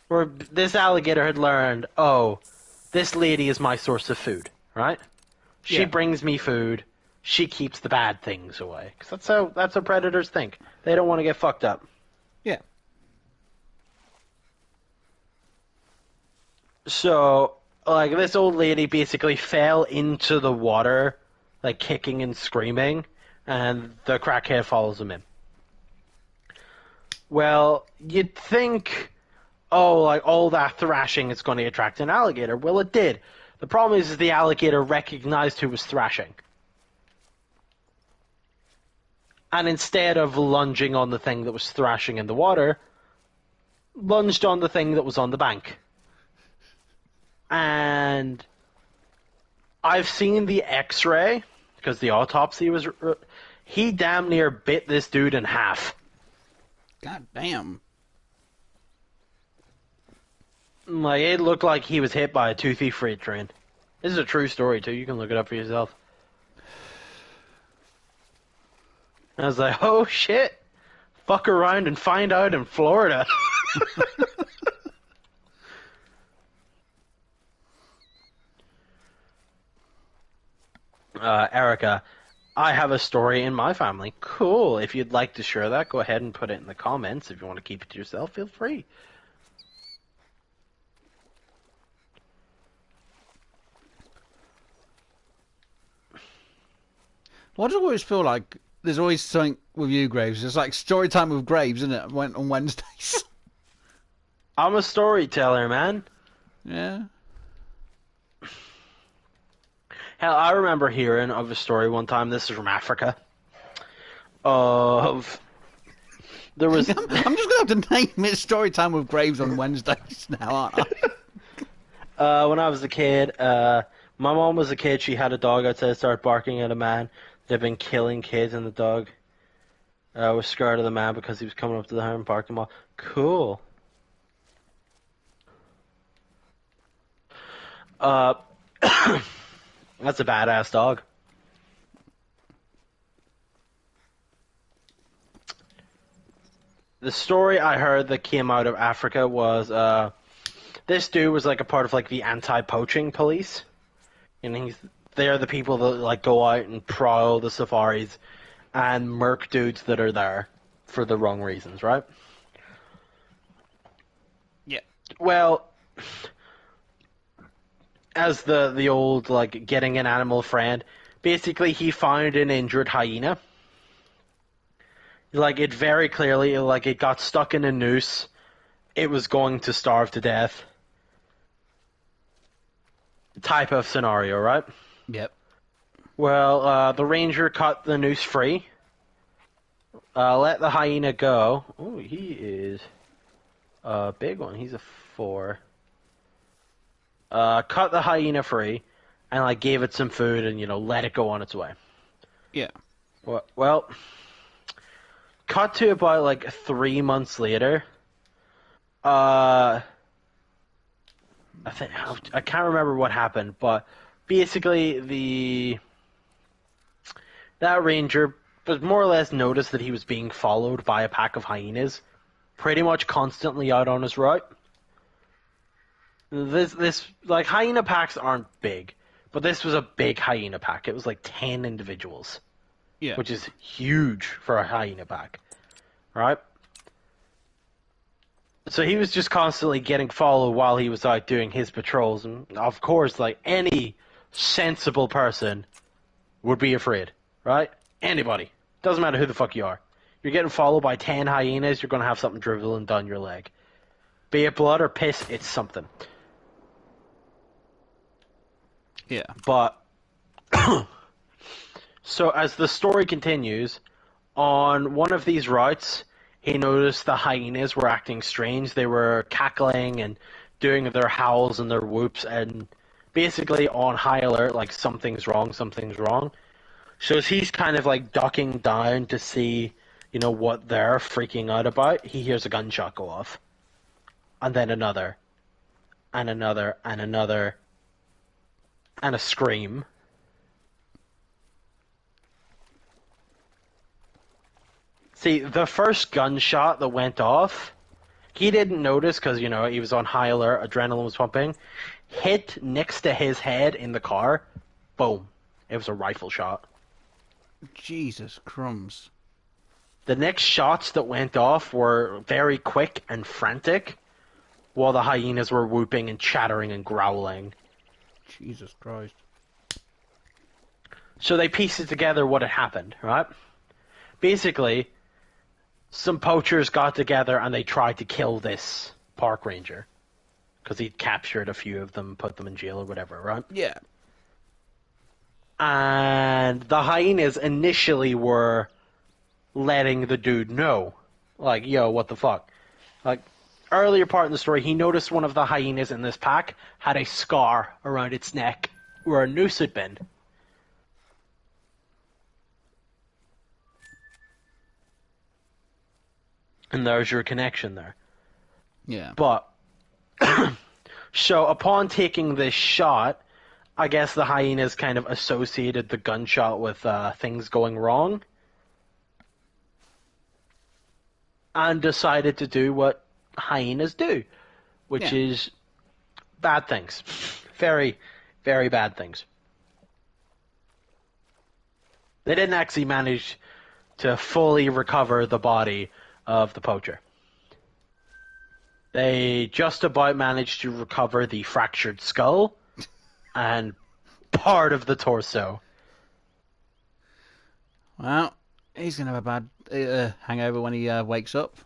Where this alligator had learned, oh, this lady is my source of food, right? She Yeah. brings me food. She keeps the bad things away. Because that's how predators think. They don't want to get fucked up. Yeah. So, like, this old lady basically fell into the water, like, kicking and screaming, and the crackhead follows him in. Well, you'd think, oh, like, all that thrashing is going to attract an alligator. Well, it did. The problem is the alligator recognized who was thrashing. And instead of lunging on the thing that was thrashing in the water, lunged on the thing that was on the bank. And I've seen the x-ray, because the autopsy was... He damn near bit this dude in half. God damn. Like, it looked like he was hit by a toothy freight train. This is a true story, too. You can look it up for yourself. I was like, oh, shit. Fuck around and find out in Florida. Erica, I have a story in my family. Cool. If you'd like to share that, go ahead and put it in the comments. If you want to keep it to yourself, feel free. Why do I always feel like there's always something with you, Graves? It's like story time with Graves, isn't it? Went on Wednesdays. I'm a storyteller, man. Yeah. Hell, I remember hearing of a story one time, this is from Africa, of... There was... I'm just going to have to name it story time with Graves on Wednesdays now, aren't I? When I was a kid, my mom was a kid, she had a dog outside, started barking at a man that had been killing kids, and the dog was scared of the man because he was coming up to the house and barked him off. Cool. That's a badass dog. The story I heard that came out of Africa was this dude was like a part of like the anti-poaching police, and they're the people that like go out and prowl the safaris and murk dudes that are there for the wrong reasons, right? Yeah. Well, as the old like getting an animal friend, basically he found an injured hyena. Like it very clearly, like it got stuck in a noose. It was going to starve to death. Type of scenario, right? Yep. Well, the ranger cut the noose free. Let the hyena go. Oh, he is a big one. He's a 4. Cut the hyena free, and like gave it some food, and let it go on its way. Yeah. Well, cut to about like 3 months later. I can't remember what happened, but basically that ranger was more or less noticed that he was being followed by a pack of hyenas, pretty much constantly out on his route. This like hyena packs aren't big, but this was a big hyena pack. It was like 10 individuals. Yeah. Which is huge for a hyena pack, right? So he was just constantly getting followed while he was out doing his patrols, and of course, like any sensible person would be afraid, right? Anybody. Doesn't matter who the fuck you are. You're getting followed by 10 hyenas, you're going to have something dribbling down your leg. Be it blood or piss, it's something. Yeah. But... So as the story continues, on one of these routes, he noticed the hyenas were acting strange. They were cackling and doing their howls and their whoops, and basically on high alert, like something's wrong, something's wrong. So as he's kind of like ducking down to see, you know what they're freaking out about, he hears a gunshot go off. And then another. And another. And another. And a scream. See, the first gunshot that went off, he didn't notice because, you know, he was on high alert, adrenaline was pumping. Hit next to his head in the car. Boom. It was a rifle shot. Jesus crumbs. The next shots that went off were very quick and frantic, while the hyenas were whooping and chattering and growling. Jesus Christ. So they pieced together what had happened, right? Basically, some poachers got together and they tried to kill this park ranger. Because he'd captured a few of them, put them in jail or whatever, right? Yeah. And the hyenas initially were letting the dude know. Like, yo, what the fuck? Like, earlier part in the story, he noticed one of the hyenas in this pack had a scar around its neck where a noose had been. And there's your connection there. Yeah. But, so upon taking this shot, I guess the hyenas kind of associated the gunshot with things going wrong. And decided to do what hyenas do, which is bad things. Very, very bad things. They didn't actually manage to fully recover the body of the poacher. They just about managed to recover the fractured skull and part of the torso. Well, he's going to have a bad hangover when he wakes up.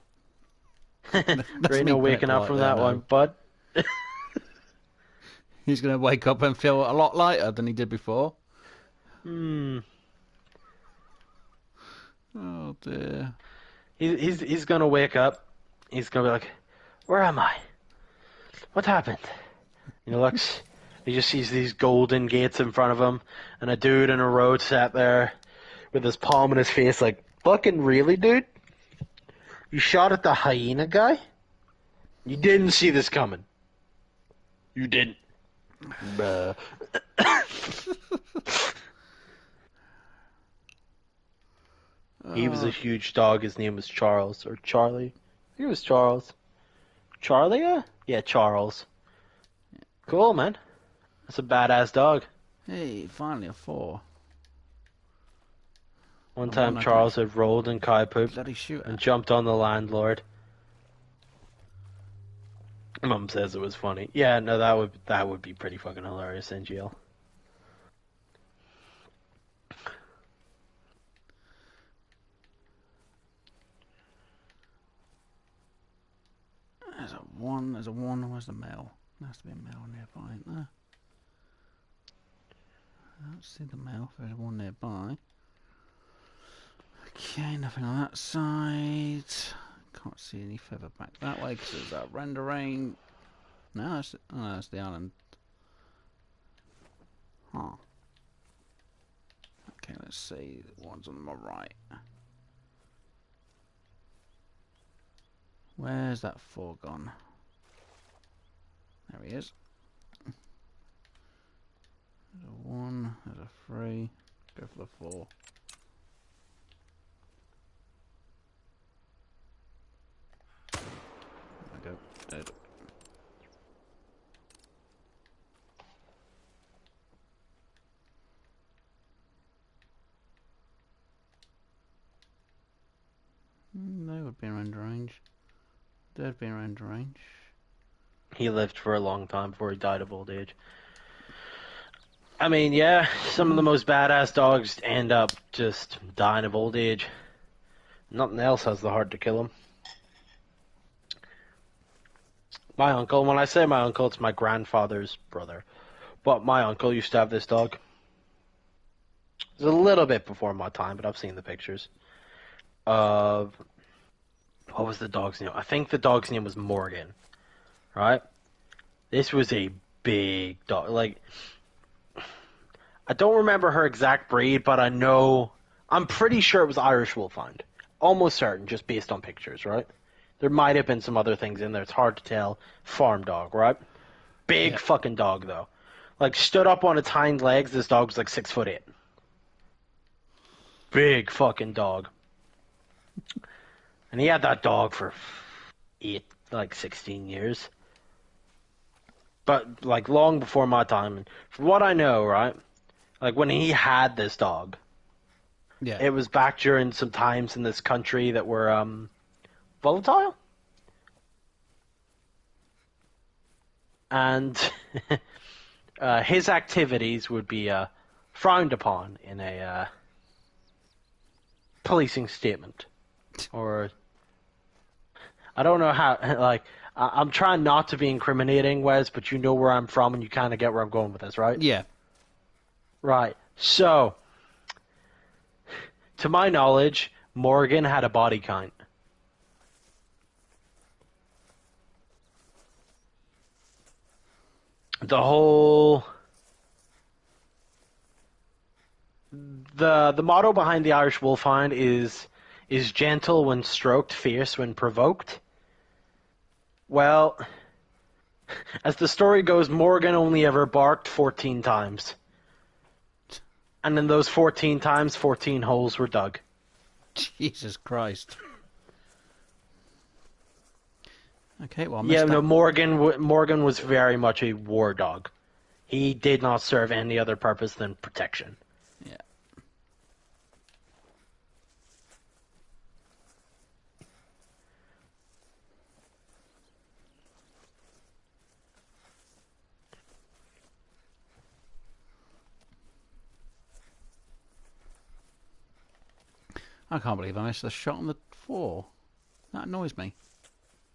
There ain't no waking up from that one, bud. He's going to wake up and feel a lot lighter than he did before. Oh, dear. He's going to wake up. He's going to be like, where am I? What happened? He looks. He just sees these golden gates in front of him, and a dude in a road sat there with his palm in his face like, fucking really, dude? You shot at the hyena guy? You didn't see this coming. You didn't. He was a huge dog. His name was Charles, or Charlie. I think it was Charles. Charlie? Yeah, Charles. Cool, man. That's a badass dog. Hey, finally a 4. One time Charles had rolled in cow poop Bloody shoot and jumped on the landlord. Mum says it was funny. Yeah, no, that would be pretty fucking hilarious in jail. There's a 1. Where's the male? There has to be a male nearby, isn't there? I don't see the male. There's one nearby. Okay, nothing on that side. Can't see any further back that way because there's that rendering. No, that's the island. Huh. Okay, let's see. The one's on my right. Where's that 4 gone? There he is. There's a 1, there's a 3. Go for the 4. There we go. Dead. They would be around range. They'd be around range. He lived for a long time before he died of old age. I mean, yeah, some of the most badass dogs end up just dying of old age. Nothing else has the heart to kill them. My uncle, when I say my uncle, it's my grandfather's brother. But my uncle used to have this dog. It was a little bit before my time, but I've seen the pictures. Of... What was the dog's name? I think the dog's name was Morgan. Right? This was a big dog. Like, I don't remember her exact breed, but I'm pretty sure it was Irish Wolfhound. almost certain, just based on pictures, right? There might have been some other things in there. It's hard to tell. Farm dog, right? Big fucking dog, though. Like, stood up on its hind legs, this dog was like 6'8". Big fucking dog. And he had that dog for 16 years. But, like, long before my time. And from what I know, right, like, when he had this dog, it was back during some times in this country that were, volatile? And his activities would be frowned upon in a policing statement. Or, I don't know how, like, I'm trying not to be incriminating, Wes, but you know where I'm from and you kind of get where I'm going with this, right? Yeah. Right. So, to my knowledge, Morgan had a body count. The whole... The motto behind the Irish Wolfhound is gentle when stroked, fierce when provoked. Well, as the story goes, Morgan only ever barked 14 times. And in those 14 times, 14 holes were dug. Jesus Christ. Okay, well, Morgan was very much a war dog. He did not serve any other purpose than protection. Yeah. I can't believe I missed the shot on the 4. That annoys me.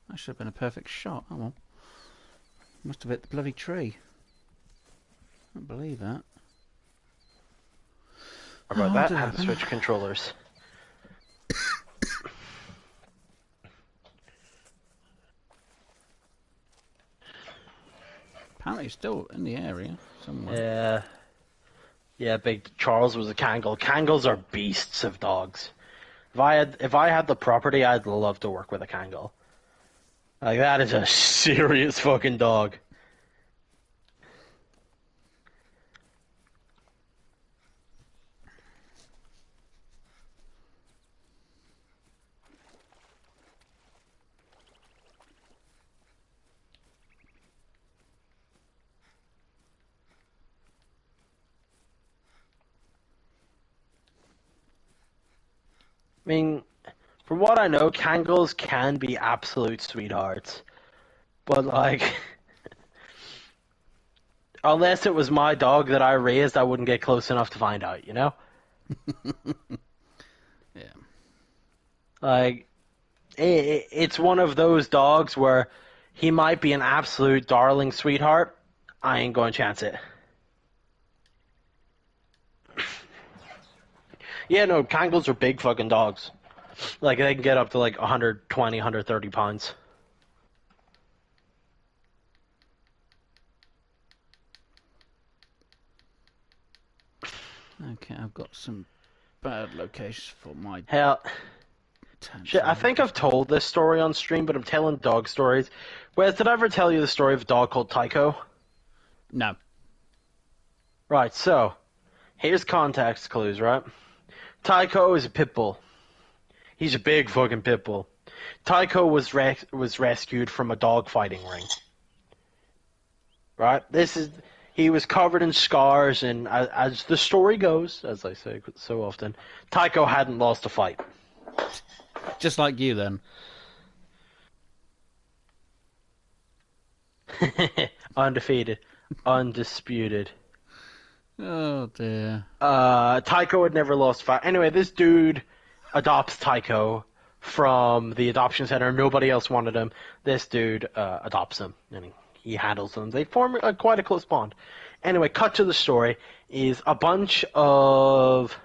That should have been a perfect shot. Oh well. Must have hit the bloody tree. I can't believe that. How about that? I had to switch controllers. Apparently he's still in the area somewhere. Yeah, Big Charles was a Kangal. Kangals are beasts of dogs. If I had the property, I'd love to work with a Kangal. Like, that is a serious fucking dog. I mean, from what I know, Kangals can be absolute sweethearts. But, like, unless it was my dog that I raised, I wouldn't get close enough to find out, you know? Yeah. Like, it's one of those dogs where he might be an absolute darling sweetheart. I ain't going to chance it. Yeah, no, Kangals are big fucking dogs. Like, they can get up to like 120, 130 pounds. Okay, I've got some bad locations for my... Hell, shit, I think I've told this story on stream, but I'm telling dog stories. Wes, did I ever tell you the story of a dog called Tycho? No. Right, so, here's context clues, right? Tycho is a pit bull. He's a big fucking pit bull. Tycho was rescued from a dog fighting ring. Right? He was covered in scars, and as the story goes, as I say so often, Tycho hadn't lost a fight. Just like you, then. Undefeated. Undisputed. Oh, dear. Tycho had never lost a fight. Anyway, this dude adopts Tycho from the adoption center. Nobody else wanted him. This dude adopts him, and he handles him. They form quite a close bond. Anyway, cut to the story is a bunch of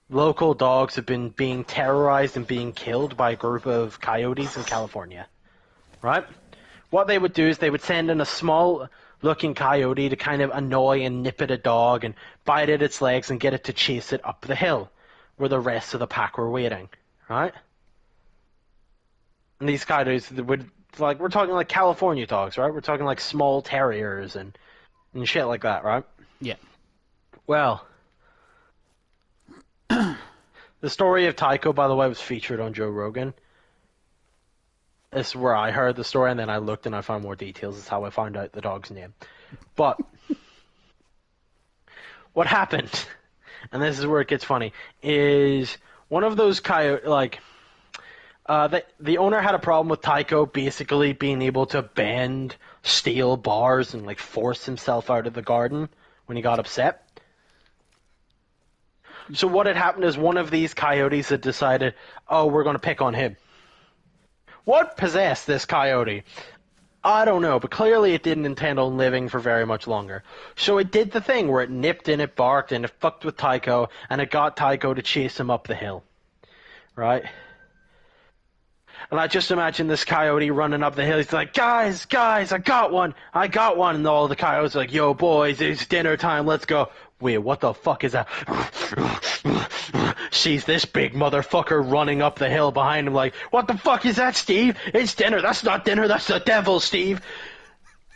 local dogs have been being terrorized and being killed by a group of coyotes in California. Right? What they would do is they would send in a small-looking coyote to kind of annoy and nip at a dog and bite at its legs and get it to chase it up the hill where the rest of the pack were waiting. right? And these coyotes would, like, we're talking like California dogs, right? We're talking like small terriers and shit like that, right? Yeah. Well, the story of Tycho, by the way, was featured on Joe Rogan. This is where I heard the story, and then I looked and I found more details. This is how I found out the dog's name. But what happened, and this is where it gets funny, is one of those coyote, like, the owner had a problem with Tycho basically being able to bend steel bars and like force himself out of the garden when he got upset. So what had happened is one of these coyotes had decided, oh, we're going to pick on him. What possessed this coyote? I don't know, but clearly it didn't intend on living for very much longer. So it did the thing where it nipped and it barked and it fucked with Tycho, and it got Tycho to chase him up the hill. Right? And I just imagine this coyote running up the hill. He's like, guys, I got one. And all the coyotes are like, yo, boys, it's dinner time. Let's go. Wait, what the fuck is that? Sees this big motherfucker running up the hill behind him like, what the fuck is that, Steve? It's dinner. That's not dinner. That's the devil, Steve.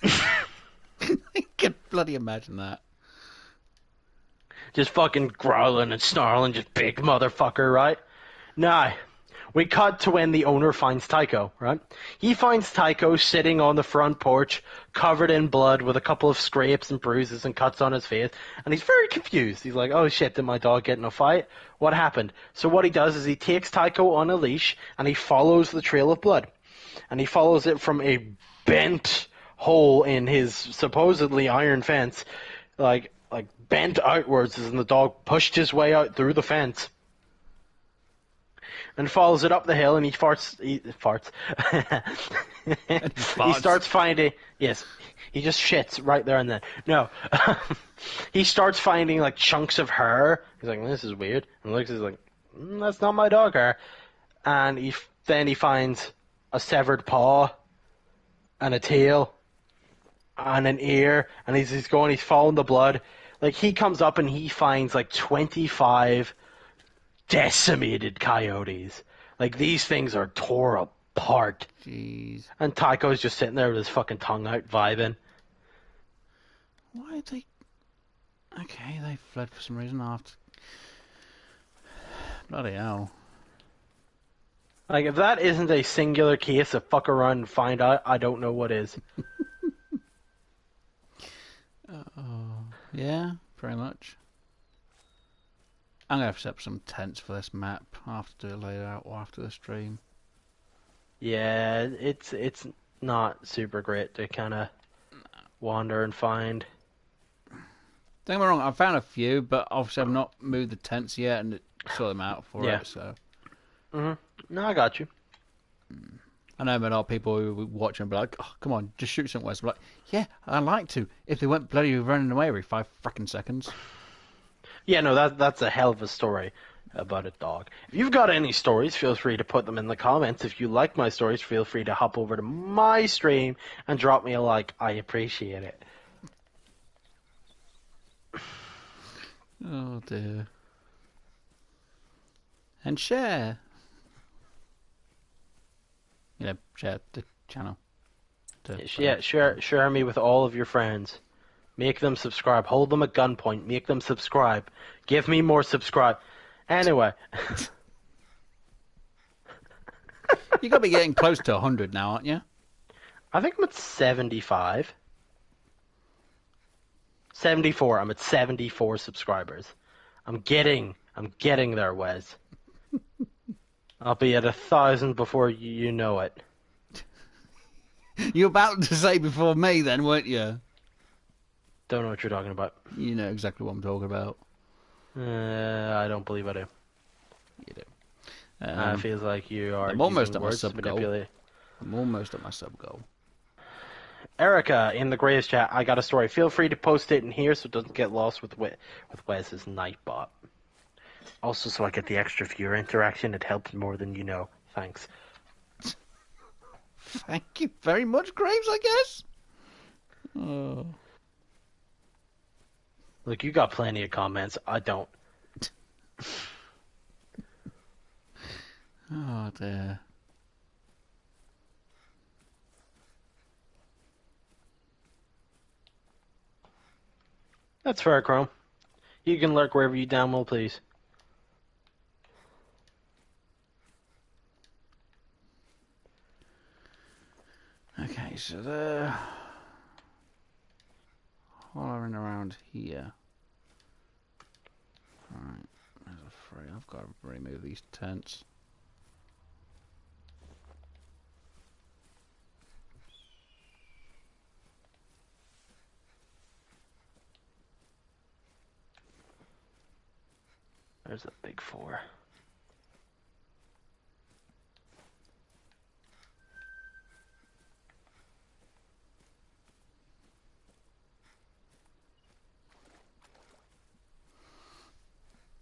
I can bloody imagine that. Just fucking growling and snarling, just big motherfucker, right? Nah. We cut to when the owner finds Tycho, right? He finds Tycho sitting on the front porch, covered in blood, with a couple of scrapes and bruises and cuts on his face, and he's very confused. He's like, oh shit, did my dog get in a fight? What happened? So what he does is he takes Tycho on a leash, and he follows the trail of blood. And he follows it from a bent hole in his supposedly iron fence, like bent outwards, as the dog pushed his way out through the fence. And follows it up the hill, and he farts. He starts finding. Yes, he just shits right there and then. No, he starts finding like chunks of hair. He's like, "This is weird." And looks, he's like, "That's not my dog hair." And then he finds a severed paw, and a tail, and an ear, and he's following the blood. Like, he comes up and he finds like 25 decimated coyotes. Like, these things are tore apart. Jeez. And Tycho's just sitting there with his fucking tongue out, vibing. Why did they... Okay, they fled for some reason after... Bloody hell. Like, if that isn't a singular case of fuck around and find out, I don't know what is. Yeah, very much. I'm going to have to set up some tents for this map. I'll have to do it later or after the stream. Yeah, it's not super great to kind of wander and find. Don't get me wrong, I've found a few, but obviously I've not moved the tents yet and sort them out for it, so... No, I got you. I know a lot of people who watch and be like, oh, come on, just shoot somewhere. So I'm like, yeah, I'd like to, if they weren't bloody running away every 5 frickin' seconds. Yeah, no, that's a hell of a story about a dog. If you've got any stories, feel free to put them in the comments. If you like my stories, feel free to hop over to my stream and drop me a like. I appreciate it. Oh, dear. And share. You know, share the channel. Yeah, share me with all of your friends. Make them subscribe. Hold them at gunpoint. Make them subscribe. Give me more subscribe. Anyway. You got to be getting close to 100 now, aren't you? I think I'm at 75. 74. I'm at 74 subscribers. I'm getting there, Wes. I'll be at 1,000 before you know it. You were about to say before me then, weren't you? Don't know what you're talking about. You know exactly what I'm talking about. I don't believe I do. You do. It feels like you are. I'm almost at my words to sub goal. manipulate. I'm almost at my sub goal. Erica in the Graves chat, I got a story. Feel free to post it in here so it doesn't get lost with Wes's Nightbot. Also, so I get the extra viewer interaction. It helps more than you know. Thanks. Thank you very much, Graves, I guess. Oh. Look, you got plenty of comments. I don't. Oh dear. That's fair, Chrome. You can lurk wherever you damn well please. Okay, so they're hollering around here. Alright, there's a free. I've got to remove these tents. There's a big 4.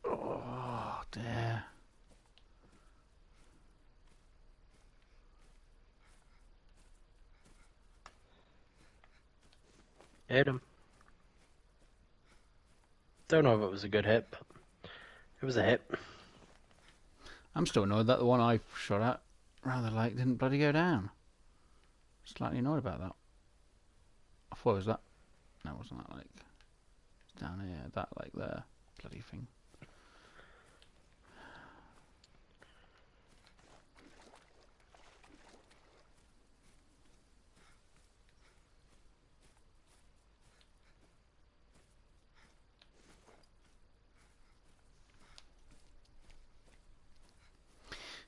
Oh dear. Hit him. Don't know if it was a good hit, but it was a hit. I'm still annoyed that the one I shot at around the lake didn't bloody go down. Slightly annoyed about that. I thought it was that. No, it wasn't that lake. It's down here, that lake there. Bloody thing.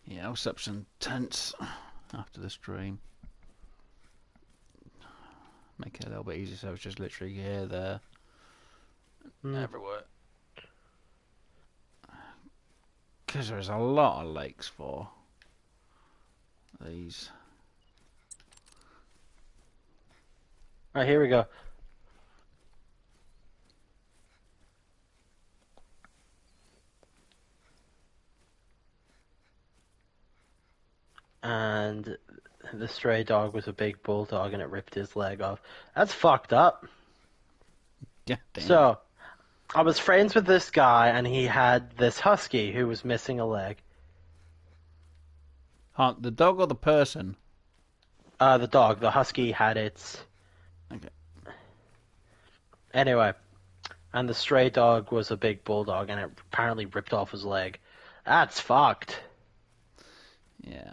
Yeah, I'll set up some tents after the stream. Make it a little bit easier so it's just literally here, there, everywhere. Because there's a lot of lakes for these. Alright, here we go. And the stray dog was a big bulldog and it ripped his leg off. That's fucked up. Yeah, damn. So, I was friends with this guy and he had this husky who was missing a leg. The dog or the person? The dog. The husky had its... Okay. Anyway, and the stray dog was a big bulldog and it apparently ripped off his leg. That's fucked. Yeah.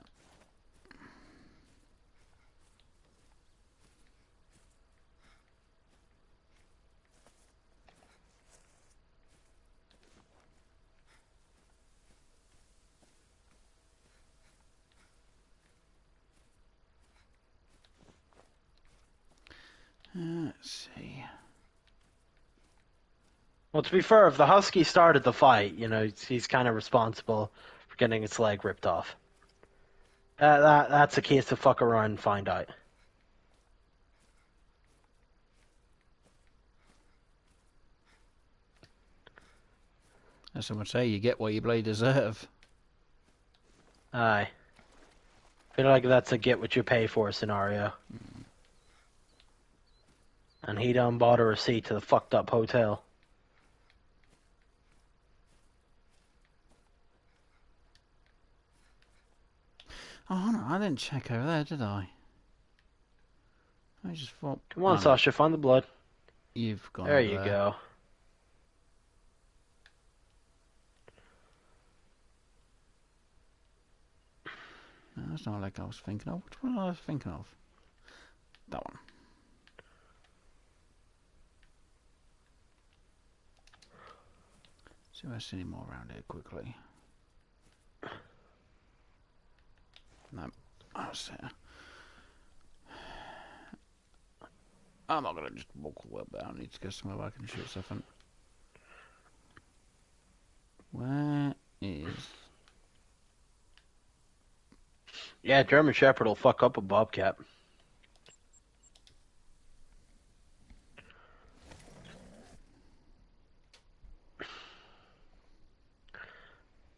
Let's see. Well, to be fair, if the husky started the fight, you know, he's kind of responsible for getting its leg ripped off. That's a case to fuck around and find out. As someone say, you get what you bloody deserve. Aye. Feel like that's a get what you pay for scenario. And he done bought a receipt to the fucked up hotel. Oh no, I didn't check over there, did I? I just thought. Come on, Sasha, find the blood. You've gone. There you go. No, that's not like I was thinking of. Which one was I thinking of? That one. See if I see any more around here quickly. No, I was there. I'm not gonna just walk all the way up there. I need to go somewhere where I can shoot something. Where is? Yeah, German Shepherd will fuck up a bobcat.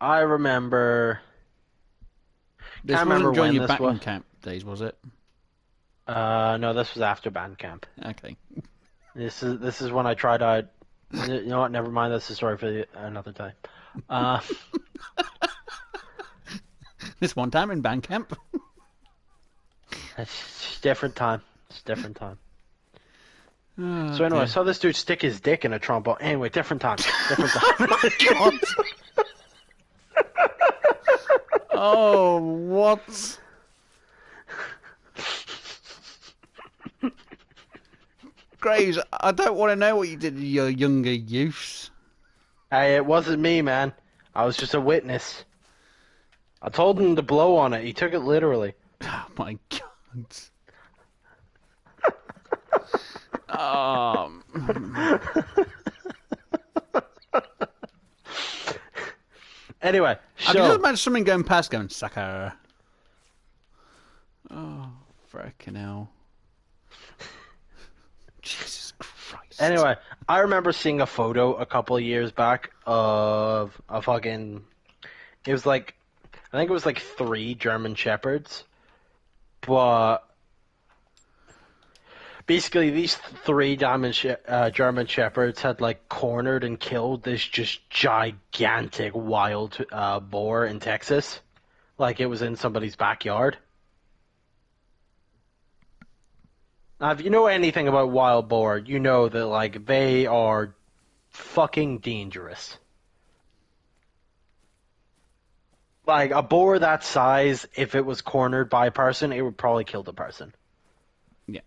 I remember. This Can't wasn't remember during when your this was. back camp days, was it? No, this was after band camp. Okay. This is when I tried out. You know what? Never mind. That's a story for another time. This one time in Bandcamp. It's different time. It's different time. Oh, So anyway, I dear. saw this dude stick his dick in a trombone. Anyway, different time. Different time. God. Oh, what? Graves, I don't want to know what you did to your younger youths. Hey, it wasn't me, man. I was just a witness. I told him to blow on it. He took it literally. Oh my God. Um, Anyway, I can just so imagine something going past going, sucker. Oh, frickin' hell. Jesus Christ. anyway, I remember seeing a photo a couple of years back of a fucking. It was like, I think it was like 3 German Shepherds, but basically these 3 German Shepherds had like cornered and killed this just gigantic wild boar in Texas, like it was in somebody's backyard. Now, if you know anything about wild boar, you know that like they are fucking dangerous. Like a boar that size, if it was cornered by a person, it would probably kill the person. Yeah.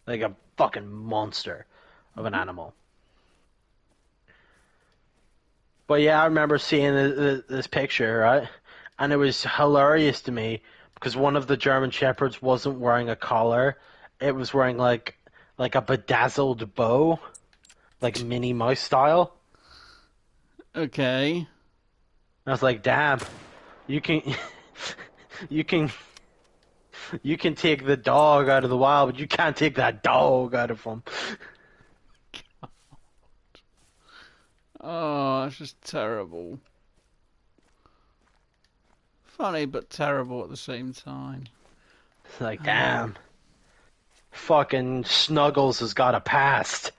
Like a fucking monster of an animal. But yeah, I remember seeing this picture, right? And it was hilarious to me because one of the German Shepherds wasn't wearing a collar. It was wearing like a bedazzled bow, like Minnie Mouse style. Okay. I was like, damn, you can, you can, you can take the dog out of the wild, but you can't take that dog out of him. Oh, it's just terrible. Funny, but terrible at the same time. It's like, damn, fucking Snuggles has got a past.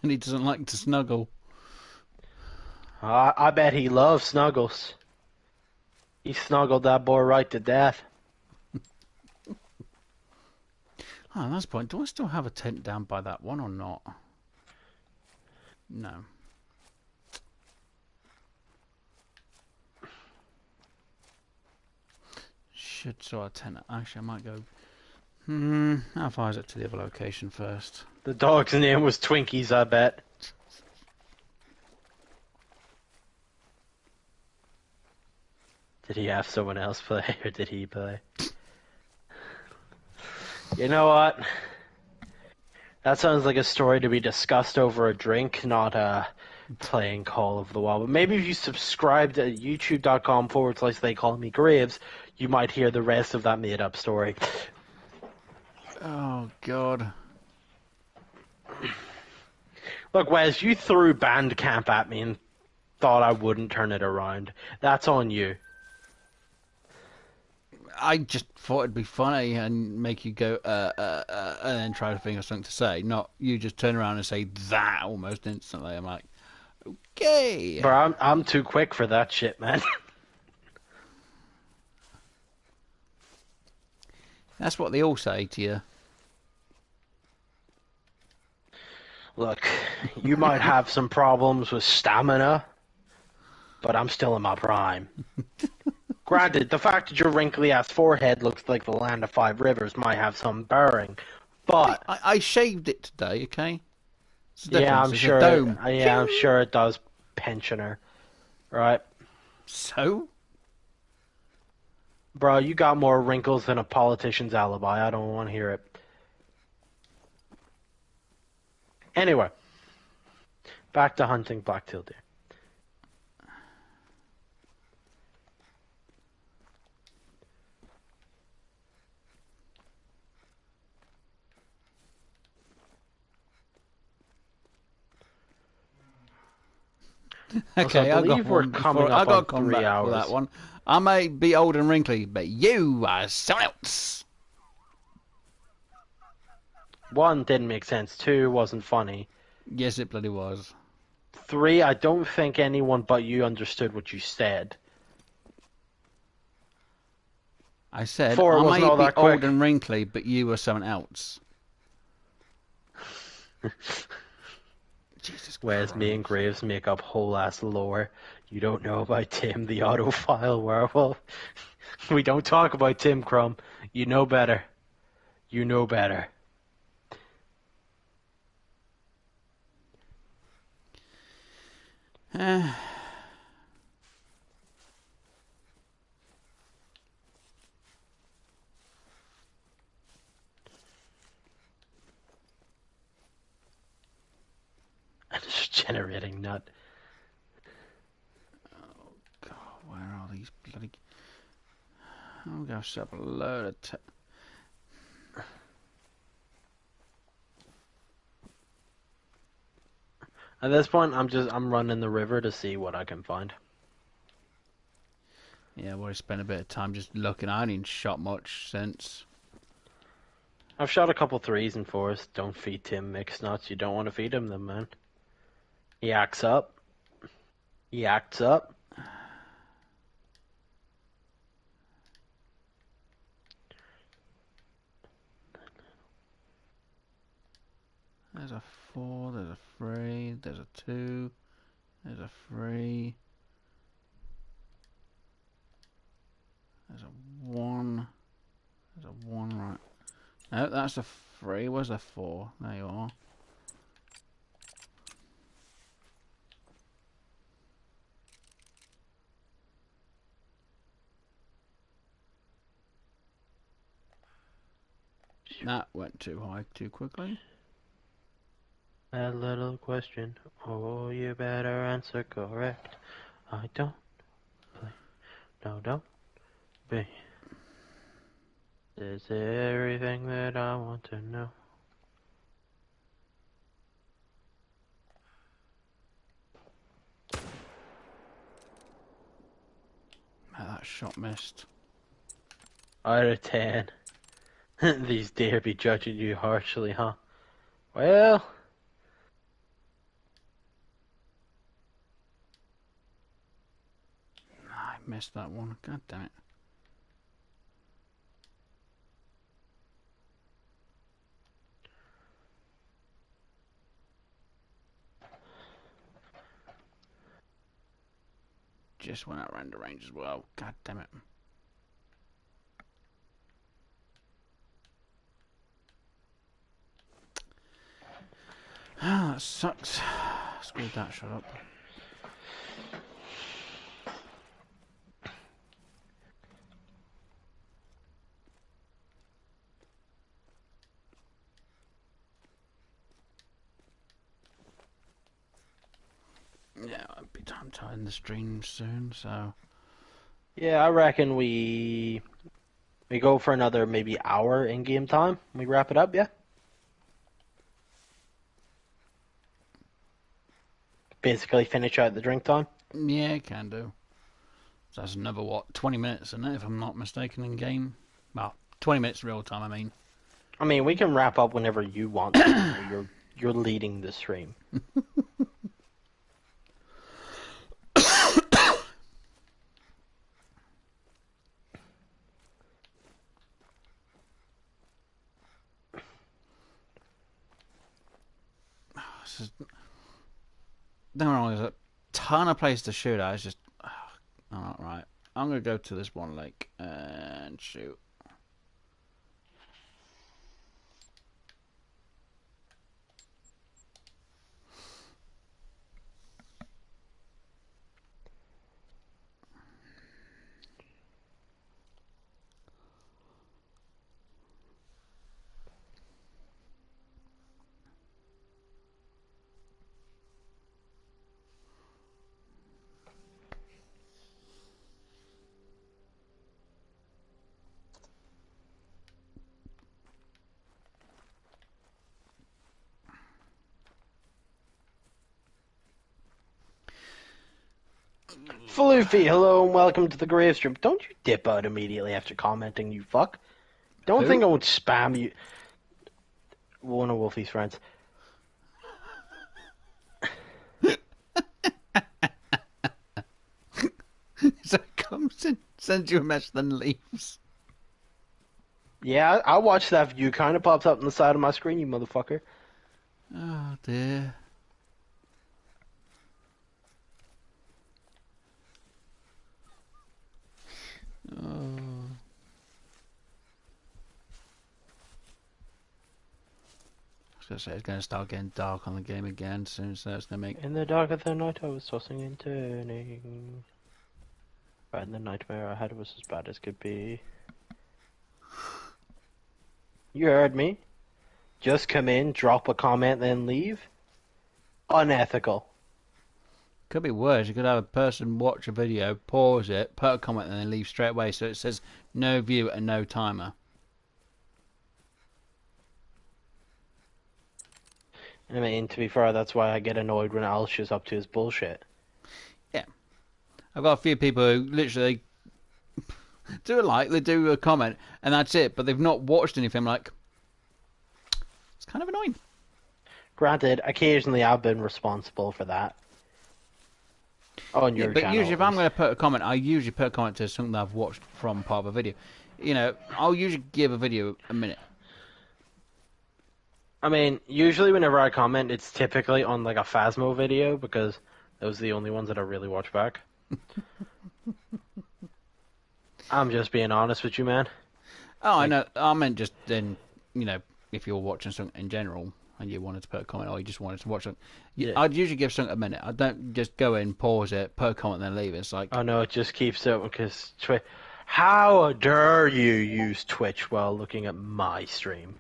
And he doesn't like to snuggle. I bet he loves Snuggles. He snuggled that boy right to death. Oh, that's the point. Do I still have a tent down by that one or not? No. Should saw a tent. Actually, I might go. How far is it to the other location first? The dog's name was Twinkies, I bet. Did he have someone else play, or did he play? You know what? That sounds like a story to be discussed over a drink, not playing Call of the Wild. But maybe if you subscribe to youtube.com/TheyCallmeGraves, you might hear the rest of that made-up story. Oh, God. Look, Wes, you threw Bandcamp at me and thought I wouldn't turn it around. That's on you. I just thought it'd be funny and make you go, and then try to think of something to say. Not you just turn around and say that almost instantly. I'm like, okay. Bro, I'm too quick for that shit, man. That's what they all say to you. Look, you might have some problems with stamina, but I'm still in my prime. Granted, the fact that your wrinkly-ass forehead looks like the land of 5 rivers might have some bearing, but... I shaved it today, okay? Yeah, I'm it's sure. A dome. Yeah, I'm sure it does, pensioner. Right? So? Bro, you got more wrinkles than a politician's alibi. I don't want to hear it. Anyway, back to hunting black-tailed deer. Okay, I I believe got we're one. coming I up got on 3 combat hours. for that one. I may be old and wrinkly, but you are someone else. 1 didn't make sense. 2 wasn't funny. Yes, it bloody was. 3, I don't think anyone but you understood what you said. I said 4 I wasn't may all be that quick. old and wrinkly, but you were someone else. Jesus Whereas me and Christ. Graves make up whole ass lore. You don't know about Tim, the autophile werewolf. We don't talk about Tim Crumb. You know better. You know better. Just generating nut. God, where are these bloody... I'm going to set up a load of... At this point, I'm running the river to see what I can find. Yeah, I've already spent a bit of time just looking. I ain't shot much since. I've shot a couple 3s and 4s. Don't feed Tim mixed nuts. You don't want to feed him them, man. He acts up. He acts up. There's a 4, there's a 3, there's a 2, there's a 3, there's a 1, there's a 1, right. No, that's a 3, where's the 4? There you are. That went too high too quickly. That little question, oh, you better answer correct. I don't play. No, don't be. Is everything that I want to know. That shot missed. Out of 10. These deer be judging you harshly, huh? Well, I missed that one. God damn it. Just went out render range as well. God damn it. Ah, that sucks. Screwed that shot up. Yeah, it'll be time to end the stream soon, so... yeah, I reckon we go for another maybe hour in game time. We wrap it up, yeah? Basically finish out the drink time. Yeah, can do. So that's another, what, 20 minutes, isn't it, if I'm not mistaken, in game? Well, 20 minutes real time, I mean. I mean, we can wrap up whenever you want to. You're leading the stream. There's a ton of places to shoot at. It's just... Oh, right. I'm going to go to this one lake and shoot. Floofy, hello and welcome to the Grave Stream. Don't you dip out immediately after commenting, you fuck. Don't Who? think I would spam you. One of Wolfie's friends. comes in, sends you a message, then leaves. Yeah, I watched that view. Kind of pops up on the side of my screen, you motherfucker. Oh dear. Oh. I was gonna say it's gonna start getting dark on the game again soon, so it's gonna make. In the dark of the night, I was tossing and turning. Right, and the nightmare I had was as bad as could be. You heard me. Just come in, drop a comment, then leave. Unethical. Could be worse. You could have a person watch a video, pause it, put a comment, and then leave straight away. So it says no view and no timer. I mean, to be fair, that's why I get annoyed when Al shows up to his bullshit. Yeah, I've got a few people who literally do a like, they do a comment, and that's it. But they've not watched anything. I'm like, it's kind of annoying. Granted, occasionally I've been responsible for that. On your But channel. usually if I'm going to put a comment, I usually put a comment to something that I've watched from part of a video. You know, I'll usually give a video a minute. I mean, usually whenever I comment, it's typically on like a Phasmo video because those are the only ones that I really watch back. I'm just being honest with you, man. Oh, I know. I meant just then, you know, if you're watching something in general and you wanted to put a comment or you just wanted to watch something, Yeah. I'd usually give something a minute. I don't just go in, pause it, put a comment, and then leave. It's like, Oh no, it just keeps it because Twitch. How dare you use Twitch while looking at my stream?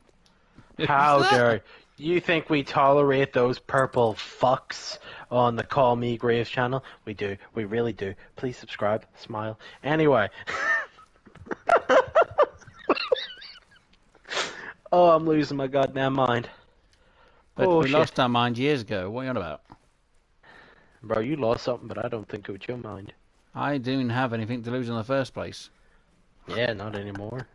How dare you think we tolerate those purple fucks on the CallmeGraves channel? We do. We really do. Please subscribe. Smile. Anyway. Oh, I'm losing my goddamn mind. but Oh, we shit. lost our mind years ago. What are you on about? Bro, you lost something, but I don't think it was your mind. I didn't have anything to lose in the first place. Yeah, not anymore.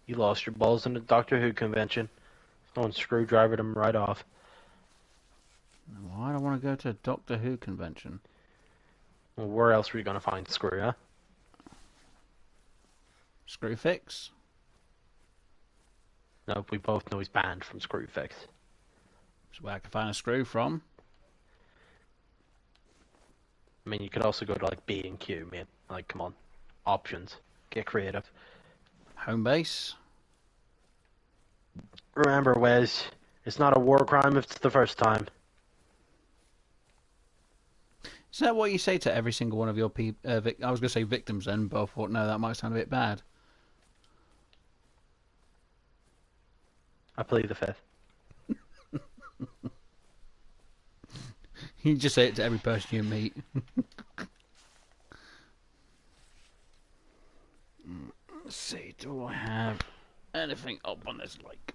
You lost your balls in the Doctor Who convention. Someone screwdrivered them right off. Why do I want to go to a Doctor Who convention? Well, where else were you going to find Screw, huh? Screw fix? No, we both know he's banned from Screwfix. That's where I can find a screw from. I mean, you could also go to, like, B&Q, mate. Like, come on. Options. Get creative. Home base? Remember, Wes, it's not a war crime if it's the first time. Is that what you say to every single one of your I was going to say victims then, but I thought, no, that might sound a bit bad. I plead the fifth. You just say it to every person you meet. Let's see, do I have anything up on this lake?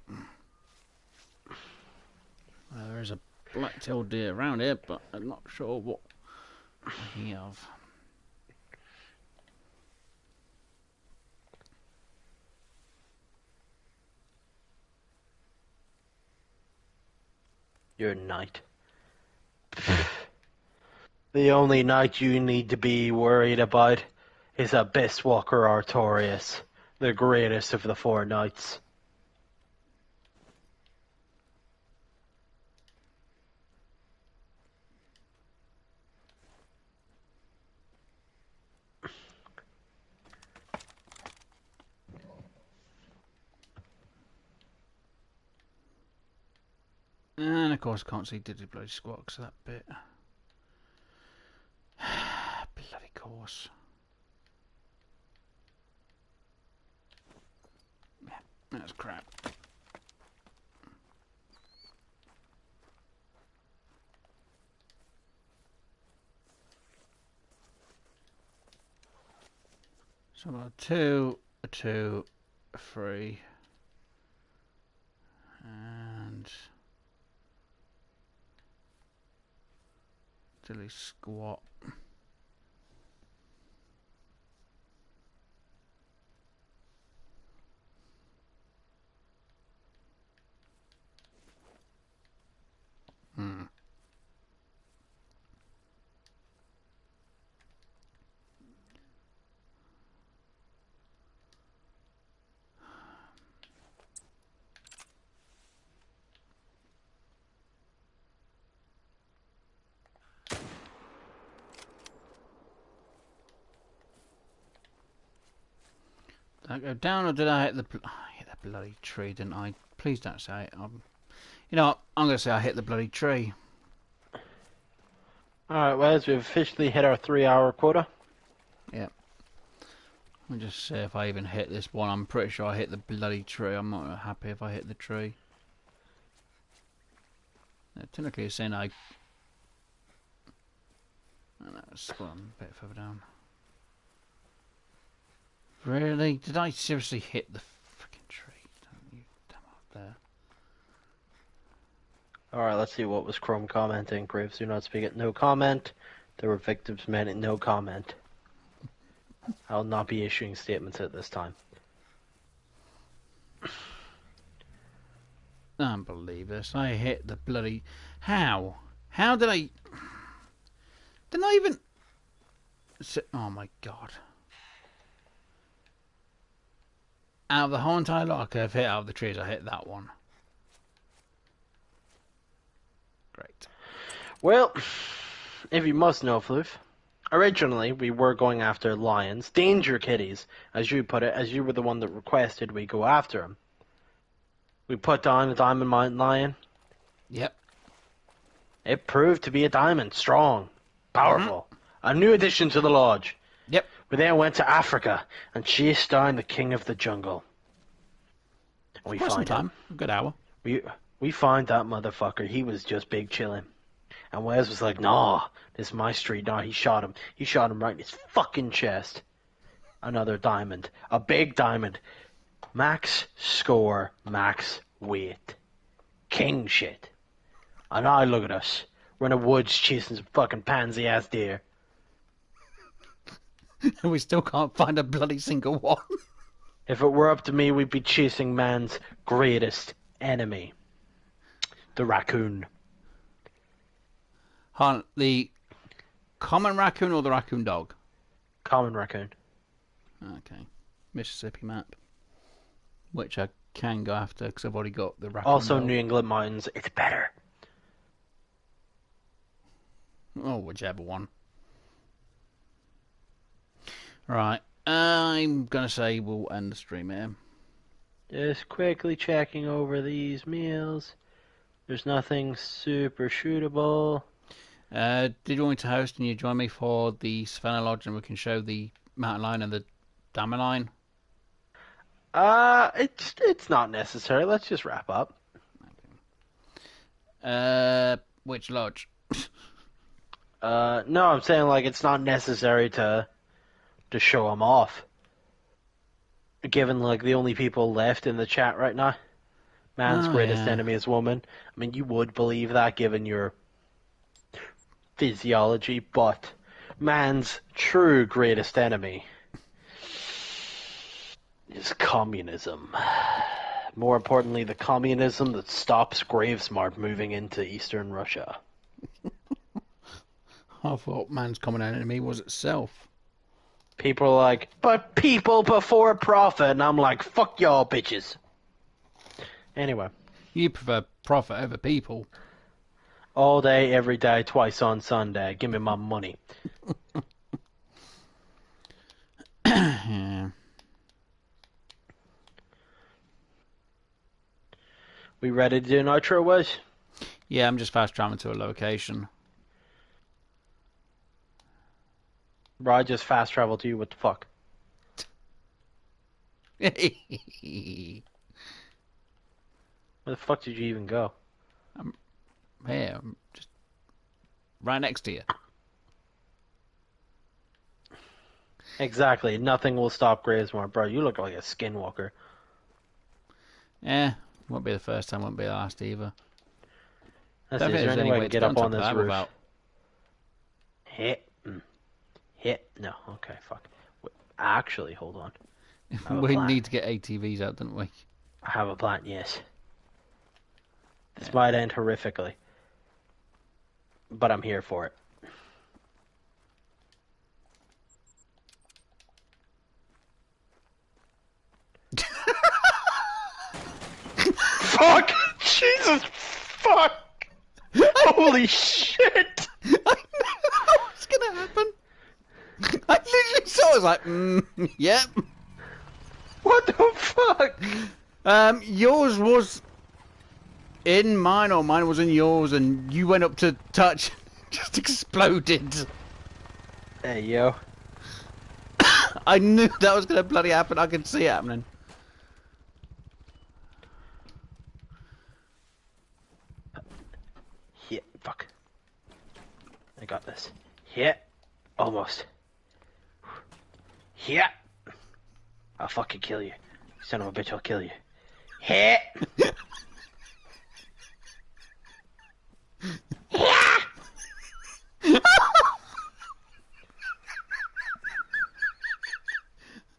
Well, there is a black-tailed deer around here, but I'm not sure what he have. You're a knight. The only knight you need to be worried about is Abyss Walker Artorias, the greatest of the four knights. And of course I can't see Diddy Bloody Squawks, that bit. Bloody course. Yeah, that's crap. So I've got a 2, a 2, a 3, and Dilly squat. I go down or did I hit the... I hit that bloody tree, didn't I? Please don't say it. You know what? I'm going to say I hit the bloody tree. Alright, Wes, we've officially hit our 3-hour quota. Yep. Let me just see if I even hit this one. I'm pretty sure I hit the bloody tree. I'm not happy if I hit the tree. Technically it's saying I... Oh, no, it's one a bit further down. Really? Did I seriously hit the freaking tree? Don't you damn up there. Alright, let's see what was Chrome commenting. Graves do not speak it. No comment. There were victims meant no comment. I will not be issuing statements at this time. I don't believe this. I hit the bloody... How? How did I... Didn't I even... Oh my god. Out of the whole entire lot I've hit out of the trees, I hit that one. Great. Well, if you must know, Floof, originally we were going after lions, danger kitties, as you put it, as you were the one that requested we go after them. We put down a diamond mountain lion. Yep. It proved to be a diamond, strong, powerful, a new addition to the lodge. Yep. We then went to Africa and chased down the king of the jungle. We Quite some found time. him. A good hour. We found that motherfucker. He was just big chilling. And Wes was like, nah, this is my street. Nah, he shot him. He shot him right in his fucking chest. Another diamond. A big diamond. Max score, max weight. King shit. And now look at us. We're in the woods chasing some fucking pansy-ass deer. And we still can't find a bloody single one. If it were up to me, we'd be chasing man's greatest enemy. The raccoon. Hunt the common raccoon or the raccoon dog? Common raccoon. Okay. Mississippi map. Which I can go after because I've already got the raccoon Also dog. New England mountains. It's better. Oh, whichever one. Right. I'm going to say we'll end the stream here. Just quickly checking over these meals. There's nothing super shootable. Did you want me to host and you join me for the Savannah Lodge and we can show the mountain lion and the diamond lion? It's not necessary. Let's just wrap up. Which lodge? No, I'm saying like it's not necessary to show them off. Given like the only people left in the chat right now, man's greatest enemy is woman. I mean, you would believe that given your physiology, but man's true greatest enemy is communism. More importantly, the communism that stops Gravesmart moving into Eastern Russia. I thought man's common enemy was itself. People are like, but people before profit, and I'm like, fuck y'all bitches. Anyway. You prefer profit over people. All day, every day, twice on Sunday. Give me my money. Yeah. We ready to do an outro, Wes? Yeah, I'm just fast traveling to a location. Bro, I just fast travel to you. What the fuck? Where the fuck did you even go? Here, I'm just right next to you. Exactly. Nothing will stop Gravesmart, bro. You look like a skinwalker. Yeah, won't be the first time, won't be the last either. Is there any way to get up on this roof? Without... Hit. No. Okay, fuck. Wait, actually, hold on. We need to get ATVs out, don't we? I have a plan, yes. This might end horrifically. But I'm here for it. Fuck! Jesus fuck! Holy shit! I know what's gonna happen. I literally saw it, I was like, yep. What the fuck? Yours was in mine, or mine was in yours, and you went up to touch, just exploded. Hey, yo. I knew that was gonna bloody happen. I could see it happening. Yeah, fuck. I got this. Yeah. Almost. Yeah. I'll fucking kill you. Son of a bitch, I'll kill you. Yeah. Yeah.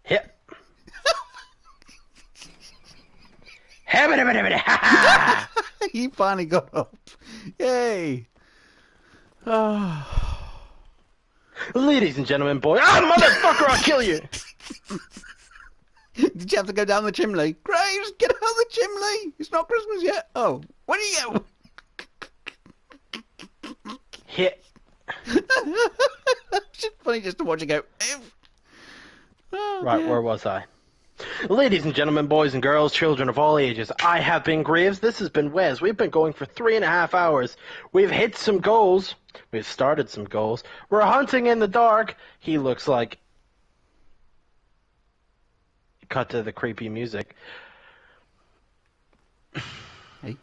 Yeah. He finally got up. Yay. Oh. Ladies and gentlemen, boy. Ah, motherfucker, I'll kill you. Did you have to go down the chimney? Graves, get out of the chimney. It's not Christmas yet. Oh, where do you go? Hit. It's just funny just to watch it go. Oh, Right, dear. where was I? Ladies and gentlemen, boys and girls, children of all ages, I have been Graves. This has been Wes. We've been going for 3.5 hours. We've hit some goals. We've started some goals. We're hunting in the dark. He looks like... Cut to the creepy music. Hey.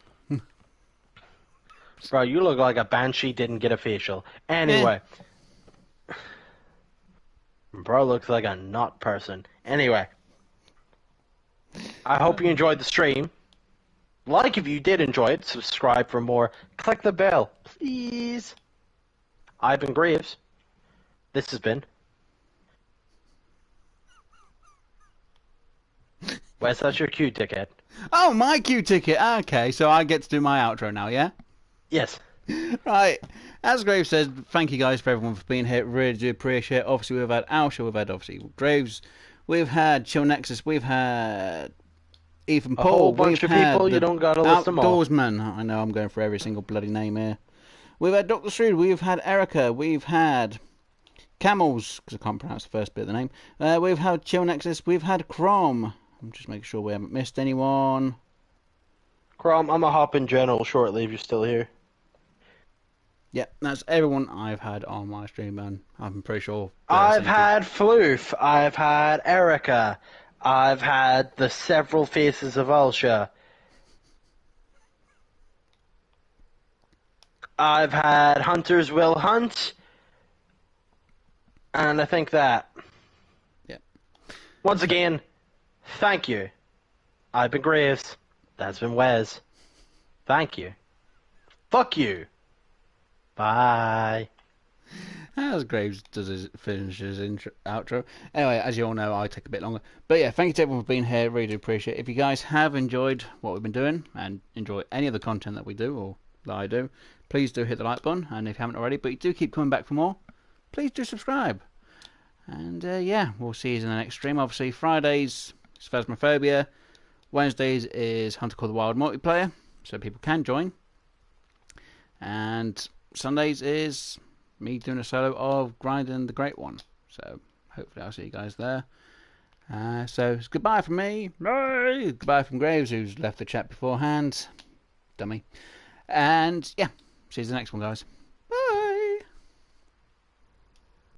Bro, you look like a banshee didn't get a facial. Anyway. Bro looks like a nut person. Anyway. I hope you enjoyed the stream. Like if you did enjoy it. Subscribe for more. Click the bell, please. I've been Graves. This has been... Wes, that's your cue ticket. Oh, my cue ticket. Okay, so I get to do my outro now, yeah? Yes. Right. As Graves says, thank you guys for everyone for being here. Really do appreciate it. Obviously, we've had Alsha, we've had obviously Graves, we've had Chill Nexus, we've had Ethan Paul, A whole bunch we've of had people, the you don't gotta list them all. Outdoorsman. I know I'm going for every single bloody name here. We've had Dr. Shrewd, we've had Erica, we've had Camels, because I can't pronounce the first bit of the name. We've had Chill Nexus, we've had Crom. I'm just making sure we haven't missed anyone. Crom, I'm a hop in general shortly if you're still here. Yeah, that's everyone I've had on my stream, and I'm pretty sure. I've had Floof, I've had Erica, I've had the several faces of Alsha. I've had Hunters Will Hunt, and I think that. Yeah. Once again, thank you. I've been Graves. That's been Wes. Thank you. Fuck you. Bye. As Graves does his finishes intro, outro. Anyway, as you all know, I take a bit longer. But yeah, thank you to everyone for being here. Really do appreciate it. If you guys have enjoyed what we've been doing and enjoy any of the content that we do or that I do, please do hit the like button. And if you haven't already, but you do keep coming back for more, please do subscribe. And yeah, we'll see you in the next stream. Obviously, Fridays is Phasmophobia. Wednesdays is Hunter Call the Wild multiplayer, so people can join. And Sundays is me doing a solo of Grinding the Great One. So hopefully I'll see you guys there. So it's goodbye from me. Bye. Goodbye from Graves, who's left the chat beforehand. Dummy. And yeah, see you in the next one, guys.